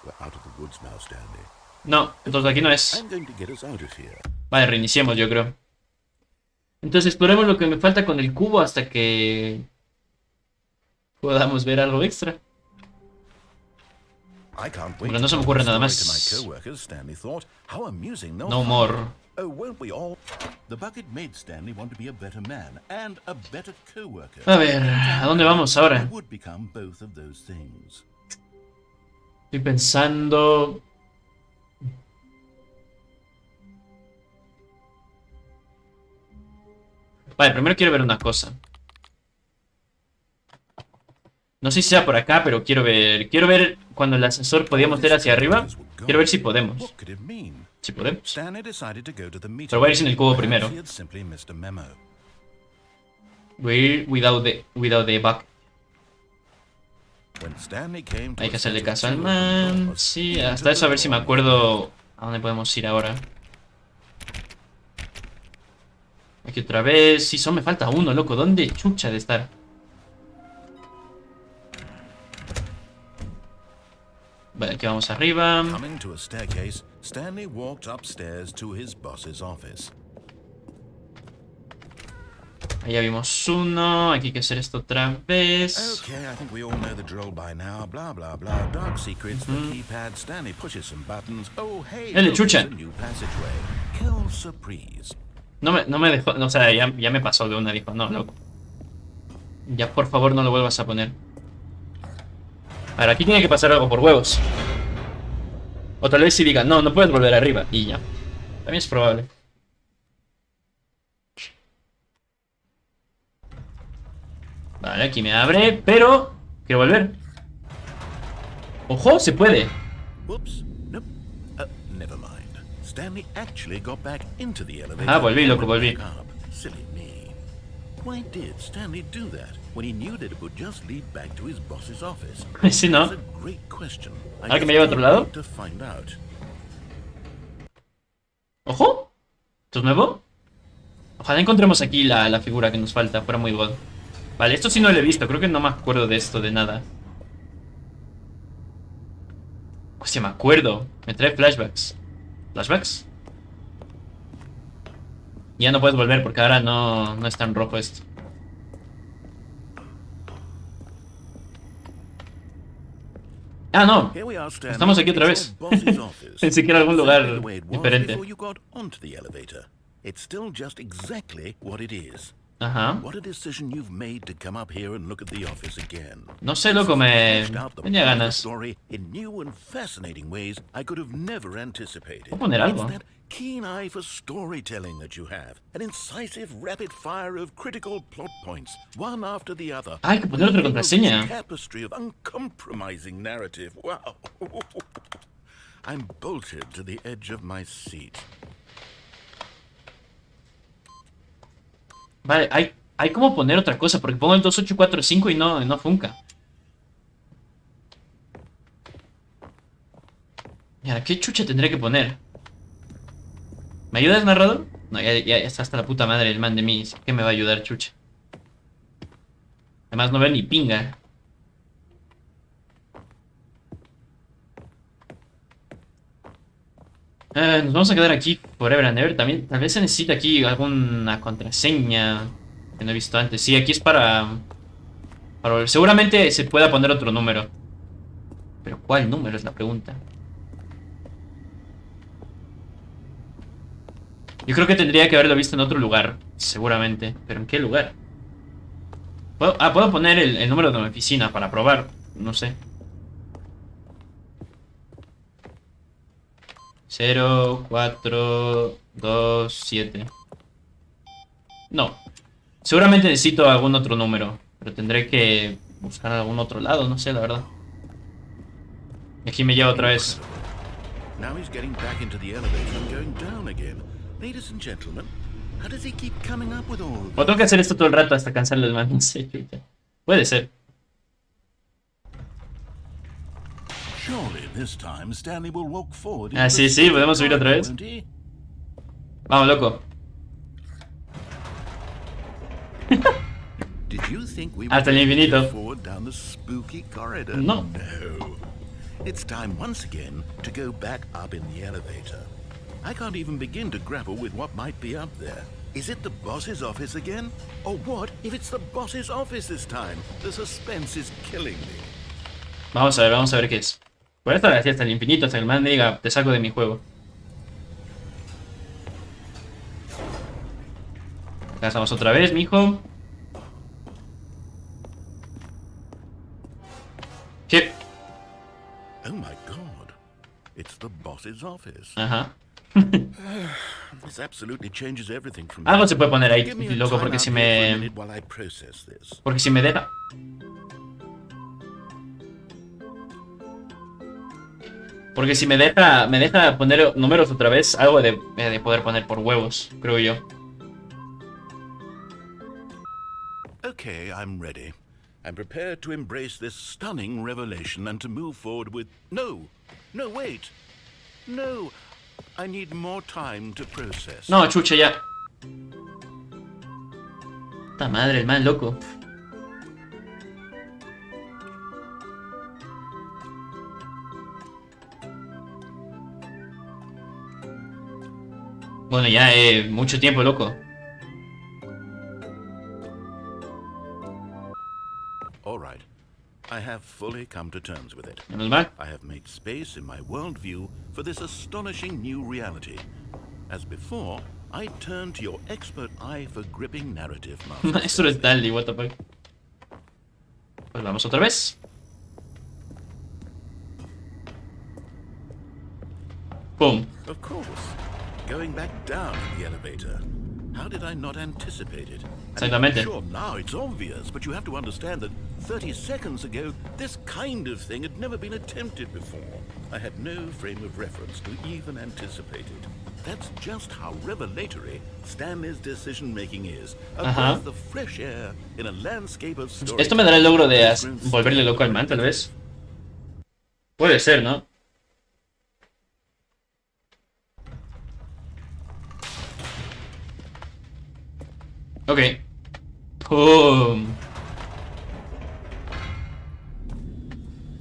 We're out of the woods now, Stanley. No, entonces aquí no es. I'm going to get us out of here. Vale, reiniciemos, yo creo. Entonces exploremos lo que me falta con el cubo hasta que podamos ver algo extra. I can't Bueno, no se me ocurre nada más. Stanley thought. How amusing, no? No more. Oh, won't we all? The bucket made Stanley want to be a better man and a better co-worker. A ver, ¿a dónde vamos ahora? He would become both of those things. Estoy pensando... Vale, primero quiero ver una cosa. No sé si sea por acá, pero quiero ver... Quiero ver cuando el ascensor podíamos ir hacia arriba. Quiero ver si podemos. What could it mean? Si podemos. Stanley decided to go to the meeting. Pero voy a ir sin el cubo Perhaps primero. he had simply missed a memo. Voy a ir without the bucket. When Stanley came to Hay que a hacerle set of caso al two man. open doors, Sí, he hasta entered eso a ver the si me door. acuerdo a dónde podemos ir ahora. Aquí otra vez. Sí, solo me falta uno, loco. ¿Dónde chucha de estar? Vale, aquí vamos arriba. Coming to a staircase, Stanley walked upstairs to his boss's office. Ahí ya vimos uno. Aquí hay que hacer esto otra vez. Okay, I think we all know the drill by now. Blah, blah, blah. Dark secrets, the keypad. Stanley pushes some buttons. Oh, hey, Dale, look, chucha. it's a new passageway. Kill surprise. No me dejó. O sea, ya me pasó de una. Dijo, no, loco. Ya por favor no lo vuelvas a poner. A ver, aquí tiene que pasar algo por huevos. O tal vez si diga, no, no puedes volver arriba. Y ya. También es probable. Vale, aquí me abre, pero quiero volver. ¡Ojo! ¡Se puede! Whoops. Nope. Never mind. Stanley actually got back into the elevator. Ah, volví, and loco, went volví. back up. Silly me. Why did Stanley do that when he knew that it would just lead back to his boss's office? Sí, ¿no? That's a great question. I ¿Ahora que guess me lleva a otro we'll lado? need to find out. ¡Ojo! ¿Esto es nuevo? Ojalá encontremos aquí la figura que nos falta. Fuera muy god. Vale, esto sí no lo he visto. Creo que no me acuerdo de esto, de nada. Hostia, me acuerdo. Me trae flashbacks. ¿Flashbacks? Ya no puedes volver porque ahora no es tan rojo esto. Ah, no. Here we are, Stanley. Estamos aquí otra It's vez. your boss's office. Pensé que era algún lugar Exactly the way it was diferente. before you got onto the elevator. It's still just exactly what it is. Ajá. What a decision you've made to come up here and look at the office again. No sé, loco, me Fleshed out the tenía plot of the ganas. story in new and fascinating ways I could have never anticipated. Voy a poner algo. It's that keen eye for storytelling that you have, an incisive rapid fire of critical plot points, one after the other. Ah, hay que poner otra Weaving a contraseña. rich tapestry of uncompromising narrative. Wow. I'm bolted to the edge of my seat. Vale, hay como poner otra cosa, porque pongo el 2845 y no funca. ¿Y ahora qué chucha tendré que poner? ¿Me ayudas, narrador? No, ya está hasta la puta madre el man de mí. ¿Qué me va a ayudar, chucha? Además no veo ni pinga. Nos vamos a quedar aquí forever and ever. También, tal vez se necesita aquí alguna contraseña que no he visto antes. Sí, aquí es para volver. Seguramente se pueda poner otro número. Pero ¿cuál número es la pregunta? Yo creo que tendría que haberlo visto en otro lugar. Seguramente. ¿Pero en qué lugar? Puedo poner el número de mi oficina para probar. No sé. 0, 4, 2, 7. No. Seguramente necesito algún otro número. Pero tendré que buscar algún otro lado, no sé, la verdad. Y aquí me lleva otra vez. Now he's getting back into the elevator and going down again. Ladies and gentlemen, how does he keep coming up with all of O tengo que hacer esto todo el rato hasta cansarlo el man, no sé, chucha. Puede ser. Surely this time Stanley will walk forward. Ah, sí, sí, podemos subir otra vez. Vamos, loco. Did you think we Hasta el infinito. forward down the spooky corridor? No. No. It's time once again to go back up in the elevator. I can't even begin to grapple with what might be up there. Is it the boss's office again? Or what if it's the boss's office this time? The suspense is killing me. Vamos a ver qué es. Por esto así hasta el infinito, hasta que el man diga, te saco de mi juego. Acá estamos otra vez, mijo. Sí. Oh my god. It's the boss's office. Ajá. This absolutely changes everything from Algo se puede poner ahí, Give me a loco, time porque out si here for a me... minute while I process this. Porque si me deja... Porque si me deja poner números otra vez, algo de poder poner por huevos, creo yo. Okay, I'm ready. I'm prepared to embrace this stunning revelation and to move forward with... No, wait. No, I need more time to process. No, chucha, ya. Puta madre, el man loco. Bueno, ya mucho tiempo, loco. All right. I have fully come to terms with it. Menos mal. I have made space in my worldview for this astonishing new reality. As before, I turn to your expert eye for gripping narrative, Master. Maestro Stanley, what the fuck. Pues vamos otra vez. Boom. Of course. Going back down in the elevator. How did I not anticipate it? Exactamente. Sure, now it's obvious, but you have to understand that 30 seconds ago, this kind of thing had never been attempted before. I had no frame of reference to even anticipate it. That's just how revelatory Stanley's decision-making is. A breath of fresh air in a landscape of stories. Esto me dará el logro de volverle loco al man, tal vez. Puede ser, ¿no? Ok. ¿No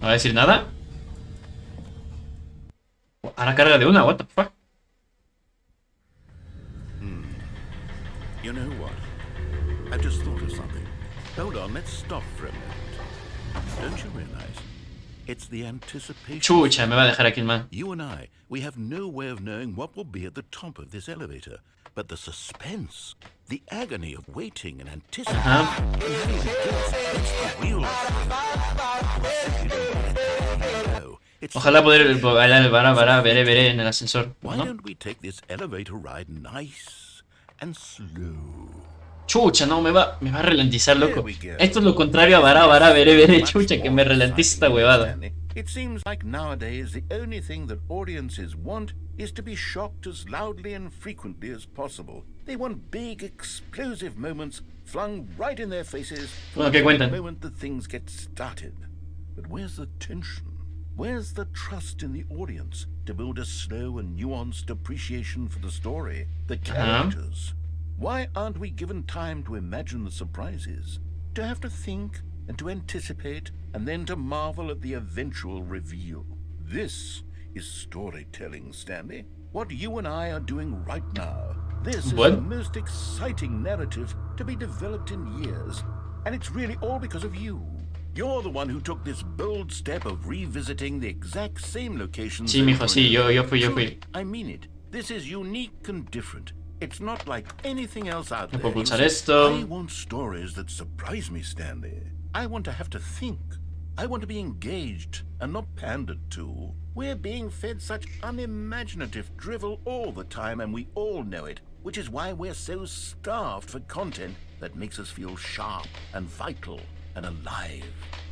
va a decir nada? Ahora carga de una, what the fuck. You know what? I've just thought of something. Hold on, let's stop for a minute. Don't you realize? It's the anticipation. Chucha, me va a dejar aquí el man. You and I, we have no way of knowing what will be at the top of this elevator. But the suspense, the agony of waiting and anticipating, and having to guess against the wheel. Ojalá poder bailar el veré en el ascensor, Why ¿no? don't we take this elevator ride nice and slow? Chucha, no, me va a ralentizar, loco. Esto es lo contrario a veré, chucha, que me ralentiza esta huevada. It seems like nowadays the only thing that audiences want is to be shocked as loudly and frequently as possible. They want big, explosive moments flung right in their faces Bueno, ¿qué the cuentan? moment that things get started. But where's the tension? Where's the trust in the audience to build a slow and nuanced appreciation for the story, the characters? Why aren't we given time to imagine the surprises, to have to think and to anticipate, and then to marvel at the eventual reveal? This is storytelling, Stanley. What you and I are doing right now. This is the most exciting narrative to be developed in years. And it's really all because of you. You're the one who took this bold step of revisiting the exact same locations. Sí, mijo, sí, yo fui. I mean it. This is unique and different. It's not like anything else out No there. puedo pulsar esto. I want stories that surprise me, Stanley. I want to have to think. I want to be engaged and not pandered to. We're being fed such unimaginative drivel all the time, and we all know it, which is why we're so starved for content that makes us feel sharp and vital. and alive.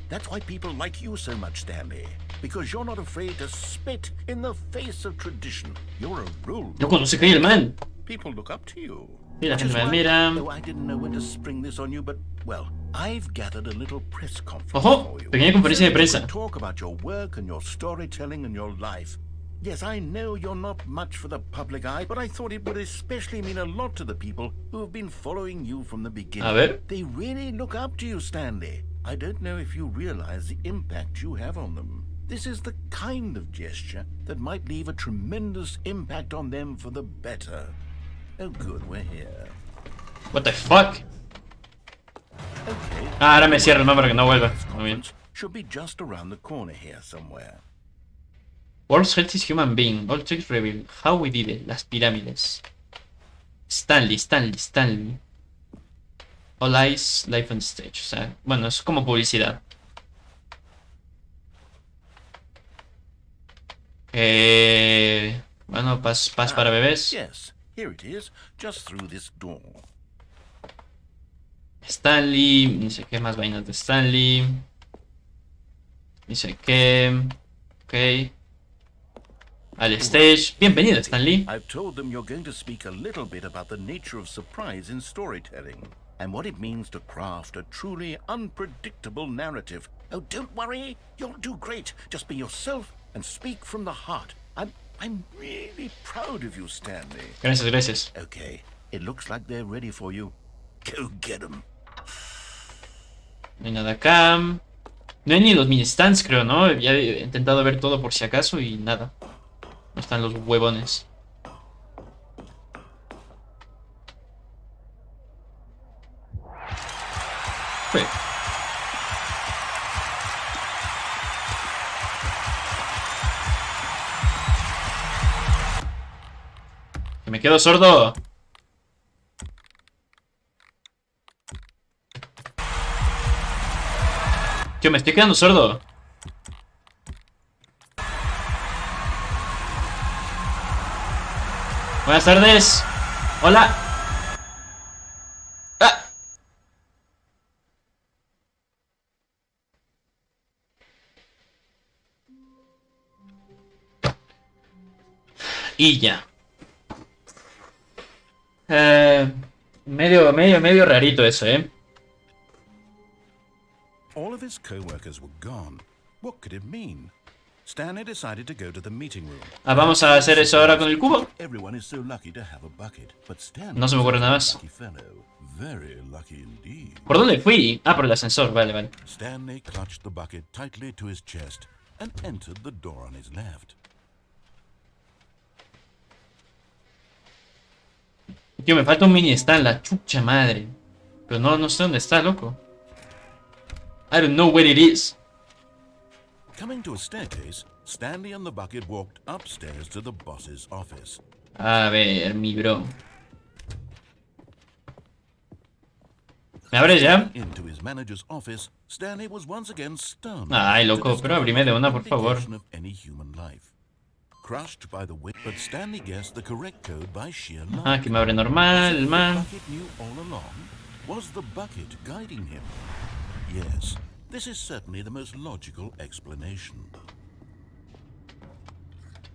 That's why people like you so much, Stanley. Because you're not afraid to spit in the face of tradition. You're a rule. No conoce que hay el man. People look up to you. Mira, Which is mira, why, mira. though I didn't know when to spring this on you, but, well, I've gathered a little press conference Ojo, for you. pequeña conferencia de So that you prensa. can talk about your work and your storytelling and your life. Yes, I know you're not much for the public eye, but I thought it would especially mean a lot to the people who have been following you from the beginning. A ver. They really look up to you, Stanley. I don't know if you realize the impact you have on them. This is the kind of gesture that might leave a tremendous impact on them for the better. Oh good, we're here. What the fuck? Okay. Ah, ahora me cierra el mapa para que no vuelva. This Muy bien. conference should be just around the corner here somewhere. World's healthiest human being. All tricks reveal. How we did it. Las pirámides. Stanley. All eyes, life on stage. O sea, bueno, es como publicidad. Bueno, pas para bebés. Yes, here it is, just through this door. Stanley, ni sé qué más vainas de Stanley. Ni sé qué. Ok. Al stage. Bienvenido, Stanley. I've told them you're going to speak a little bit about the nature of surprise in storytelling and what it means to craft a truly unpredictable narrative. Oh, don't worry, you'll do great. Just be yourself and speak from the heart. I'm really proud of you, Stanley. Gracias. Okay, it looks like they're ready for you. Go get them. No hay nada acá. No hay ni los mini stands, creo, ¿no? Ya he intentado ver todo por si acaso y nada. No están los huevones. Fue. Que me quedo sordo. Tío, me estoy quedando sordo. Buenas tardes. Hola. Ah. Y ya. Medio rarito eso, All of his co-workers were gone. What could it mean? Stanley decided to go to the meeting room. Ah, vamos a hacer eso ahora con el cubo. Everyone is so lucky to have a bucket, but Stanley No se me ocurre nada más. was a lucky fellow. Very lucky indeed. ¿Por dónde fui? Ah, por el ascensor, vale. Stanley clutched the bucket tightly to his chest and entered the door on his left. Tío, me falta un mini stand, la chucha madre. Pero no sé dónde está, loco. I don't know where it is. Coming to a staircase, Stanley and the bucket walked upstairs to the boss's office. A ver, mi bro. ¿Me abres ya? Into his manager's office, Stanley was once again stunned. Ay, to loco, pero discover abrime de una, the por favor. indication of any human life. Crushed by the wind, but Stanley guessed the correct code by sheer luck. Ah, que me abre normal, As if man. The bucket knew all along. Was the bucket guiding him? Yes, this is certainly the most logical explanation.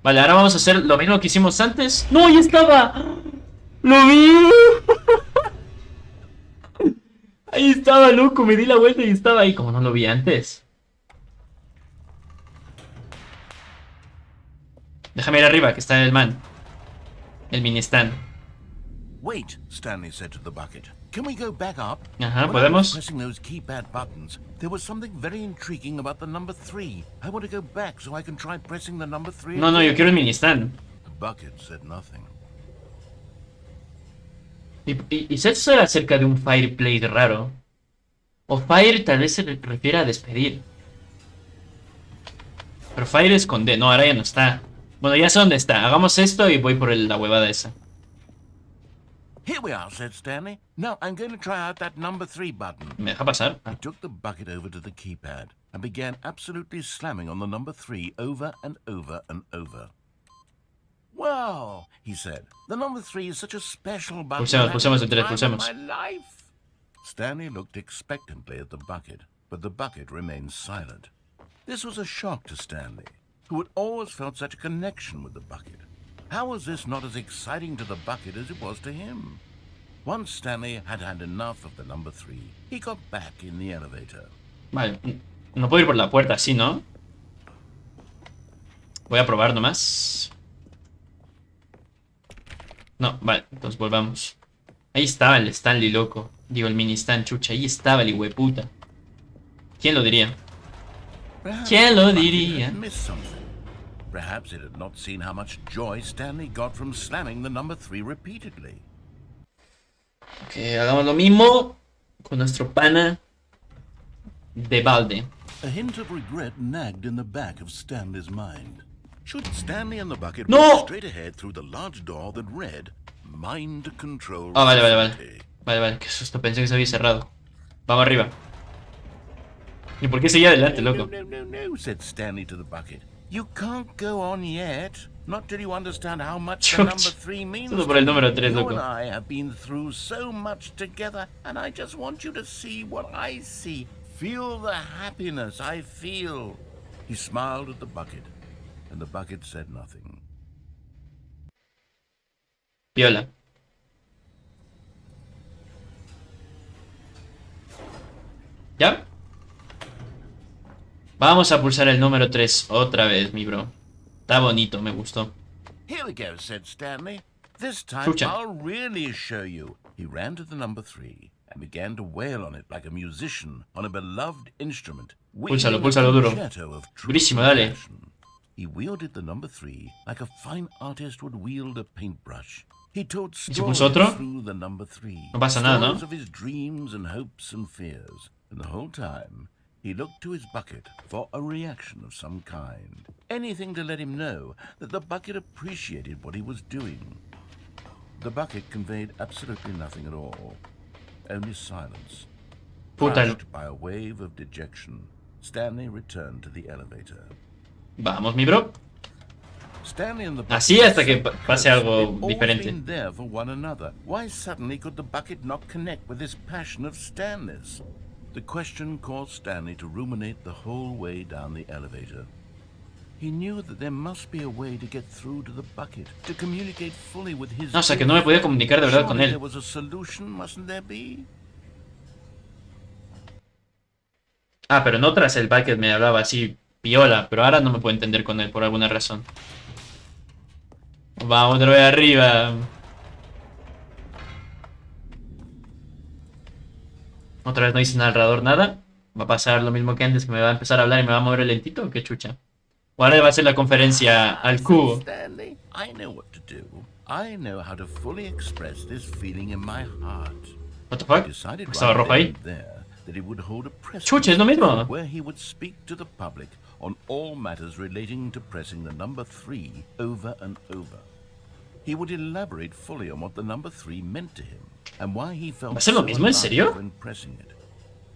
Vale, ahora vamos a hacer lo mismo que hicimos antes. ¡No, ahí estaba! ¡Lo vi! Ahí estaba, loco, me di la vuelta y estaba ahí. Como no lo vi antes. Déjame ir arriba, que está el man. El mini stand. Wait, Stanley said to the bucket. Can we go back up? Ajá, When I was ¿podemos? pressing those keypad buttons, there was something very intriguing about the number 3. I want to go back so I can try pressing the number 3. No, yo quiero el mini stand. The bucket said nothing. ¿Y si eso era acerca de un fireplace raro? O fire tal vez se refiere a despedir. Pero fire es con D. No, ahora ya no está. Bueno, ya sé dónde está. Hagamos esto y voy por la huevada esa. Here we are, said Stanley. Now I'm going to try out that number 3 button. ¿Me deja pasar? He took the bucket over to the keypad and began absolutely slamming on the number 3 over and over and over. Wow, he said. The number 3 is such a special button. Pulsemos el 3, Time of pulsemos. my life. Stanley looked expectantly at the bucket. but the bucket remained silent. This was a shock to Stanley, who had always felt such a connection with the bucket. How was this not as exciting to the bucket as it was to him? Once Stanley had had enough of the number 3, he got back in the elevator. Vale, no puedo ir por la puerta así, ¿no? Voy a probar nomás. No, vale, entonces volvamos. Ahí estaba el Stanley, loco. Digo, el mini Stan, chucha. Ahí estaba el hijueputa. ¿Quién lo diría? ¿Quién lo diría? Perhaps it had not seen how much joy Stanley got from slamming the number 3 repeatedly. Ok, hagamos lo mismo con nuestro pana de balde. A hint of regret nagged in the back of Stanley's mind. Should Stanley and the bucket No! walk straight ahead through the large door that read, Mind Control. Ah, vale, vale, vale. Facility? Vale, qué susto, pensé que se había cerrado. Vamos arriba. ¿Y por qué seguía adelante, loco? No, said Stanley to the bucket. You can't go on yet. Not till you understand how much the number 3 means. Solo por el número 3, You loco. and I have been through so much together, and I just want you to see what I see. Feel the happiness I feel. He smiled at the bucket, and the bucket said nothing. Piola. ¿Ya? Vamos a pulsar el número 3 otra vez, mi bro. Está bonito, me gustó. Here we go, said Stanley. This time Chucha. I'll really show you. He ran to the number 3 and began to wail on it like a musician on a beloved instrument. Púlsalo, púlsalo duro. Durísimo, dale. He wielded the number 3 like a fine artist would wield a paintbrush. He told si stories pulso otro? through the number 3. No pasa nada, ¿no? Stories of his dreams and hopes and fears. And the whole time, he looked to his bucket for a reaction of some kind. Anything to let him know that the bucket appreciated what he was doing. The bucket conveyed absolutely nothing at all. Only silence. Puta. Crushed by a wave of dejection, Stanley returned to the elevator. Vamos, mi bro. Stanley and the Así hasta que pase algo They'd diferente. always been there for one another. Why suddenly could the bucket not connect with this passion of Stanley's? The question caused Stanley to ruminate the whole way down the elevator. He knew that there must be a way to get through to the bucket, to communicate fully with his. No, o sea, que no me podía comunicar de verdad con Surely él. there was a solution, mustn't there be? Ah, pero en otras el bucket me hablaba así, piola, pero ahora no me puedo entender con él por alguna razón. Vamos otra vez arriba. Otra vez no dice narrador nada. Va a pasar lo mismo que antes, que me va a empezar a hablar y me va a mover el lentito. Qué chucha. O ahora va a hacer la conferencia al cubo. Stanley, I know what to do. I know how to fully express this feeling in my heart. What the fuck? Decided Estaba right rojo then ahí. and there that he would hold a press Chucha, es lo mismo. where he would speak to the public on all matters relating to pressing the number 3 over and over. He would elaborate fully on what the number 3 meant to him and why he felt ¿Va a ser lo so mismo? ¿En alive serio? when pressing it.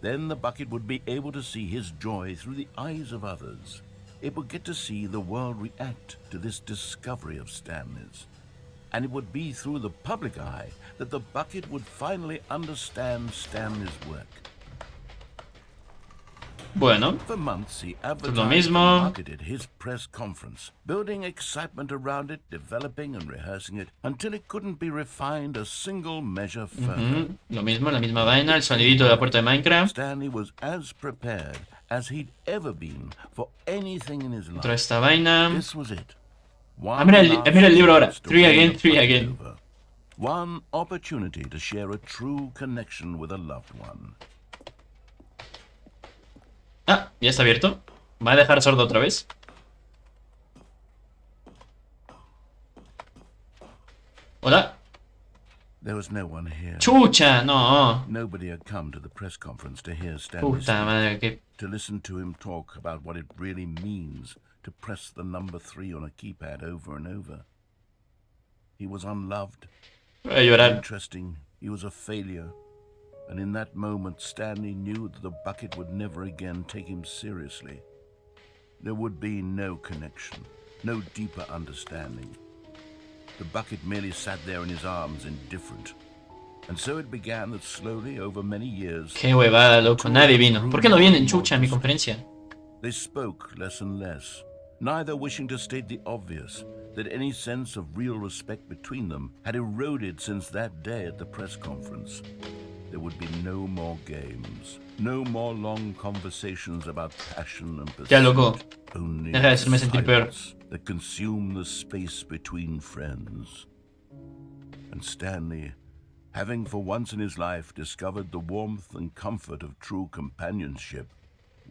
Then the bucket would be able to see his joy through the eyes of others. It would get to see the world react to this discovery of Stanley's. And it would be through the public eye that the bucket would finally understand Stanley's work. Bueno, For months, he lo advertised and mismo. marketed his press conference, building excitement around it, developing and rehearsing it, until it couldn't be refined a single measure further. Lo mismo, la misma vaina, el sonidito de la puerta de Minecraft. Stanley was as prepared as he'd ever been for anything in his Otra life. esta vaina. This was it. mira el libro ahora. last Three chance to again, win the three fight again. over. One opportunity to share a true connection with a loved one. Ah, ya está abierto. ¿Va a dejar sordo otra vez? Hola. There was no one here. Chucha, no. Nobody had come to the press conference to hear Stanley Puta madre, que... to listen to him talk about what it really means to press the number 3 on a keypad over and over. He was unloved, Voy a llorar. interesting, he was a failure. And in that moment, Stanley knew that the bucket would never again take him seriously. There would be no connection, no deeper understanding. The bucket merely sat there in his arms, indifferent. And so it began that slowly over many years. Qué huevada, loco. Nadie vino. ¿Por qué no vienen, chucha, en mi conferencia? They spoke less and less, neither wishing to state the obvious, that any sense of real respect between them had eroded since that day at the press conference. There would be no more games, no more long conversations about passion and pursuit. Ya, loco. Only Deja de hacerme sentir peor. silence that consumed the space between friends. And Stanley, having for once in his life discovered the warmth and comfort of true companionship,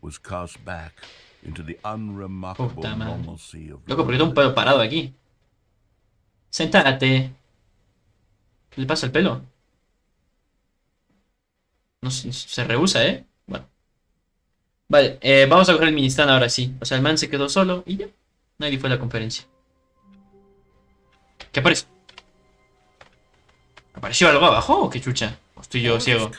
was cast back into the unremarkable Puta madre. normalcy of Loco, ¿por qué tengo un pelo parado aquí? Sentate. ¿Qué le pasa al pelo? No se rehúsa, ¿eh? Bueno. Vale, vamos a coger el mini stand ahora sí. O sea, el man se quedó solo y ya. Nadie fue a la conferencia. ¿Qué aparece? ¿Apareció algo abajo o qué chucha? ¿O estoy yo ciego?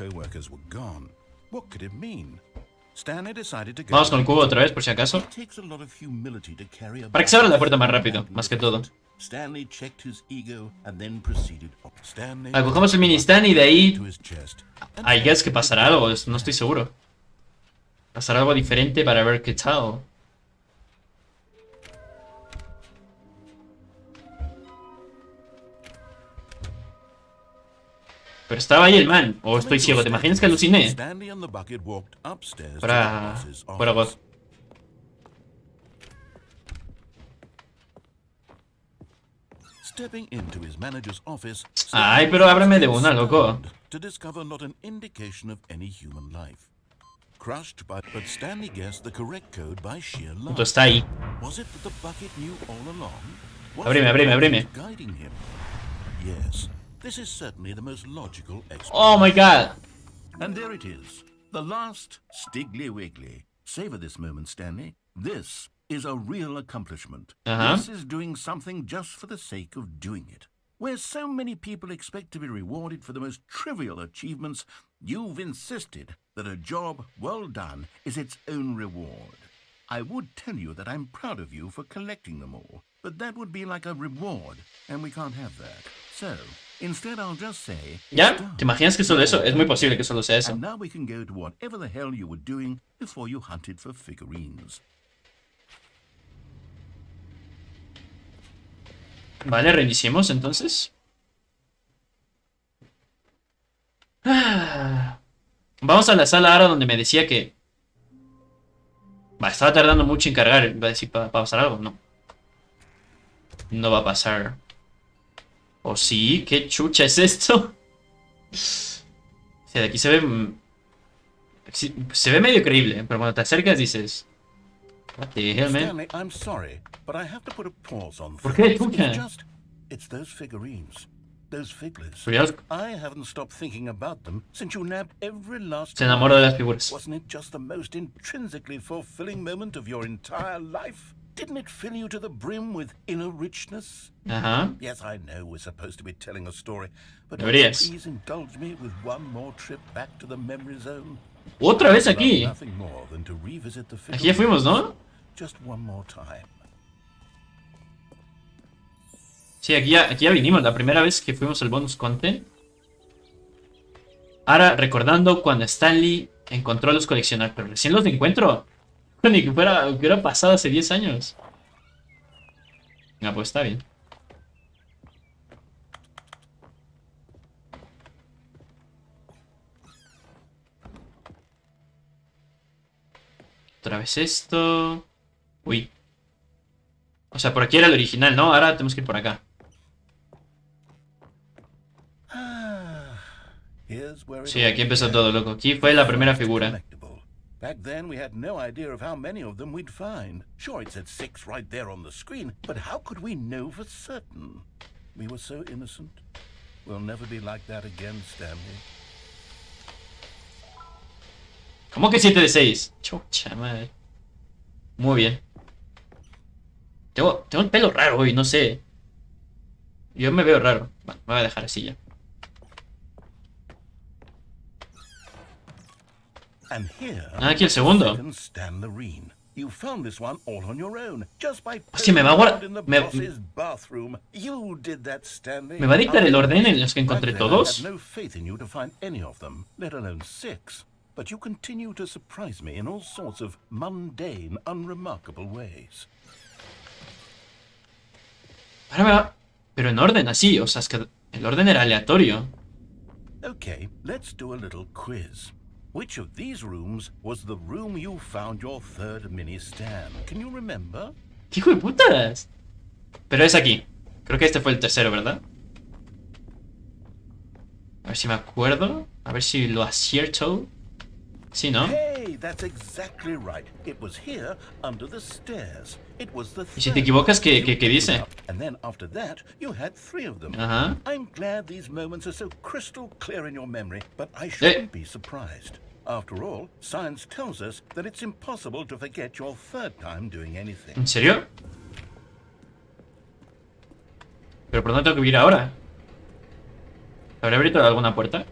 Vamos con el cubo otra vez, por si acaso. Para que se abra la puerta más rápido, más que todo. Cogemos el mini stand y de ahí... I guess que pasará algo, no estoy seguro. Pasará algo diferente para ver qué tal. Pero estaba ahí el man. O estoy ciego, ¿te imaginas que aluciné? Fuera God. Ay, pero ábreme de una, loco. Punto está ahí. Ábreme. This is certainly the most logical explanation. Oh my god. And there it is. The last Stiggly Wiggly. Savor this moment, Stanley. This is a real accomplishment. This is doing something just for the sake of doing it. Where so many people expect to be rewarded for the most trivial achievements, you've insisted that a job well done is its own reward. I would tell you that I'm proud of you for collecting them all, but that would be like a reward, and we can't have that. So, instead I'll just say... ¿Ya? ¿Te imaginas que solo eso? Es muy posible que solo sea eso. And now we can go to whatever the hell you were doing before you hunted for figurines. Vale, reiniciemos entonces. Vamos a la sala ahora donde me decía que... estaba tardando mucho en cargar. Iba a decir, ¿va a pasar algo? No. No va a pasar. ¿O sí? ¿Qué chucha es esto? O sea, de aquí se ve... Se ve medio creíble, pero cuando te acercas dices... What the hell, man? Stanley, I'm sorry, but I have to put a pause on ¿Por qué, things. chucha? It's those figurines. Those figlers. Pero ya I haven't stopped thinking about them since you nabbed every last se enamoró de las figuras. Wasn't it just the most intrinsically fulfilling moment of your entire life? Didn't it fill you to the brim with inner richness? Ajá. Yes, I know we're supposed to be telling a story, but Deberías. please indulge me with one more trip back to the memory zone. Otra vez aquí. Nothing more than to revisit the Aquí ya fuimos, ¿no? Just one more time. Sí, aquí ya vinimos. La primera vez que fuimos al bonus content. Ahora, recordando cuando Stanley encontró los coleccionables. Pero recién los encuentro. Ni que hubiera pasado hace 10 años. Ah, pues está bien. Otra vez esto. Uy. O sea, por aquí era el original, ¿no? Ahora tenemos que ir por acá. Sí, aquí empezó todo, loco. Aquí fue la primera figura. Back then we had no idea of how many of them we'd find. Sure, it said 6 right there on the screen, but how could we know for certain? We were so innocent. We'll never be like that again, Stanley. ¿Cómo que 7 de 6? Chucha madre. Muy bien. Tengo el pelo raro hoy, no sé. Yo me veo raro. Bueno, me voy a dejar así ya. And here, Aquí el segundo. You found this one all on your own, just by Hostia, me va a poking around in the me boss's bathroom. You did that, Stanley. va a dictar el orden en los que encontré Back then, todos. I had no faith in you to find any of them, let alone 6. But you continue to surprise me in all sorts of mundane, unremarkable ways. Ahora me va... Pero en orden así, o sea, es que el orden era aleatorio. Okay, let's do a little quiz. Which of these rooms was the room you found your third mini stand? Can you remember? ¡Qué hijo de putas! Pero es aquí. Creo que este fue el tercero, ¿verdad? A ver si me acuerdo. A ver si lo acierto. Sí, ¿no? Hey, that's exactly right. It was here under the stairs. It was the Y si te equivocas, ¿qué dice? And then after that, you had 3 of them. Ajá. I'm glad these moments are so crystal clear in your memory, but I shouldn't be surprised. After all, science tells us that it's impossible to forget your third time doing anything. ¿En serio? ¿Pero por dónde tengo que ir ahora? ¿Habré abierto alguna puerta?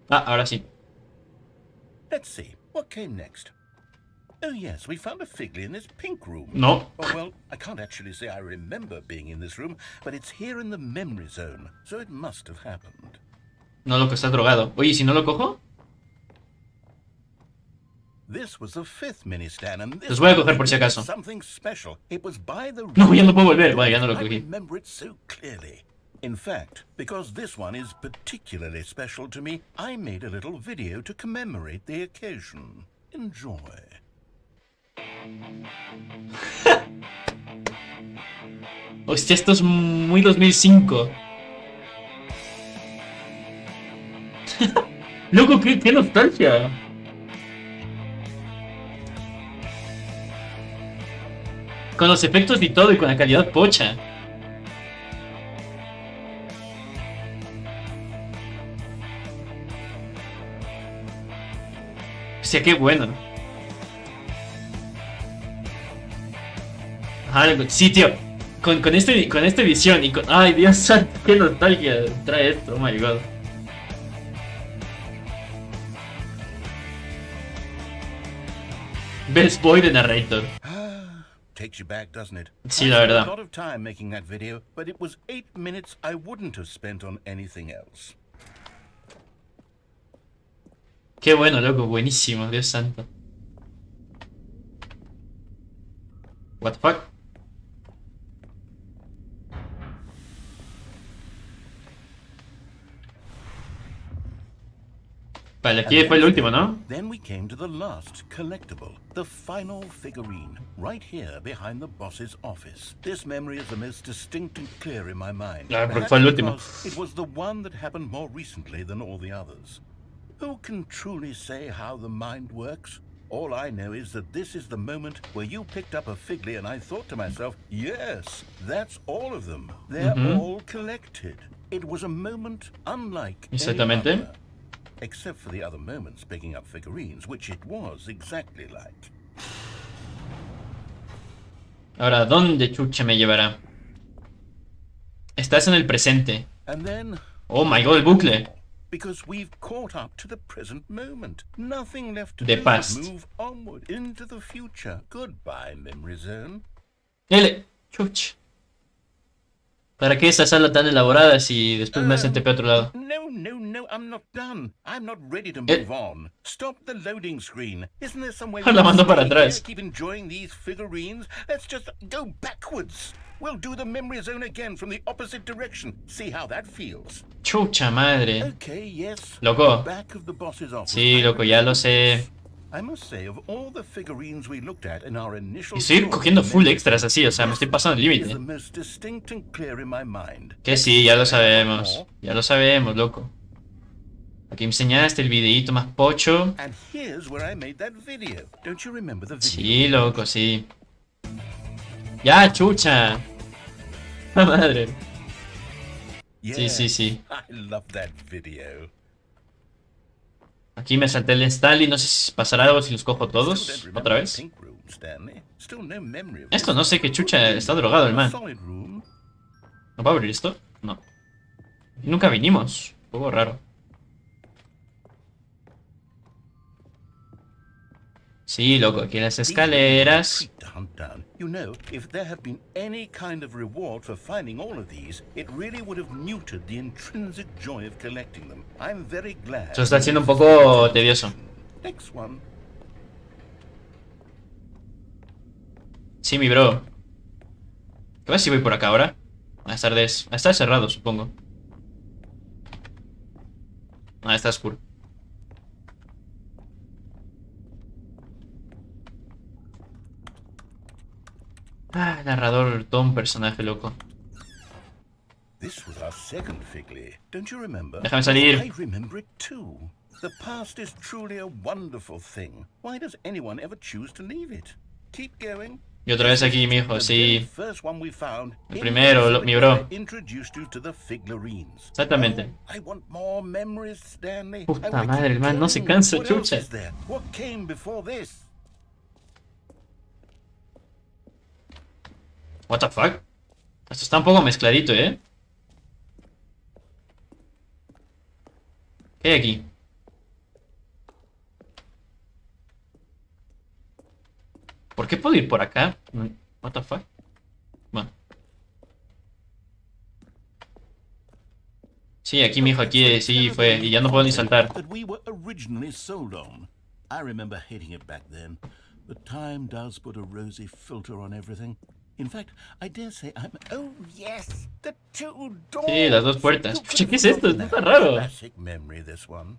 Ah, ahora sí. Let's see, what came next? Oh yes, we found a Figley in this pink room. No. Oh, well, I can't actually say I remember being in this room, but it's here in the memory zone, so it must have happened. No, loco, está drogado. Oye, ¿y si no lo cojo? This was the 5th mini stand, and this Los voy a coger por si acaso. something special. It was by the No, ya no puedo volver. Vale, ya no lo I cogí. remember it so clearly. In fact, because this one is particularly special to me, I made a little video to commemorate the occasion. Enjoy. Hostia, esto es muy 2005. Loco, qué nostalgia. Con los efectos y todo, y con la calidad pocha. Hostia, qué bueno. Ajá, sí, tío. Con esta edición y con... Ay, Dios santo, qué nostalgia trae esto, oh my god. Best boy de narrator. Takes you back, doesn't it? Sí, I la spent verdad. a lot of time making that video, but it was 8 minutes I wouldn't have spent on anything else. Qué bueno, loco, buenísimo, Dios santo. What the fuck? Vale, aquí fue el último, ¿no? Then we came to the last collectible, the final figurine, right here behind the boss's office. This memory is the most distinct and clear in my mind. Ah, porque Perhaps fue el último. because it was the one that happened more recently than all the others. Who can truly say how the mind works? All I know is that this is the moment where you picked up a Figley and I thought to myself, yes, that's all of them. They're all collected. It was a moment unlike any Exactamente. other. Except for the other moments picking up figurines, which it was exactly like. Ahora, ¿dónde chucha me llevará? Estás en el presente. And then, Oh my god, el bucle. because we've caught up to the present moment, nothing left to The do past. but move onward into the future. Goodbye, memory zone. Chuch. ¿Para qué esa sala tan elaborada si después me hacen TP a otro lado? No, I'm not done. I'm not ready to move on. Stop the loading screen. Isn't there some way we La can mando para stay here, atrás. keep enjoying these figurines? Let's just go backwards. We'll do the memory zone again from the opposite direction. See how that feels. Chucha madre. Okay, yes. Loco. Back of the boss's office. Sí, loco, ya lo sé. I must say, of all the figurines we looked at in our initial Y estoy tour cogiendo of the full memory extras así, o sea, me estoy pasando el is the límite. most distinct and clear in my mind. Que sí, ya lo sabemos. Ya lo sabemos, loco. Aquí me enseñaste el videíto más pocho. And here's where I made that video. Don't you remember the video? Sí, loco, sí. Ya, chucha. La madre. Sí, sí, sí. I love that video. Aquí me salté el Stanley, no sé si pasará algo si los cojo Still todos. don't remember ¿Otra the vez? pink room, Stanley. Still no memory of Esto this. no sé qué chucha, está drogado el A man. solid room. ¿No va a abrir esto? No. Nunca vinimos. Un poco raro. Sí, loco, aquí en las escaleras. To hunt down. You know, if there had been any kind of reward for finding all of these, it really would have muted the intrinsic joy of collecting them. I'm very glad. Eso está siendo un poco tedioso. Next one. Sí, mi bro. ¿Qué pasa si voy por acá ahora? Buenas tardes. Está cerrado, supongo. Ah, está oscuro. Ah, narrador, todo un personaje loco. This was our second Figley. Don't you remember? Déjame salir. I remember it too. The past is truly a wonderful thing. Why does anyone ever choose to leave it? Keep going. Y otra vez aquí, mijo, sí. First one we found, El primero, mi bro. introduced you to the Figlarines. Exactamente. I want more memories, Stanley. Puta I wanna madre, keep el man no se going. cansa, What else chucha. is there? What came before this? What the fuck? Esto está un poco mezcladito, ¿eh? ¿Qué hay aquí? ¿Por qué puedo ir por acá? What the fuck? Bueno. Sí, aquí, mijo, aquí sí fue. Y ya no puedo ni saltar. That we were originally sold on. I remember hating it back then. But time does put a rosy filter on everything. In fact, I dare say I'm... Oh, yes! The two doors! Sí, las dos puertas. Pucha, ¿qué es esto? Esto está raro. Classic memory, this one.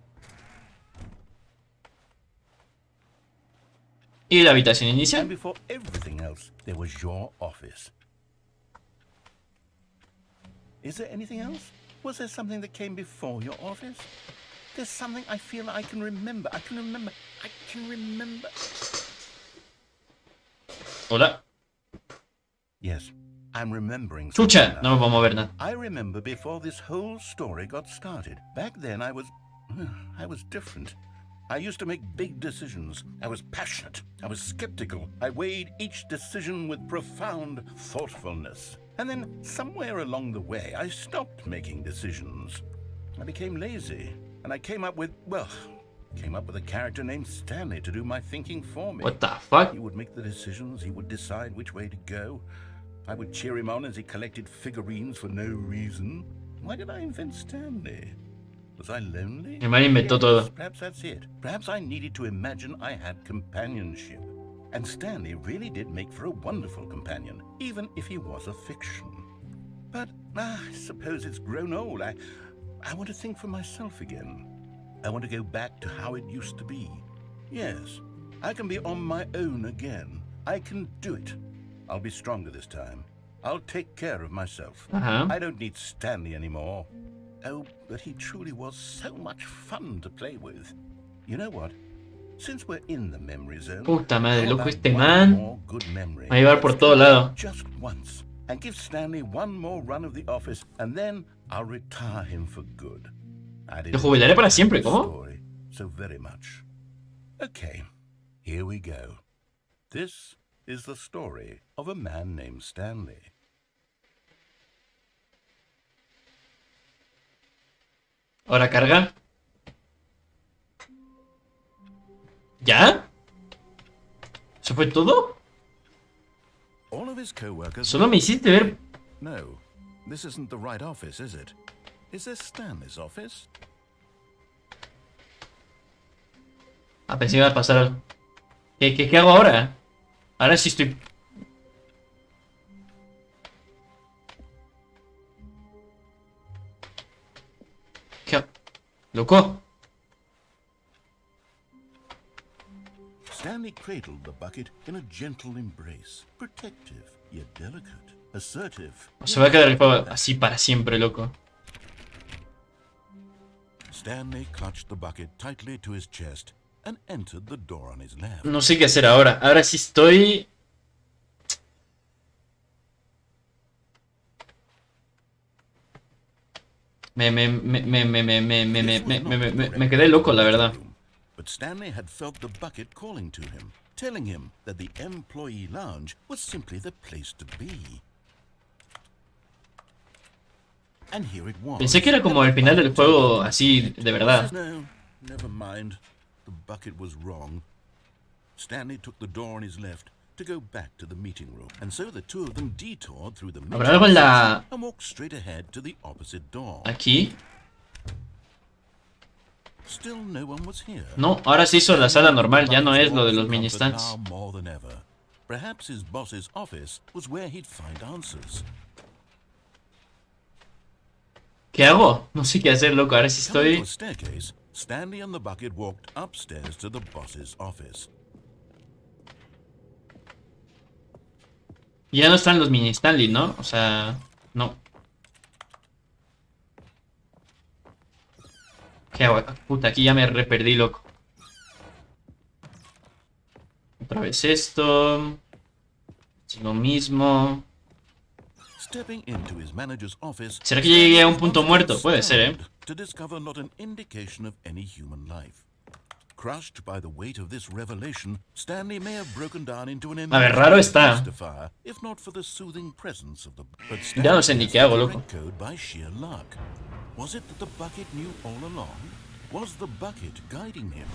¿Y la habitación And inicial? before everything else, there was your office. Is there anything else? Was there something that came before your office? There's something I feel I can remember. I can remember. Hola. Yes, I'm remembering Chucha, something no now. me puedo mover nada. I remember before this whole story got started. Back then I was different. I used to make big decisions. I was passionate. I was skeptical. I weighed each decision with profound thoughtfulness. And then somewhere along the way, I stopped making decisions. I became lazy. And I came up with a character named Stanley to do my thinking for me. What the fuck? He would make the decisions. He would decide which way to go. I would cheer him on as he collected figurines for no reason. Why did I invent Stanley? Was I lonely? El man inventó todo. Perhaps that's it. Perhaps I needed to imagine I had companionship. And Stanley really did make for a wonderful companion, even if he was a fiction. But I suppose it's grown old. I want to think for myself again. I want to go back to how it used to be. Yes, I can be on my own again. I can do it. I'll be stronger this time. I'll take care of myself. Ajá. I don't need Stanley anymore. Oh, but he truly was so much fun to play with. You know what? Since we're in the memory zone, Puta madre, how loco, about este one man more good memory? me va a llevar por todo lado. Just once, and give Stanley one more run of the office, and then I'll retire him for good. Te jubilaré para siempre, ¿cómo? Story so very much. Okay, here we go. This is the story of a man named Stanley. Ahora carga. ¿Ya? ¿Eso fue todo? All of his co-workers... Solo me hiciste ver... No, this isn't the right office, is it? Is this Stanley's office? Ah, pensé que iba a pasar algo. ¿Qué hago ahora? Ahora sí estoy... ¿Qué? ¿Loco? Stanley cradled the bucket in a gentle embrace, protective yet delicate, assertive. Se va a quedar el juego así para siempre, loco. Stanley clutched the bucket tightly to his chest and entered the door on his left. No sé qué hacer ahora. Ahora sí estoy... Me quedé loco, la verdad. But Stanley had felt the bucket calling to him, telling him that the employee lounge was simply the place to be. And here it was. Pensé que era como el final del juego así, de verdad. No, never mind. The bucket was wrong. Stanley took the door on his left to go back to the meeting room, and so the two of them detoured through the ¿Habrá algo en la... and walked straight ahead to the opposite door. aquí? Still no one was here. No, ahora sí hizo la sala normal, ya no es lo de los mini stands. Now more than ever. Perhaps his boss's office was where he'd find answers. ¿Qué hago? No sé qué hacer, loco, ahora sí Coming to estoy... a staircase, Stanley and the bucket walked upstairs to the boss's office. Ya no están los mini Stanley, ¿no? O sea, no. ¿Qué hago? Puta, aquí ya me re perdí, loco. Otra vez esto. Es lo mismo. Stepping into his manager's office, ¿Será que llegué a un punto muerto? Puede ser, ¿eh? to discover not an indication of any human life. Crushed by the weight of this revelation, Stanley may have broken down into an A ver, raro está. fire, if not for the soothing presence of the. But Ya no sé ni qué hago, Stanley loco. code by sheer luck. Was it that the bucket knew all along? Was the bucket guiding him?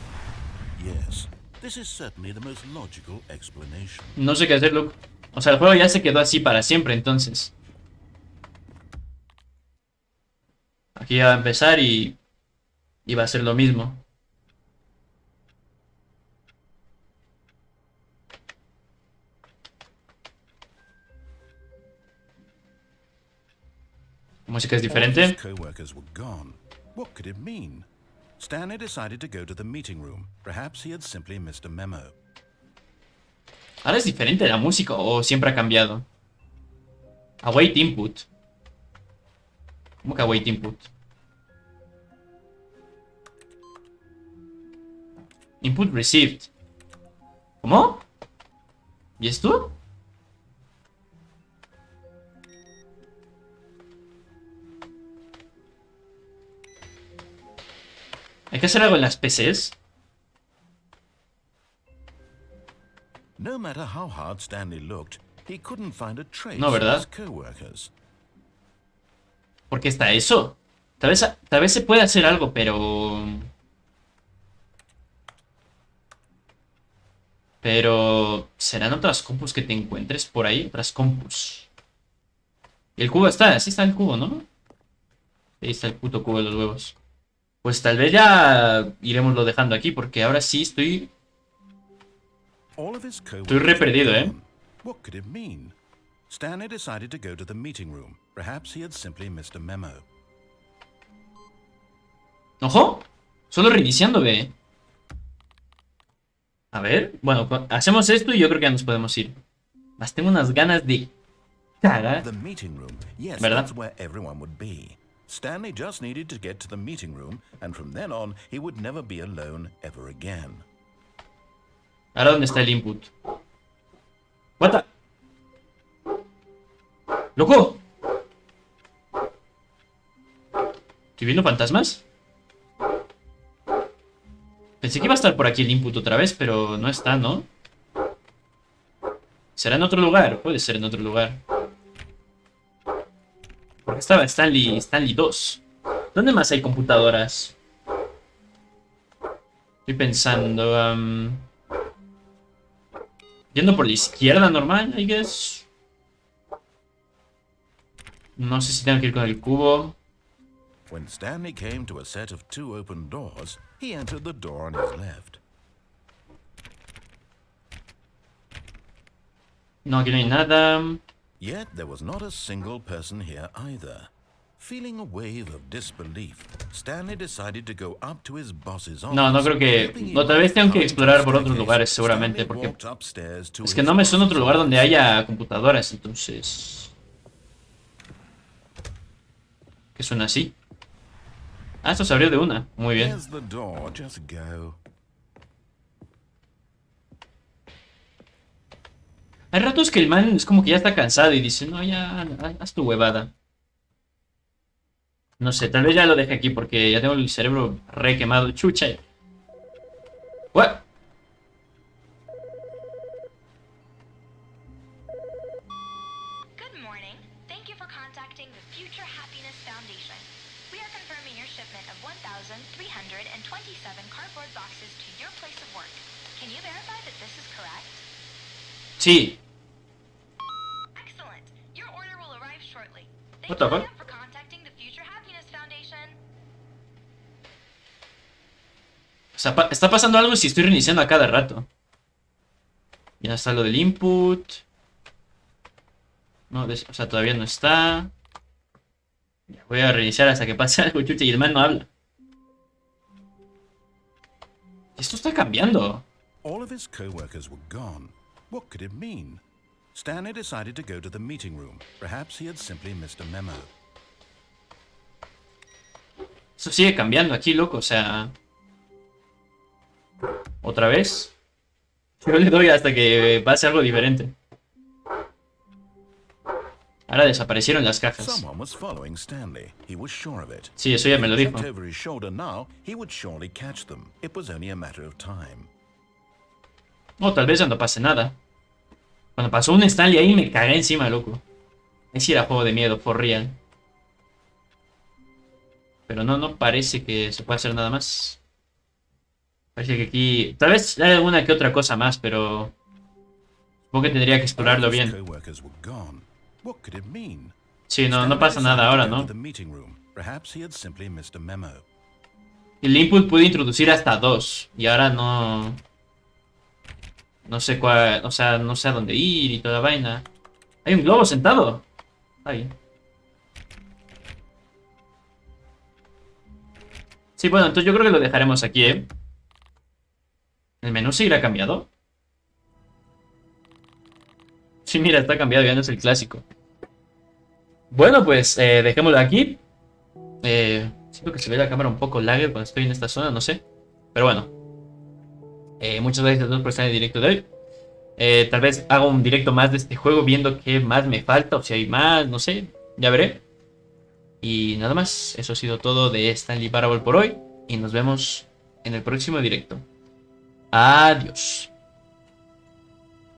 Yes, this is certainly the most logical explanation. No sé qué hacer, loco. O sea, el juego ya se quedó así para siempre, entonces. Aquí va a empezar y va a ser lo mismo. La música es diferente. All his co-workers were gone. What could it mean? Stanley decided to go to the meeting room. Perhaps he had simply missed a memo. ¿Ahora es diferente la música o siempre ha cambiado? Await input. ¿Cómo que await input? Input received. ¿Cómo? ¿Y esto? ¿Hay que hacer algo en las PCs? No matter how hard Stanley looked, he couldn't find a trace No, of ¿verdad? his co-workers. ¿Por qué está eso? Tal vez se puede hacer algo, pero... ¿serán otras compus que te encuentres por ahí? Otras compus. Y el cubo está, así está el cubo, ¿no? Ahí está el puto cubo de los huevos. Pues tal vez ya iremoslo dejando aquí, porque ahora sí estoy... All of his co-workers Estoy re perdido, were ¿eh? gone. What could it mean? Stanley decided to go to the meeting room. Perhaps he had simply missed a memo. ¡Ojo! Solo reiniciando, ve. A ver, bueno, hacemos esto y yo creo que ya nos podemos ir. Más tengo unas ganas de cagar. The meeting room. Yes, ¿Verdad? that's where everyone would be. Stanley just needed to get to the meeting room, and from then on, he would never be alone ever again. Ahora, ¿dónde está el input? What the... ¡Loco! ¿Estoy viendo fantasmas? Pensé que iba a estar por aquí el input otra vez, pero no está, ¿no? ¿Será en otro lugar? Puede ser en otro lugar. Porque estaba Stanley 2. ¿Dónde más hay computadoras? Estoy pensando... yendo por la izquierda normal, I guess. No sé si tengo que ir con el cubo. When Stanley came to a set of two open doors, he entered the door on his left. No, aquí no hay nada. Yet there was not a single person here either. Feeling a wave of disbelief, Stanley decided to go up to his boss's office. No, no creo que... Otra vez tengo que explorar por otros lugares, seguramente, porque... Es que no me suena otro lugar donde haya computadoras, entonces... ¿Qué suena así? Ah, esto se abrió de una. Muy bien. There's the door, just go. Hay ratos que el man es como que ya está cansado y dice, no, ya, haz tu huevada. No sé, tal vez ya lo deje aquí porque ya tengo el cerebro re quemado. Chucha. What? Good morning. Thank you for contacting the Future Happiness Foundation. We are confirming your shipment of 1,327 cardboard boxes to your place of work. Can you verify verify that this is correct? Sí. Excellent. Your order will arrive shortly. What Thank the you fuck? again for contacting the Future Happiness Foundation. O sea, está pasando algo si estoy reiniciando a cada rato. Ya está lo del input. No, o sea, todavía no está. Ya voy a reiniciar hasta que pase algo, chucha, y el man no habla. Esto está cambiando. All of his co-workers were gone. What could it mean? Stanley decided to go to the meeting room. Perhaps he had simply missed a memo. Esto sigue cambiando aquí, loco, o sea... ¿Otra vez? Yo le doy hasta que pase algo diferente. Ahora desaparecieron las cajas. Someone was following Stanley. He was sure of it. Sí, eso ya me lo dijo. Checked over his shoulder now, he would surely catch them. It was only a matter of time. O tal vez ya no pase nada. Cuando pasó un Stanley ahí me cagué encima, loco. Ahí sí era juego de miedo, for real. Pero no parece que se pueda hacer nada más. Parece que aquí... Tal vez hay alguna que otra cosa más, pero... Supongo que tendría que explorarlo bien. Co-workers were gone. What could it mean? Sí, no pasa nada ahora, ¿no? Perhaps he had simply missed a memo. El input puede introducir hasta 2. Y ahora no... No sé cuál... O sea, no sé a dónde ir y toda la vaina. Hay un globo sentado. Ahí. Sí, bueno, entonces yo creo que lo dejaremos aquí, ¿eh? ¿El menú seguirá cambiado? Sí, mira, está cambiado, ya no es el clásico. Bueno, pues dejémoslo aquí. Siento que se ve la cámara un poco lagger cuando estoy en esta zona, no sé. Pero bueno. Muchas gracias a todos por estar en el directo de hoy. Tal vez haga un directo más de este juego viendo qué más me falta. O si hay más, no sé. Ya veré. Y nada más. Eso ha sido todo de Stanley Parable por hoy. Y nos vemos en el próximo directo. Adiós.